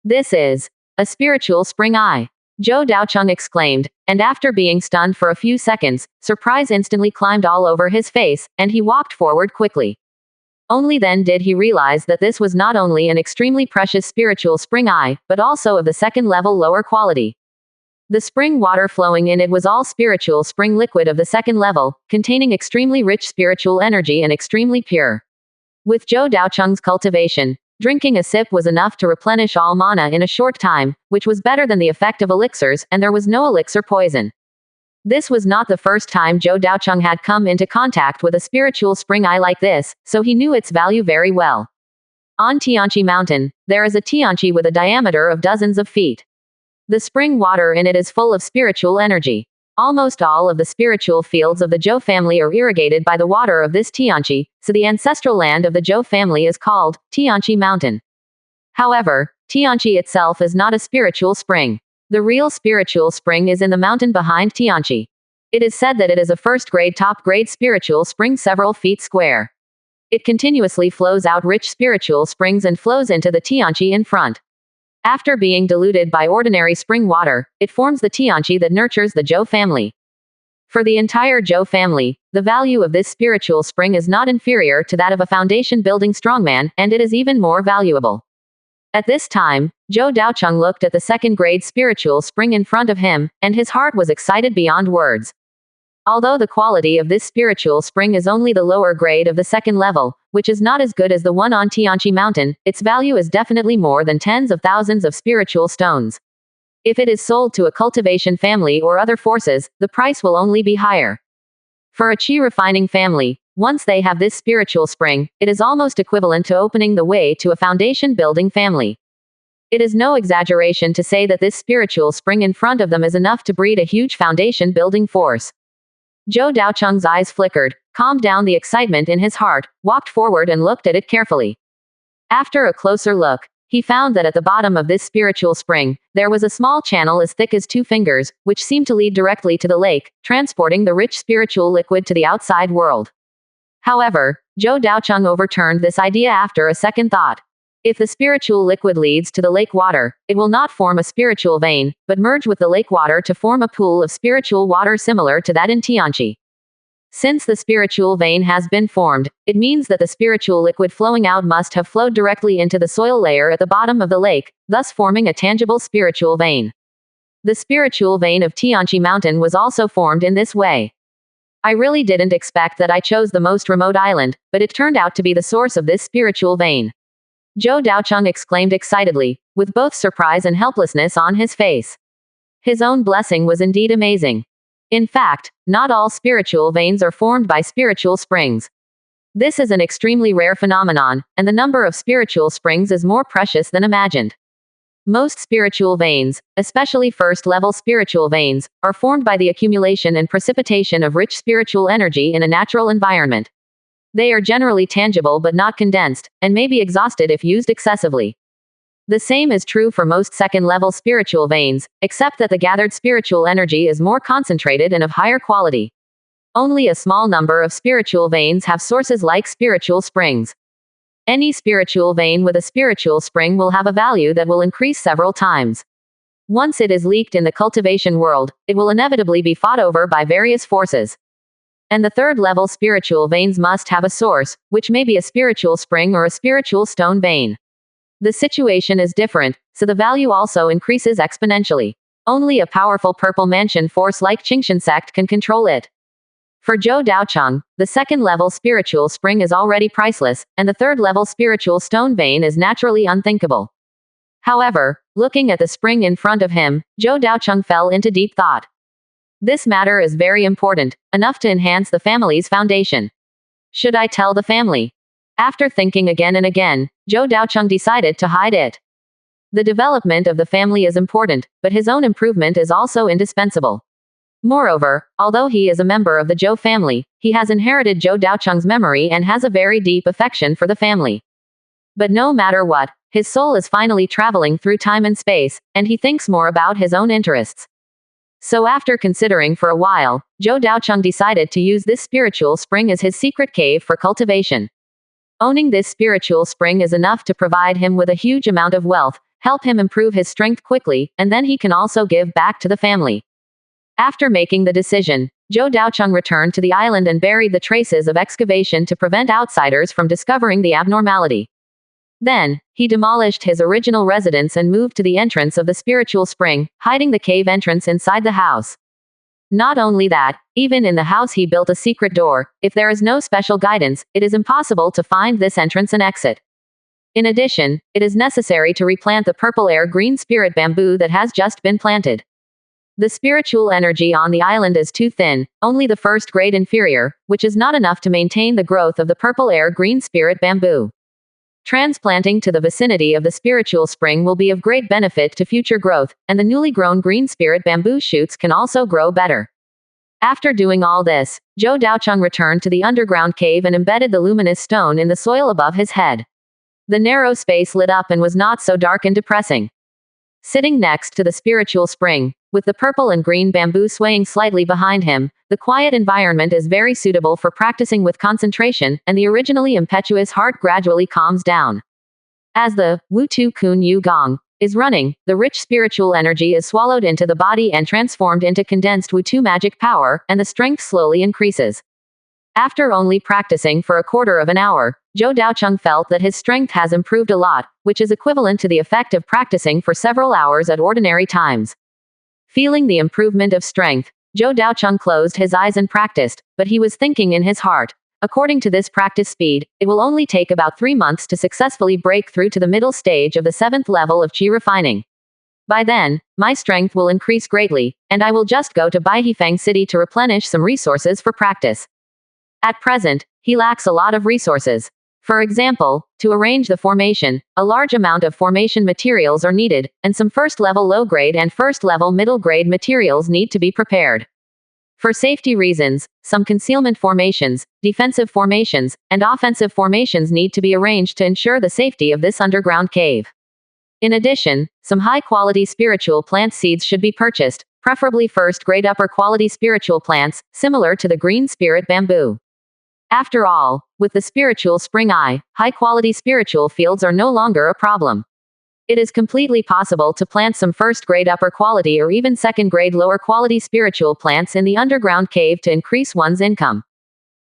This is a spiritual spring eye, Zhou Daocheng exclaimed, and after being stunned for a few seconds, surprise instantly climbed all over his face, and he walked forward quickly. Only then did he realize that this was not only an extremely precious spiritual spring eye, but also of the second level lower quality. The spring water flowing in it was all spiritual spring liquid of the second level, containing extremely rich spiritual energy and extremely pure. With Zhou Daocheng's cultivation, drinking a sip was enough to replenish all mana in a short time, which was better than the effect of elixirs, and there was no elixir poison. This was not the first time Zhou Daocheng had come into contact with a spiritual spring eye like this, so he knew its value very well. On Tianqi Mountain, there is a Tianqi with a diameter of dozens of feet. The spring water in it is full of spiritual energy. Almost all of the spiritual fields of the Zhou family are irrigated by the water of this Tianqi, so the ancestral land of the Zhou family is called Tianqi Mountain. However, Tianqi itself is not a spiritual spring. The real spiritual spring is in the mountain behind Tianqi. It is said that it is a first-grade top-grade spiritual spring several feet square. It continuously flows out rich spiritual springs and flows into the Tianqi in front. After being diluted by ordinary spring water, it forms the Tianqi that nurtures the Zhou family. For the entire Zhou family, the value of this spiritual spring is not inferior to that of a foundation-building strongman, and it is even more valuable. At this time, Zhou Daocheng looked at the second-grade spiritual spring in front of him, and his heart was excited beyond words. Although the quality of this spiritual spring is only the lower grade of the second level, which is not as good as the one on Tianqi Mountain, its value is definitely more than tens of thousands of spiritual stones. If it is sold to a cultivation family or other forces, the price will only be higher. For a qi refining family, once they have this spiritual spring, it is almost equivalent to opening the way to a foundation building family. It is no exaggeration to say that this spiritual spring in front of them is enough to breed a huge foundation building force. Zhou Daocheng's eyes flickered, calmed down the excitement in his heart, walked forward and looked at it carefully. After a closer look, he found that at the bottom of this spiritual spring, there was a small channel as thick as 2 fingers, which seemed to lead directly to the lake, transporting the rich spiritual liquid to the outside world. However, Zhou Daocheng overturned this idea after a second thought. If the spiritual liquid leads to the lake water, it will not form a spiritual vein, but merge with the lake water to form a pool of spiritual water similar to that in Tianqi. Since the spiritual vein has been formed, it means that the spiritual liquid flowing out must have flowed directly into the soil layer at the bottom of the lake, thus forming a tangible spiritual vein. The spiritual vein of Tianqi Mountain was also formed in this way. I really didn't expect that I chose the most remote island, but it turned out to be the source of this spiritual vein. Zhou Daocheng exclaimed excitedly, with both surprise and helplessness on his face. His own blessing was indeed amazing. In fact, not all spiritual veins are formed by spiritual springs. This is an extremely rare phenomenon, and the number of spiritual springs is more precious than imagined. Most spiritual veins, especially first-level spiritual veins, are formed by the accumulation and precipitation of rich spiritual energy in a natural environment. They are generally tangible but not condensed, and may be exhausted if used excessively. The same is true for most second-level spiritual veins, except that the gathered spiritual energy is more concentrated and of higher quality. Only a small number of spiritual veins have sources like spiritual springs. Any spiritual vein with a spiritual spring will have a value that will increase several times. Once it is leaked in the cultivation world, it will inevitably be fought over by various forces. And the third-level spiritual veins must have a source, which may be a spiritual spring or a spiritual stone vein. The situation is different, so the value also increases exponentially. Only a powerful purple mansion force like Qingshan sect can control it. For Zhou Daocheng, the second-level spiritual spring is already priceless, and the third-level spiritual stone vein is naturally unthinkable. However, looking at the spring in front of him, Zhou Daocheng fell into deep thought. This matter is very important, enough to enhance the family's foundation. Should I tell the family? After thinking again and again, Zhou Daocheng decided to hide it. The development of the family is important, but his own improvement is also indispensable. Moreover, although he is a member of the Zhou family, he has inherited Zhou Daocheng's memory and has a very deep affection for the family. But no matter what, his soul is finally traveling through time and space, and he thinks more about his own interests. So after considering for a while, Zhou Daocheng decided to use this spiritual spring as his secret cave for cultivation. Owning this spiritual spring is enough to provide him with a huge amount of wealth, help him improve his strength quickly, and then he can also give back to the family. After making the decision, Zhou Daocheng returned to the island and buried the traces of excavation to prevent outsiders from discovering the abnormality. Then, he demolished his original residence and moved to the entrance of the spiritual spring, hiding the cave entrance inside the house. Not only that, even in the house he built a secret door. If there is no special guidance, it is impossible to find this entrance and exit. In addition, it is necessary to replant the purple air green spirit bamboo that has just been planted. The spiritual energy on the island is too thin, only the first grade inferior, which is not enough to maintain the growth of the purple air green spirit bamboo. Transplanting to the vicinity of the spiritual spring will be of great benefit to future growth, and the newly grown green spirit bamboo shoots can also grow better. After doing all this, Zhou Daocheng returned to the underground cave and embedded the luminous stone in the soil above his head. The narrow space lit up and was not so dark and depressing. Sitting next to the spiritual spring, with the purple and green bamboo swaying slightly behind him, the quiet environment is very suitable for practicing with concentration, and the originally impetuous heart gradually calms down. As the Wu Tu Kun Yu Gong is running, the rich spiritual energy is swallowed into the body and transformed into condensed Wu Tu magic power, and the strength slowly increases. After only practicing for a quarter of an hour, Zhou Daocheng felt that his strength has improved a lot, which is equivalent to the effect of practicing for several hours at ordinary times. Feeling the improvement of strength, Zhou Daocheng closed his eyes and practiced, but he was thinking in his heart, according to this practice speed, it will only take about 3 months to successfully break through to the middle stage of the 7th level of qi refining. By then, my strength will increase greatly, and I will just go to Baihifang City to replenish some resources for practice. At present, he lacks a lot of resources. For example, to arrange the formation, a large amount of formation materials are needed, and some first-level low-grade and first-level middle-grade materials need to be prepared. For safety reasons, some concealment formations, defensive formations, and offensive formations need to be arranged to ensure the safety of this underground cave. In addition, some high-quality spiritual plant seeds should be purchased, preferably first-grade upper-quality spiritual plants, similar to the green spirit bamboo. After all, with the spiritual spring high-quality spiritual fields are no longer a problem. It is completely possible to plant some first-grade upper-quality or even second-grade lower-quality spiritual plants in the underground cave to increase one's income.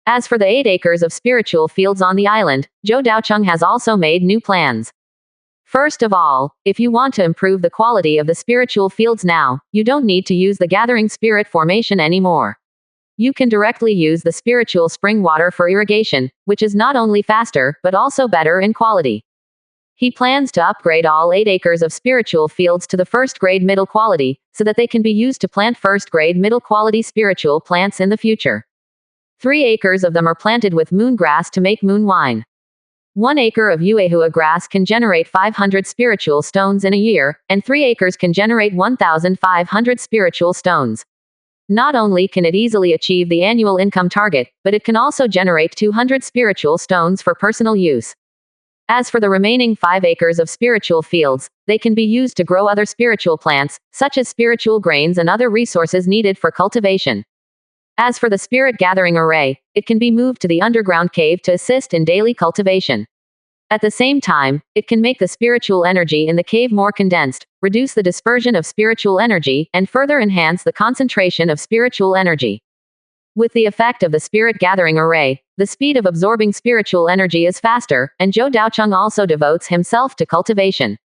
As for the 8 acres of spiritual fields on the island, Zhou Daocheng has also made new plans. First of all, if you want to improve the quality of the spiritual fields now, you don't need to use the gathering spirit formation anymore. You can directly use the spiritual spring water for irrigation, which is not only faster, but also better in quality. He plans to upgrade all 8 acres of spiritual fields to the first-grade middle quality, so that they can be used to plant first-grade middle quality spiritual plants in the future. 3 acres of them are planted with moon grass to make moon wine. 1 acre of Yuehua grass can generate 500 spiritual stones in a year, and 3 acres can generate 1,500 spiritual stones. Not only can it easily achieve the annual income target, but it can also generate 200 spiritual stones for personal use. As for the remaining 5 acres of spiritual fields, they can be used to grow other spiritual plants, such as spiritual grains and other resources needed for cultivation. As for the spirit gathering array, it can be moved to the underground cave to assist in daily cultivation. At the same time, it can make the spiritual energy in the cave more condensed, reduce the dispersion of spiritual energy, and further enhance the concentration of spiritual energy. With the effect of the spirit gathering array, the speed of absorbing spiritual energy is faster, and Zhou Daocheng also devotes himself to cultivation.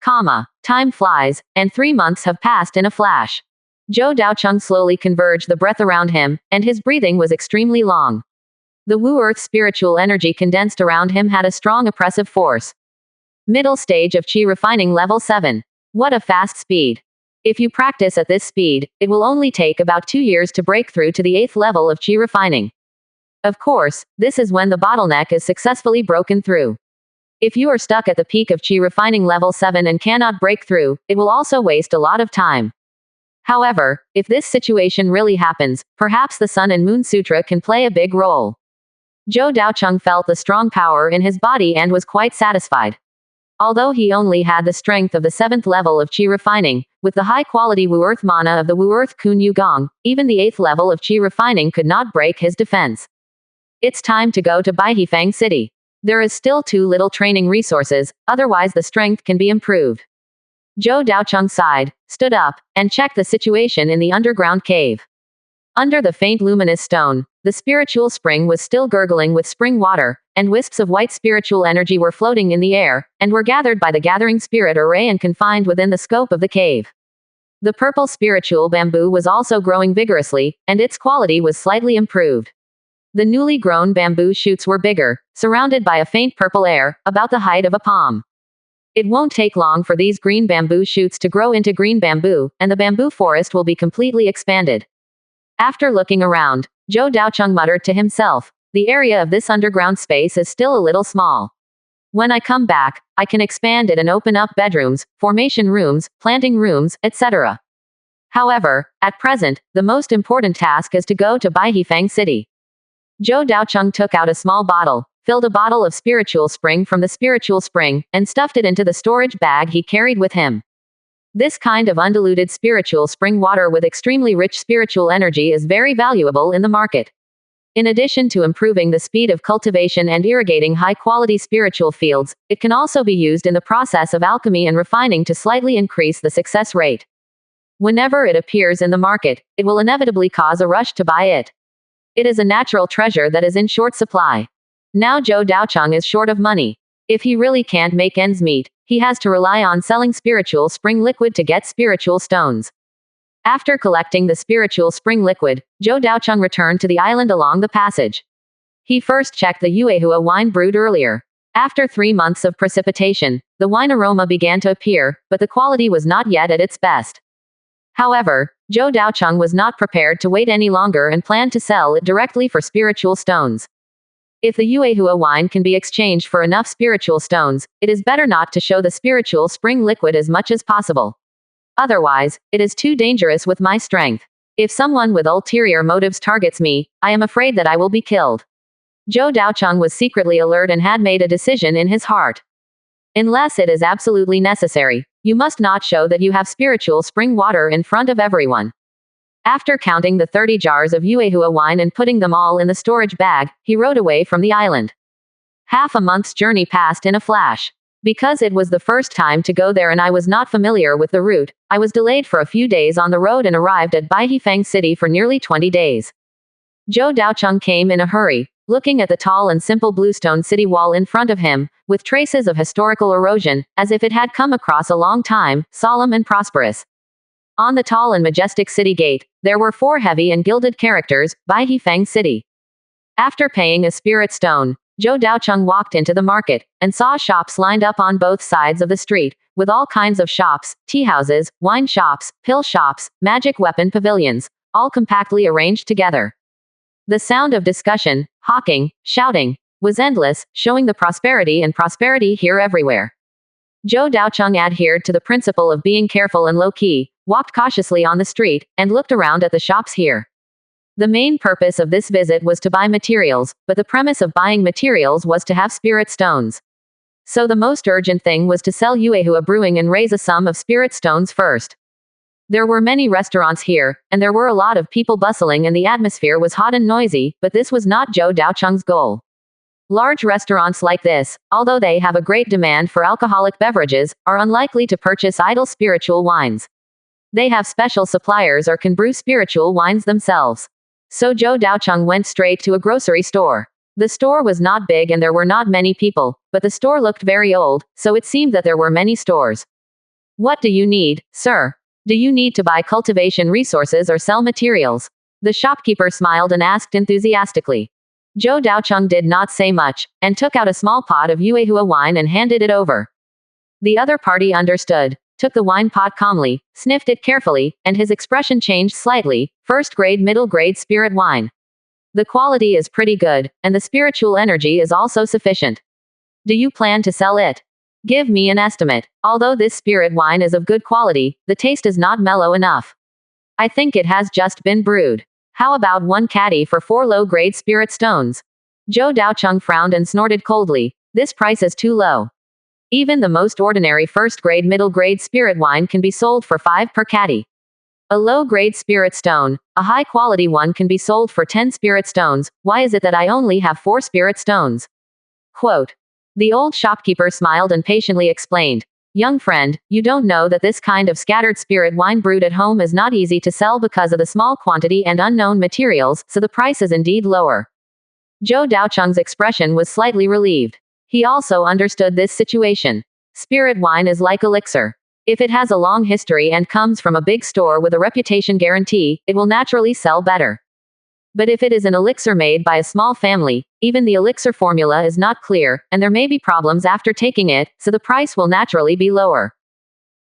Time flies, and 3 months have passed in a flash. Zhou Daocheng slowly converged the breath around him, and his breathing was extremely long. The Wu Earth spiritual energy condensed around him had a strong oppressive force. Middle stage of Qi refining level 7. What a fast speed. If you practice at this speed, it will only take about 2 years to break through to the 8th level of Qi refining. Of course, this is when the bottleneck is successfully broken through. If you are stuck at the peak of Qi refining level 7 and cannot break through, it will also waste a lot of time. However, if this situation really happens, perhaps the Sun and Moon Sutra can play a big role. Zhou Daocheng felt the strong power in his body and was quite satisfied. Although he only had the strength of the 7th level of Qi refining, with the high-quality Wu Earth mana of the Wu Earth Kun Yu Gong, even the 8th level of Qi refining could not break his defense. It's time to go to Baihifang City. There is still too little training resources, otherwise the strength can be improved. Zhou Daocheng sighed, stood up, and checked the situation in the underground cave. Under the faint luminous stone, the spiritual spring was still gurgling with spring water, and wisps of white spiritual energy were floating in the air, and were gathered by the gathering spirit array and confined within the scope of the cave. The purple spiritual bamboo was also growing vigorously, and its quality was slightly improved. The newly grown bamboo shoots were bigger, surrounded by a faint purple air, about the height of a palm. It won't take long for these green bamboo shoots to grow into green bamboo, and the bamboo forest will be completely expanded. After looking around, Zhou Daocheng muttered to himself, the area of this underground space is still a little small. When I come back, I can expand it and open up bedrooms, formation rooms, planting rooms, etc. However, at present, the most important task is to go to Baihifang City. Zhou Daocheng took out a small bottle, filled a bottle of spiritual spring from the spiritual spring, and stuffed it into the storage bag he carried with him. This kind of undiluted spiritual spring water with extremely rich spiritual energy is very valuable in the market. In addition to improving the speed of cultivation and irrigating high-quality spiritual fields, it can also be used in the process of alchemy and refining to slightly increase the success rate. Whenever it appears in the market, it will inevitably cause a rush to buy it. It is a natural treasure that is in short supply. Now Zhou Daocheng is short of money. If he really can't make ends meet, he has to rely on selling spiritual spring liquid to get spiritual stones. After collecting the spiritual spring liquid, Zhou Daocheng returned to the island along the passage. He first checked the Yuehua wine brewed earlier. After 3 months of precipitation, the wine aroma began to appear, but the quality was not yet at its best. However, Zhou Daocheng was not prepared to wait any longer and planned to sell it directly for spiritual stones. If the Yuehua wine can be exchanged for enough spiritual stones, it is better not to show the spiritual spring liquid as much as possible. Otherwise, it is too dangerous with my strength. If someone with ulterior motives targets me, I am afraid that I will be killed. Zhou Daocheng was secretly alert and had made a decision in his heart. Unless it is absolutely necessary, you must not show that you have spiritual spring water in front of everyone. After counting the 30 jars of Yuehua wine and putting them all in the storage bag, he rode away from the island. Half a month's journey passed in a flash. Because it was the first time to go there and I was not familiar with the route, I was delayed for a few days on the road and arrived at Baihifang City for nearly 20 days. Zhou Daocheng came in a hurry, looking at the tall and simple bluestone city wall in front of him, with traces of historical erosion, as if it had come across a long time, solemn and prosperous. On the tall and majestic city gate, there were 4 heavy and gilded characters, Baihifang City. After paying a spirit stone, Zhou Daocheng walked into the market, and saw shops lined up on both sides of the street, with all kinds of shops, tea houses, wine shops, pill shops, magic weapon pavilions, all compactly arranged together. The sound of discussion, hawking, shouting, was endless, showing the prosperity here everywhere. Zhou Daocheng adhered to the principle of being careful and low-key, walked cautiously on the street, and looked around at the shops here. The main purpose of this visit was to buy materials, but the premise of buying materials was to have spirit stones. So the most urgent thing was to sell Yuehua brewing and raise a sum of spirit stones first. There were many restaurants here, and there were a lot of people bustling and the atmosphere was hot and noisy, but this was not Zhou Daocheng's goal. Large restaurants like this, although they have a great demand for alcoholic beverages, are unlikely to purchase idle spiritual wines. They have special suppliers or can brew spiritual wines themselves. So Zhou Daocheng went straight to a grocery store. The store was not big and there were not many people, but the store looked very old, so it seemed that there were many stores. What do you need, sir? Do you need to buy cultivation resources or sell materials? The shopkeeper smiled and asked enthusiastically. Zhou Daocheng did not say much, and took out a small pot of Yuehua wine and handed it over. The other party understood, took the wine pot calmly, sniffed it carefully, and his expression changed slightly. First grade, middle grade spirit wine. The quality is pretty good, and the spiritual energy is also sufficient. Do you plan to sell it? Give me an estimate. Although this spirit wine is of good quality, the taste is not mellow enough. I think it has just been brewed. How about 1 caddy for 4 low-grade spirit stones? Zhou Daocheng frowned and snorted coldly. This price is too low. Even the most ordinary first-grade middle-grade spirit wine can be sold for 5 per caddy. A low-grade spirit stone, a high-quality one, can be sold for 10 spirit stones. Why is it that I only have 4 spirit stones? Quote. The old shopkeeper smiled and patiently explained. Young friend, you don't know that this kind of scattered spirit wine brewed at home is not easy to sell because of the small quantity and unknown materials, so the price is indeed lower. Zhou Daocheng's expression was slightly relieved. He also understood this situation. Spirit wine is like elixir. If it has a long history and comes from a big store with a reputation guarantee, it will naturally sell better. But if it is an elixir made by a small family, even the elixir formula is not clear, and there may be problems after taking it, so the price will naturally be lower.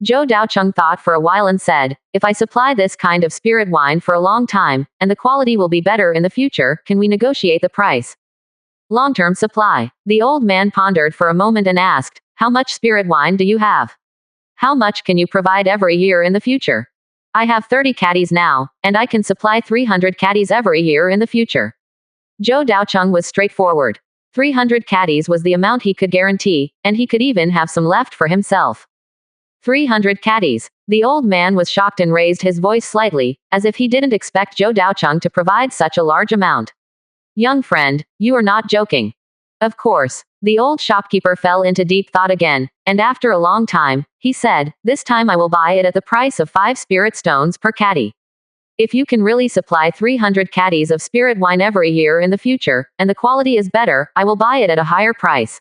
Zhou Daocheng thought for a while and said, if I supply this kind of spirit wine for a long time, and the quality will be better in the future, can we negotiate the price? Long-term supply. The old man pondered for a moment and asked, how much spirit wine do you have? How much can you provide every year in the future? I have 30 caddies now, and I can supply 300 caddies every year in the future. Zhou Daocheng was straightforward. 300 caddies was the amount he could guarantee, and he could even have some left for himself. 300 caddies. The old man was shocked and raised his voice slightly, as if he didn't expect Zhou Daocheng to provide such a large amount. Young friend, you are not joking. Of course. The old shopkeeper fell into deep thought again, and after a long time, he said, this time I will buy it at the price of 5 spirit stones per caddy. If you can really supply 300 caddies of spirit wine every year in the future, and the quality is better, I will buy it at a higher price.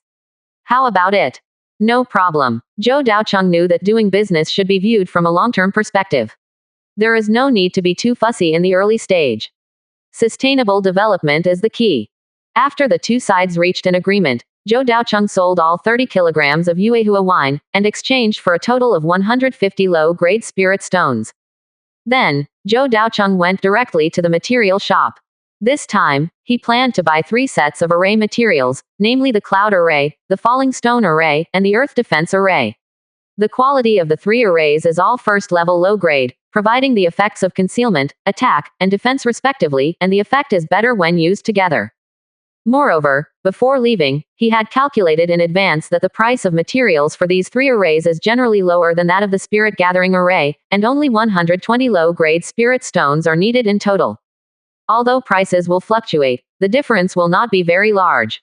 How about it? No problem. Zhou Daocheng knew that doing business should be viewed from a long-term perspective. There is no need to be too fussy in the early stage. Sustainable development is the key. After the two sides reached an agreement, Zhou Daocheng sold all 30 kilograms of Yuehua wine, and exchanged for a total of 150 low-grade spirit stones. Then, Zhou Daocheng went directly to the material shop. This time, he planned to buy 3 sets of array materials, namely the cloud array, the falling stone array, and the earth defense array. The quality of the 3 arrays is all first-level low-grade, providing the effects of concealment, attack, and defense respectively, and the effect is better when used together. Moreover, before leaving, he had calculated in advance that the price of materials for these 3 arrays is generally lower than that of the spirit gathering array, and only 120 low-grade spirit stones are needed in total. Although prices will fluctuate, the difference will not be very large.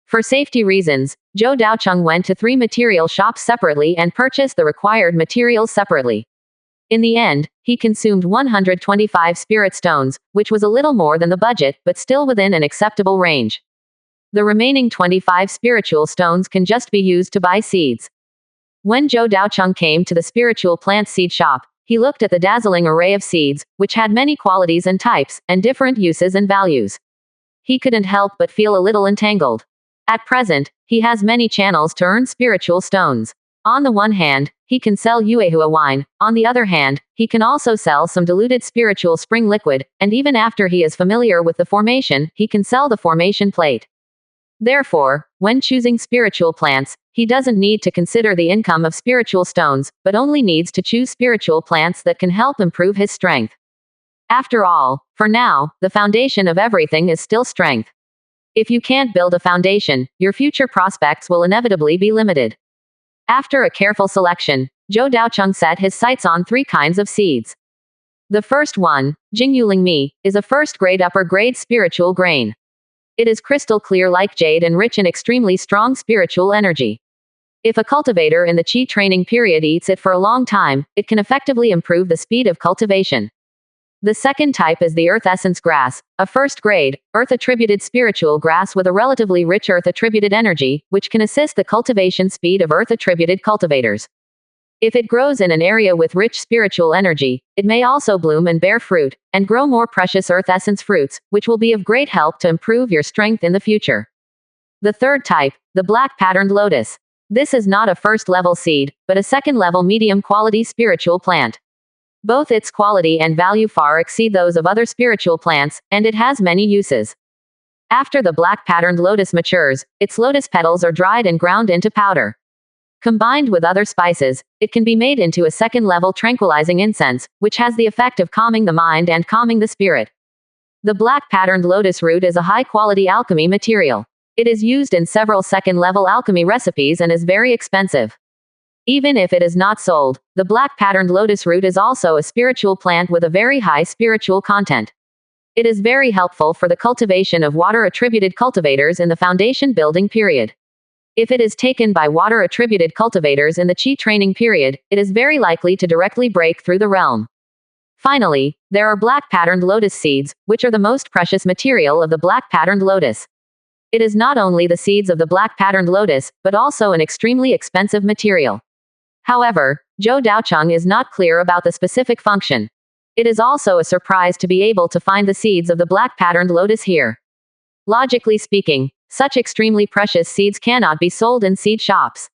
For safety reasons, Zhou Daocheng went to 3 material shops separately and purchased the required materials separately. In the end, he consumed 125 spirit stones, which was a little more than the budget, but still within an acceptable range. The remaining 25 spiritual stones can just be used to buy seeds. When Zhou Daocheng came to the spiritual plant seed shop, he looked at the dazzling array of seeds, which had many qualities and types, and different uses and values. He couldn't help but feel a little entangled. At present, he has many channels to earn spiritual stones. On the one hand, he can sell Yuehua wine, on the other hand, he can also sell some diluted spiritual spring liquid, and even after he is familiar with the formation, he can sell the formation plate. Therefore, when choosing spiritual plants, he doesn't need to consider the income of spiritual stones, but only needs to choose spiritual plants that can help improve his strength. After all, for now, the foundation of everything is still strength. If you can't build a foundation, your future prospects will inevitably be limited. After a careful selection, Zhou Daocheng set his sights on 3 kinds of seeds. The first one, Jingyuling Mi, is a first-grade upper-grade spiritual grain. It is crystal clear like jade and rich in extremely strong spiritual energy. If a cultivator in the Qi training period eats it for a long time, it can effectively improve the speed of cultivation. The second type is the earth essence grass, a first-grade, earth-attributed spiritual grass with a relatively rich earth-attributed energy, which can assist the cultivation speed of earth-attributed cultivators. If it grows in an area with rich spiritual energy, it may also bloom and bear fruit, and grow more precious earth essence fruits, which will be of great help to improve your strength in the future. The third type, the black patterned lotus. This is not a first-level seed, but a second-level medium-quality spiritual plant. Both its quality and value far exceed those of other spiritual plants, and it has many uses. After the black patterned lotus matures, its lotus petals are dried and ground into powder. Combined with other spices, it can be made into a second-level tranquilizing incense, which has the effect of calming the mind and calming the spirit. The black patterned lotus root is a high-quality alchemy material. It is used in several second-level alchemy recipes and is very expensive. Even if it is not sold, the black patterned lotus root is also a spiritual plant with a very high spiritual content. It is very helpful for the cultivation of water-attributed cultivators in the foundation building period. If it is taken by water-attributed cultivators in the Qi training period, it is very likely to directly break through the realm. Finally, there are black patterned lotus seeds, which are the most precious material of the black patterned lotus. It is not only the seeds of the black patterned lotus, but also an extremely expensive material. However, Zhou Daocheng is not clear about the specific function. It is also a surprise to be able to find the seeds of the black patterned lotus here. Logically speaking, such extremely precious seeds cannot be sold in seed shops.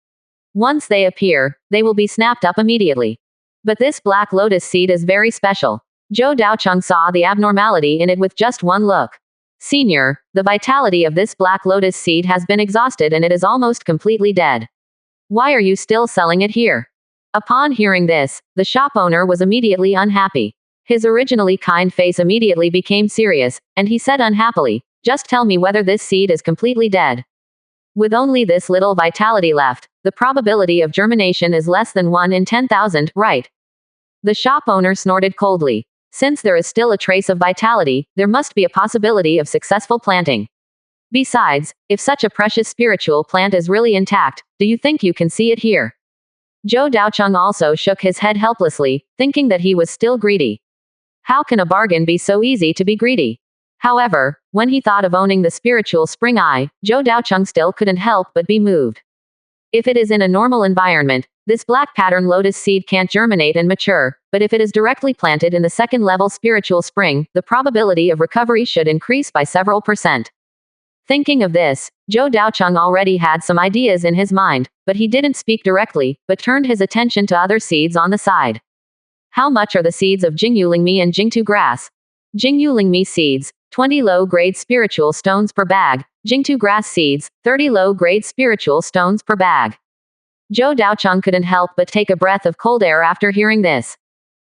Once they appear, they will be snapped up immediately. But this black lotus seed is very special. Zhou Daocheng saw the abnormality in it with just one look. Senior, the vitality of this black lotus seed has been exhausted and it is almost completely dead. Why are you still selling it here? Upon hearing this, the shop owner was immediately unhappy. His originally kind face immediately became serious, and he said unhappily, "Just tell me whether this seed is completely dead." With only this little vitality left, the probability of germination is less than 1 in 10,000, right? The shop owner snorted coldly. Since there is still a trace of vitality, there must be a possibility of successful planting. Besides, if such a precious spiritual plant is really intact, do you think you can see it here? Zhou Daocheng also shook his head helplessly, thinking that he was still greedy. How can a bargain be so easy to be greedy? However, when he thought of owning the spiritual spring eye, Zhou Daocheng still couldn't help but be moved. If it is in a normal environment, this black pattern lotus seed can't germinate and mature, but if it is directly planted in the second-level spiritual spring, the probability of recovery should increase by several percent. Thinking of this, Zhou Daocheng already had some ideas in his mind, but he didn't speak directly, but turned his attention to other seeds on the side. How much are the seeds of Jingyulingmi and Jingtu grass? Jingyulingmi seeds, 20 low-grade spiritual stones per bag. Jingtu grass seeds, 30 low-grade spiritual stones per bag. Zhou Daocheng couldn't help but take a breath of cold air after hearing this.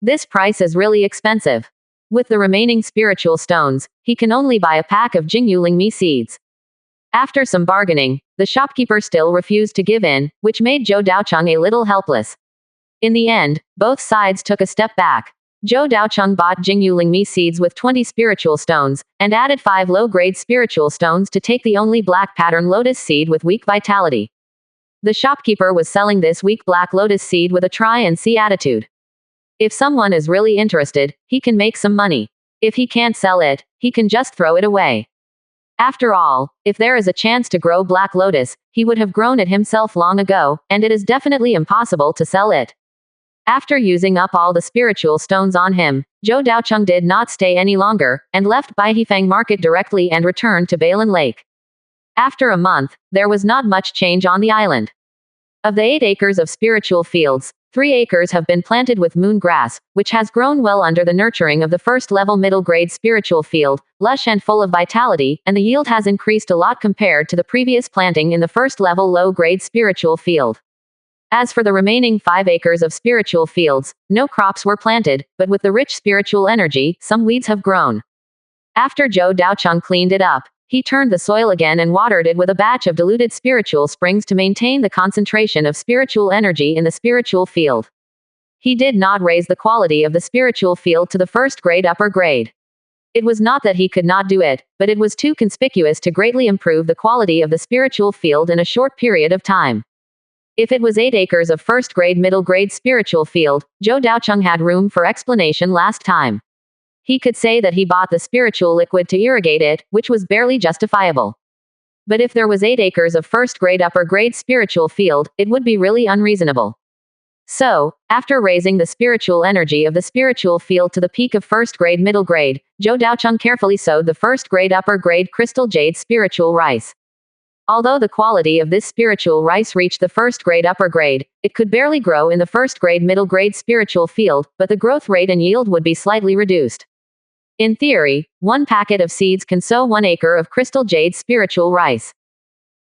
This price is really expensive. With the remaining spiritual stones, he can only buy a pack of Jingyulingmi seeds. After some bargaining, the shopkeeper still refused to give in, which made Zhou Daocheng a little helpless. In the end, both sides took a step back. Zhou Daocheng bought Jingyulingmi seeds with 20 spiritual stones, and added 5 low-grade spiritual stones to take the only black pattern lotus seed with weak vitality. The shopkeeper was selling this weak black lotus seed with a try-and-see attitude. If someone is really interested, he can make some money. If he can't sell it, he can just throw it away. After all, if there is a chance to grow black lotus, he would have grown it himself long ago, and it is definitely impossible to sell it. After using up all the spiritual stones on him, Zhou Daocheng did not stay any longer, and left Baihifeng Market directly and returned to Bailin Lake. After a month, there was not much change on the island. Of the 8 acres of spiritual fields, 3 acres have been planted with moon grass, which has grown well under the nurturing of the first-level middle-grade spiritual field, lush and full of vitality, and the yield has increased a lot compared to the previous planting in the first-level low-grade spiritual field. As for the remaining 5 acres of spiritual fields, no crops were planted, but with the rich spiritual energy, some weeds have grown. After Zhou Daocheng cleaned it up, he turned the soil again and watered it with a batch of diluted spiritual springs to maintain the concentration of spiritual energy in the spiritual field. He did not raise the quality of the spiritual field to the first grade upper grade. It was not that he could not do it, but it was too conspicuous to greatly improve the quality of the spiritual field in a short period of time. If it was 8 acres of first grade middle grade spiritual field, Zhou Daocheng had room for explanation last time. He could say that he bought the spiritual liquid to irrigate it, which was barely justifiable. But if there was 8 acres of first grade upper grade spiritual field, it would be really unreasonable. So, after raising the spiritual energy of the spiritual field to the peak of first grade middle grade, Zhou Daocheng carefully sowed the first grade upper grade crystal jade spiritual rice. Although the quality of this spiritual rice reached the first grade upper grade, it could barely grow in the first grade middle grade spiritual field, but the growth rate and yield would be slightly reduced. In theory, one packet of seeds can sow 1 acre of crystal jade spiritual rice.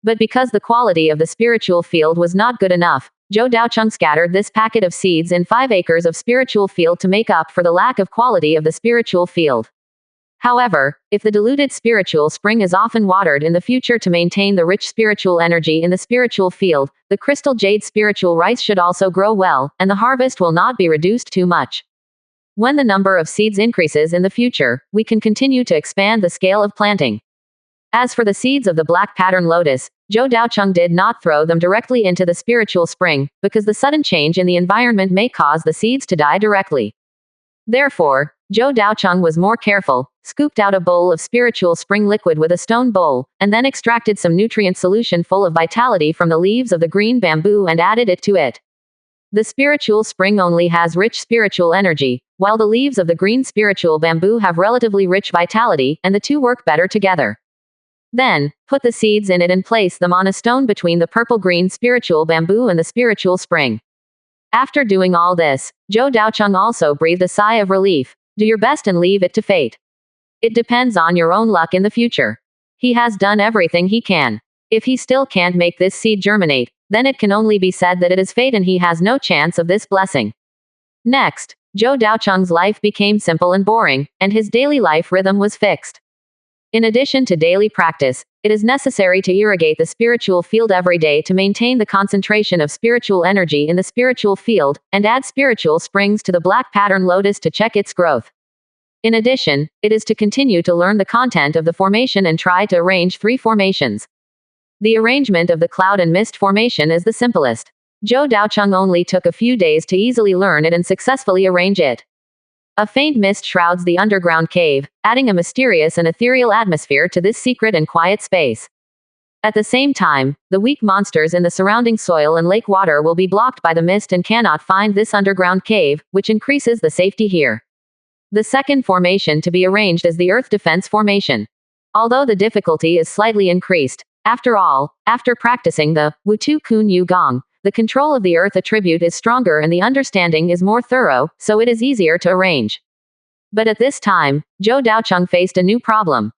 But because the quality of the spiritual field was not good enough, Zhou Daocheng scattered this packet of seeds in 5 acres of spiritual field to make up for the lack of quality of the spiritual field. However, if the diluted spiritual spring is often watered in the future to maintain the rich spiritual energy in the spiritual field, the crystal jade spiritual rice should also grow well, and the harvest will not be reduced too much. When the number of seeds increases in the future, we can continue to expand the scale of planting. As for the seeds of the black pattern lotus, Zhou Daocheng did not throw them directly into the spiritual spring, because the sudden change in the environment may cause the seeds to die directly. Therefore, Zhou Daocheng was more careful, scooped out a bowl of spiritual spring liquid with a stone bowl, and then extracted some nutrient solution full of vitality from the leaves of the green bamboo and added it to it. The spiritual spring only has rich spiritual energy, while the leaves of the green spiritual bamboo have relatively rich vitality, and the two work better together. Then, put the seeds in it and place them on a stone between the purple-green spiritual bamboo and the spiritual spring. After doing all this, Zhou Daocheng also breathed a sigh of relief. Do your best and leave it to fate. It depends on your own luck in the future. He has done everything he can. If he still can't make this seed germinate, then it can only be said that it is fate and he has no chance of this blessing. Next, Zhou Daocheng's life became simple and boring, and his daily life rhythm was fixed. In addition to daily practice, it is necessary to irrigate the spiritual field every day to maintain the concentration of spiritual energy in the spiritual field, and add spiritual springs to the black pattern lotus to check its growth. In addition, it is to continue to learn the content of the formation and try to arrange 3 formations. The arrangement of the cloud and mist formation is the simplest. Zhou Daocheng only took a few days to easily learn it and successfully arrange it. A faint mist shrouds the underground cave, adding a mysterious and ethereal atmosphere to this secret and quiet space. At the same time, the weak monsters in the surrounding soil and lake water will be blocked by the mist and cannot find this underground cave, which increases the safety here. The second formation to be arranged is the Earth Defense Formation. Although the difficulty is slightly increased, after all, after practicing the Wutu Kun Yu Gong, the control of the earth attribute is stronger and the understanding is more thorough, so it is easier to arrange. But at this time, Zhou Daocheng faced a new problem.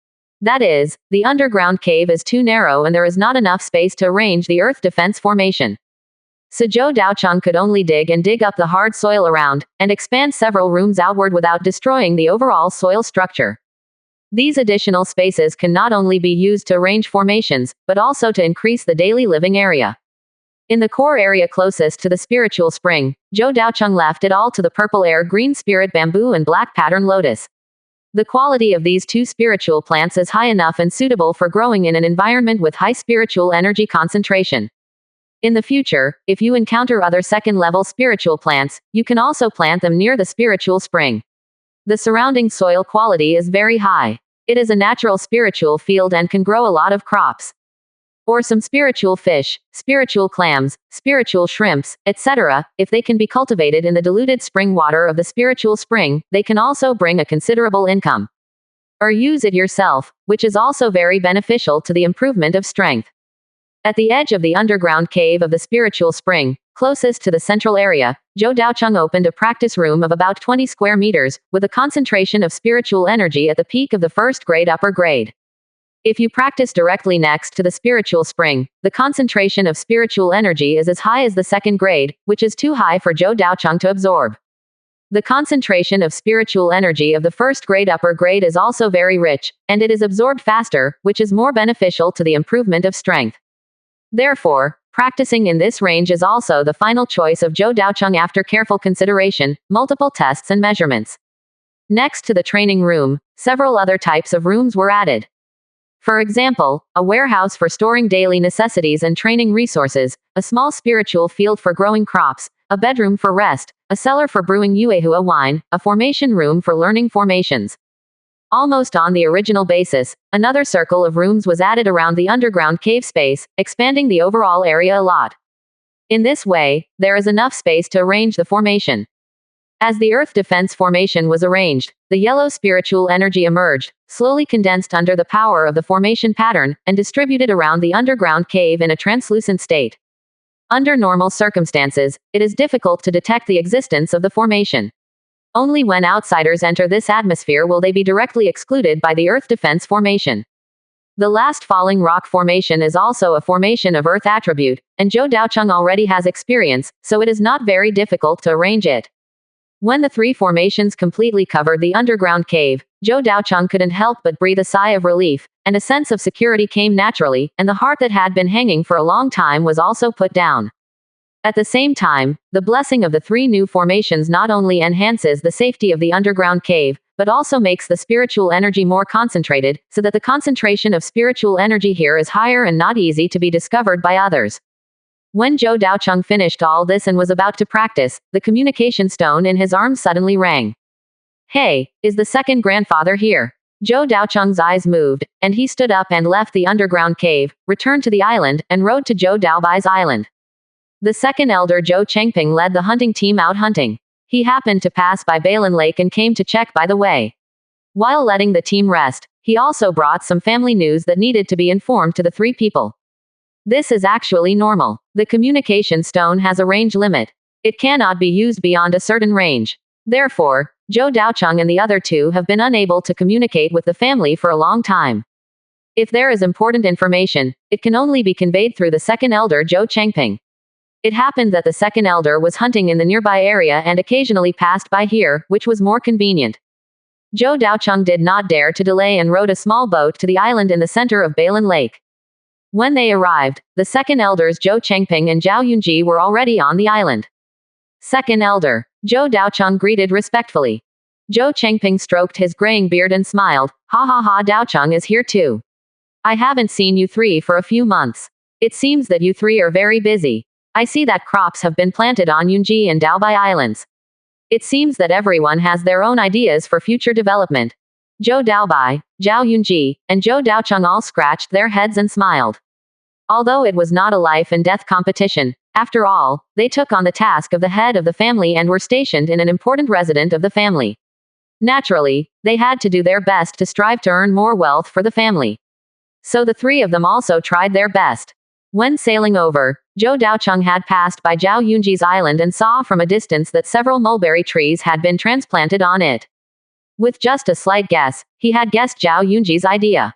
That is, the underground cave is too narrow and there is not enough space to arrange the earth defense formation. So Zhou Daocheng could only dig up the hard soil around, and expand several rooms outward without destroying the overall soil structure. These additional spaces can not only be used to arrange formations, but also to increase the daily living area. In the core area closest to the spiritual spring, Zhou Daocheng left it all to the purple air green spirit bamboo and black pattern lotus. The quality of these 2 spiritual plants is high enough and suitable for growing in an environment with high spiritual energy concentration. In the future, if you encounter other second-level spiritual plants, you can also plant them near the spiritual spring. The surrounding soil quality is very high. It is a natural spiritual field and can grow a lot of crops. Or some spiritual fish, spiritual clams, spiritual shrimps, etc. If they can be cultivated in the diluted spring water of the spiritual spring, they can also bring a considerable income. Or use it yourself, which is also very beneficial to the improvement of strength. At the edge of the underground cave of the spiritual spring, closest to the central area, Zhou Daocheng opened a practice room of about 20 square meters, with a concentration of spiritual energy at the peak of the first grade upper grade. If you practice directly next to the spiritual spring, the concentration of spiritual energy is as high as the second grade, which is too high for Zhou Daocheng to absorb. The concentration of spiritual energy of the first grade upper grade is also very rich, and it is absorbed faster, which is more beneficial to the improvement of strength. Therefore, practicing in this range is also the final choice of Zhou Daocheng after careful consideration, multiple tests and measurements. Next to the training room, several other types of rooms were added. For example, a warehouse for storing daily necessities and training resources, a small spiritual field for growing crops, a bedroom for rest, a cellar for brewing yuehua wine, a formation room for learning formations. Almost on the original basis, another circle of rooms was added around the underground cave space, expanding the overall area a lot. In this way, there is enough space to arrange the formation. As the Earth Defense Formation was arranged, the yellow spiritual energy emerged, slowly condensed under the power of the formation pattern, and distributed around the underground cave in a translucent state. Under normal circumstances, it is difficult to detect the existence of the formation. Only when outsiders enter this atmosphere will they be directly excluded by the Earth Defense Formation. The last falling rock formation is also a formation of Earth attribute, and Zhou Daocheng already has experience, so it is not very difficult to arrange it. When the three formations completely covered the underground cave, Zhou Daocheng couldn't help but breathe a sigh of relief, and a sense of security came naturally, and the heart that had been hanging for a long time was also put down. At the same time, the blessing of the three new formations not only enhances the safety of the underground cave, but also makes the spiritual energy more concentrated, so that the concentration of spiritual energy here is higher and not easy to be discovered by others. When Zhou Daocheng finished all this and was about to practice, the communication stone in his arm suddenly rang. Hey, is the second grandfather here? Zhou Daocheng's eyes moved, and he stood up and left the underground cave, returned to the island, and rode to Zhou Daobai's island. The second elder Zhou Chengping led the hunting team out hunting. He happened to pass by Bailin Lake and came to check by the way. While letting the team rest, he also brought some family news that needed to be informed to the three people. This is actually normal. The communication stone has a range limit. It cannot be used beyond a certain range. Therefore, Zhou Daocheng and the other two have been unable to communicate with the family for a long time. If there is important information, it can only be conveyed through the second elder Zhou Chengping. It happened that the second elder was hunting in the nearby area and occasionally passed by here, which was more convenient. Zhou Daocheng did not dare to delay and rowed a small boat to the island in the center of Bailin Lake. When they arrived, the second elders Zhou Chengping and Zhao Yunji were already on the island. Second elder, Zhou Daocheng greeted respectfully. Zhou Chengping stroked his graying beard and smiled. Ha ha ha, Daocheng is here too. I haven't seen you three for a few months. It seems that you three are very busy. I see that crops have been planted on Yunji and Daobai Islands. It seems that everyone has their own ideas for future development. Zhou Daobai, Zhao Yunji, and Zhou Daocheng all scratched their heads and smiled. Although it was not a life and death competition, after all, they took on the task of the head of the family and were stationed in an important resident of the family. Naturally, they had to do their best to strive to earn more wealth for the family. So the three of them also tried their best. When sailing over, Zhou Daocheng had passed by Zhao Yunji's island and saw from a distance that several mulberry trees had been transplanted on it. With just a slight guess, he had guessed Zhao Yunji's idea.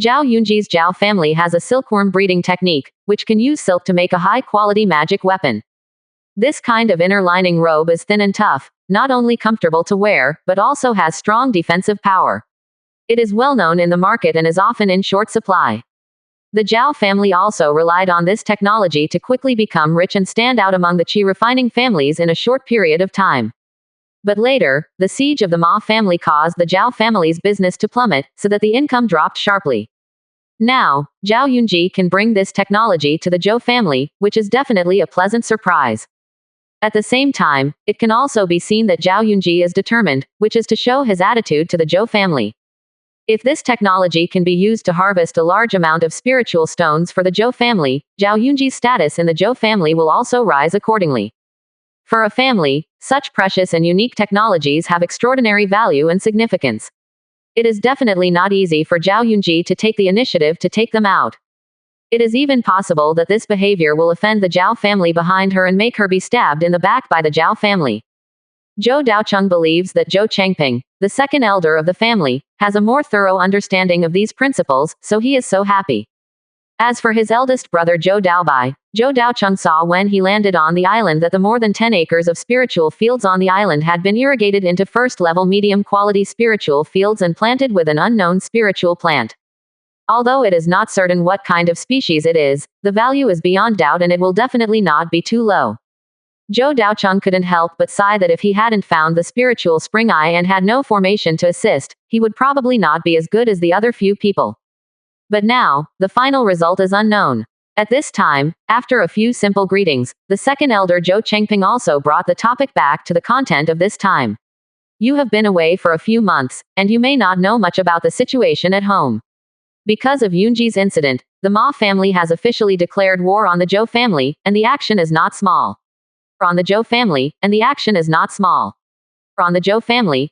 Zhao Yunji's Zhao family has a silkworm breeding technique, which can use silk to make a high-quality magic weapon. This kind of inner lining robe is thin and tough, not only comfortable to wear, but also has strong defensive power. It is well known in the market and is often in short supply. The Zhao family also relied on this technology to quickly become rich and stand out among the qi refining families in a short period of time. But later, the siege of the Ma family caused the Zhao family's business to plummet, so that the income dropped sharply. Now, Zhao Yunji can bring this technology to the Zhou family, which is definitely a pleasant surprise. At the same time, it can also be seen that Zhao Yunji is determined, which is to show his attitude to the Zhou family. If this technology can be used to harvest a large amount of spiritual stones for the Zhou family, Zhao Yunji's status in the Zhou family will also rise accordingly. For a family, such precious and unique technologies have extraordinary value and significance. It is definitely not easy for Zhao Yunji to take the initiative to take them out. It is even possible that this behavior will offend the Zhao family behind her and make her be stabbed in the back by the Zhao family. Zhou Daocheng believes that Zhou Chengping, the second elder of the family, has a more thorough understanding of these principles, so he is so happy. As for his eldest brother Zhou Daobai, Zhou Daocheng saw when he landed on the island that the more than 10 acres of spiritual fields on the island had been irrigated into first-level medium-quality spiritual fields and planted with an unknown spiritual plant. Although it is not certain what kind of species it is, the value is beyond doubt and it will definitely not be too low. Zhou Daocheng couldn't help but sigh that if he hadn't found the spiritual spring eye and had no formation to assist, he would probably not be as good as the other few people. But now, the final result is unknown. At this time, after a few simple greetings, the second elder Zhou Chengping also brought the topic back to the content of this time. You have been away for a few months, and you may not know much about the situation at home. Because of Yoonji's incident, the Ma family has officially declared war on the Jo family, and the action is not small. On the Jo family, and the action is not small. On the Jo family,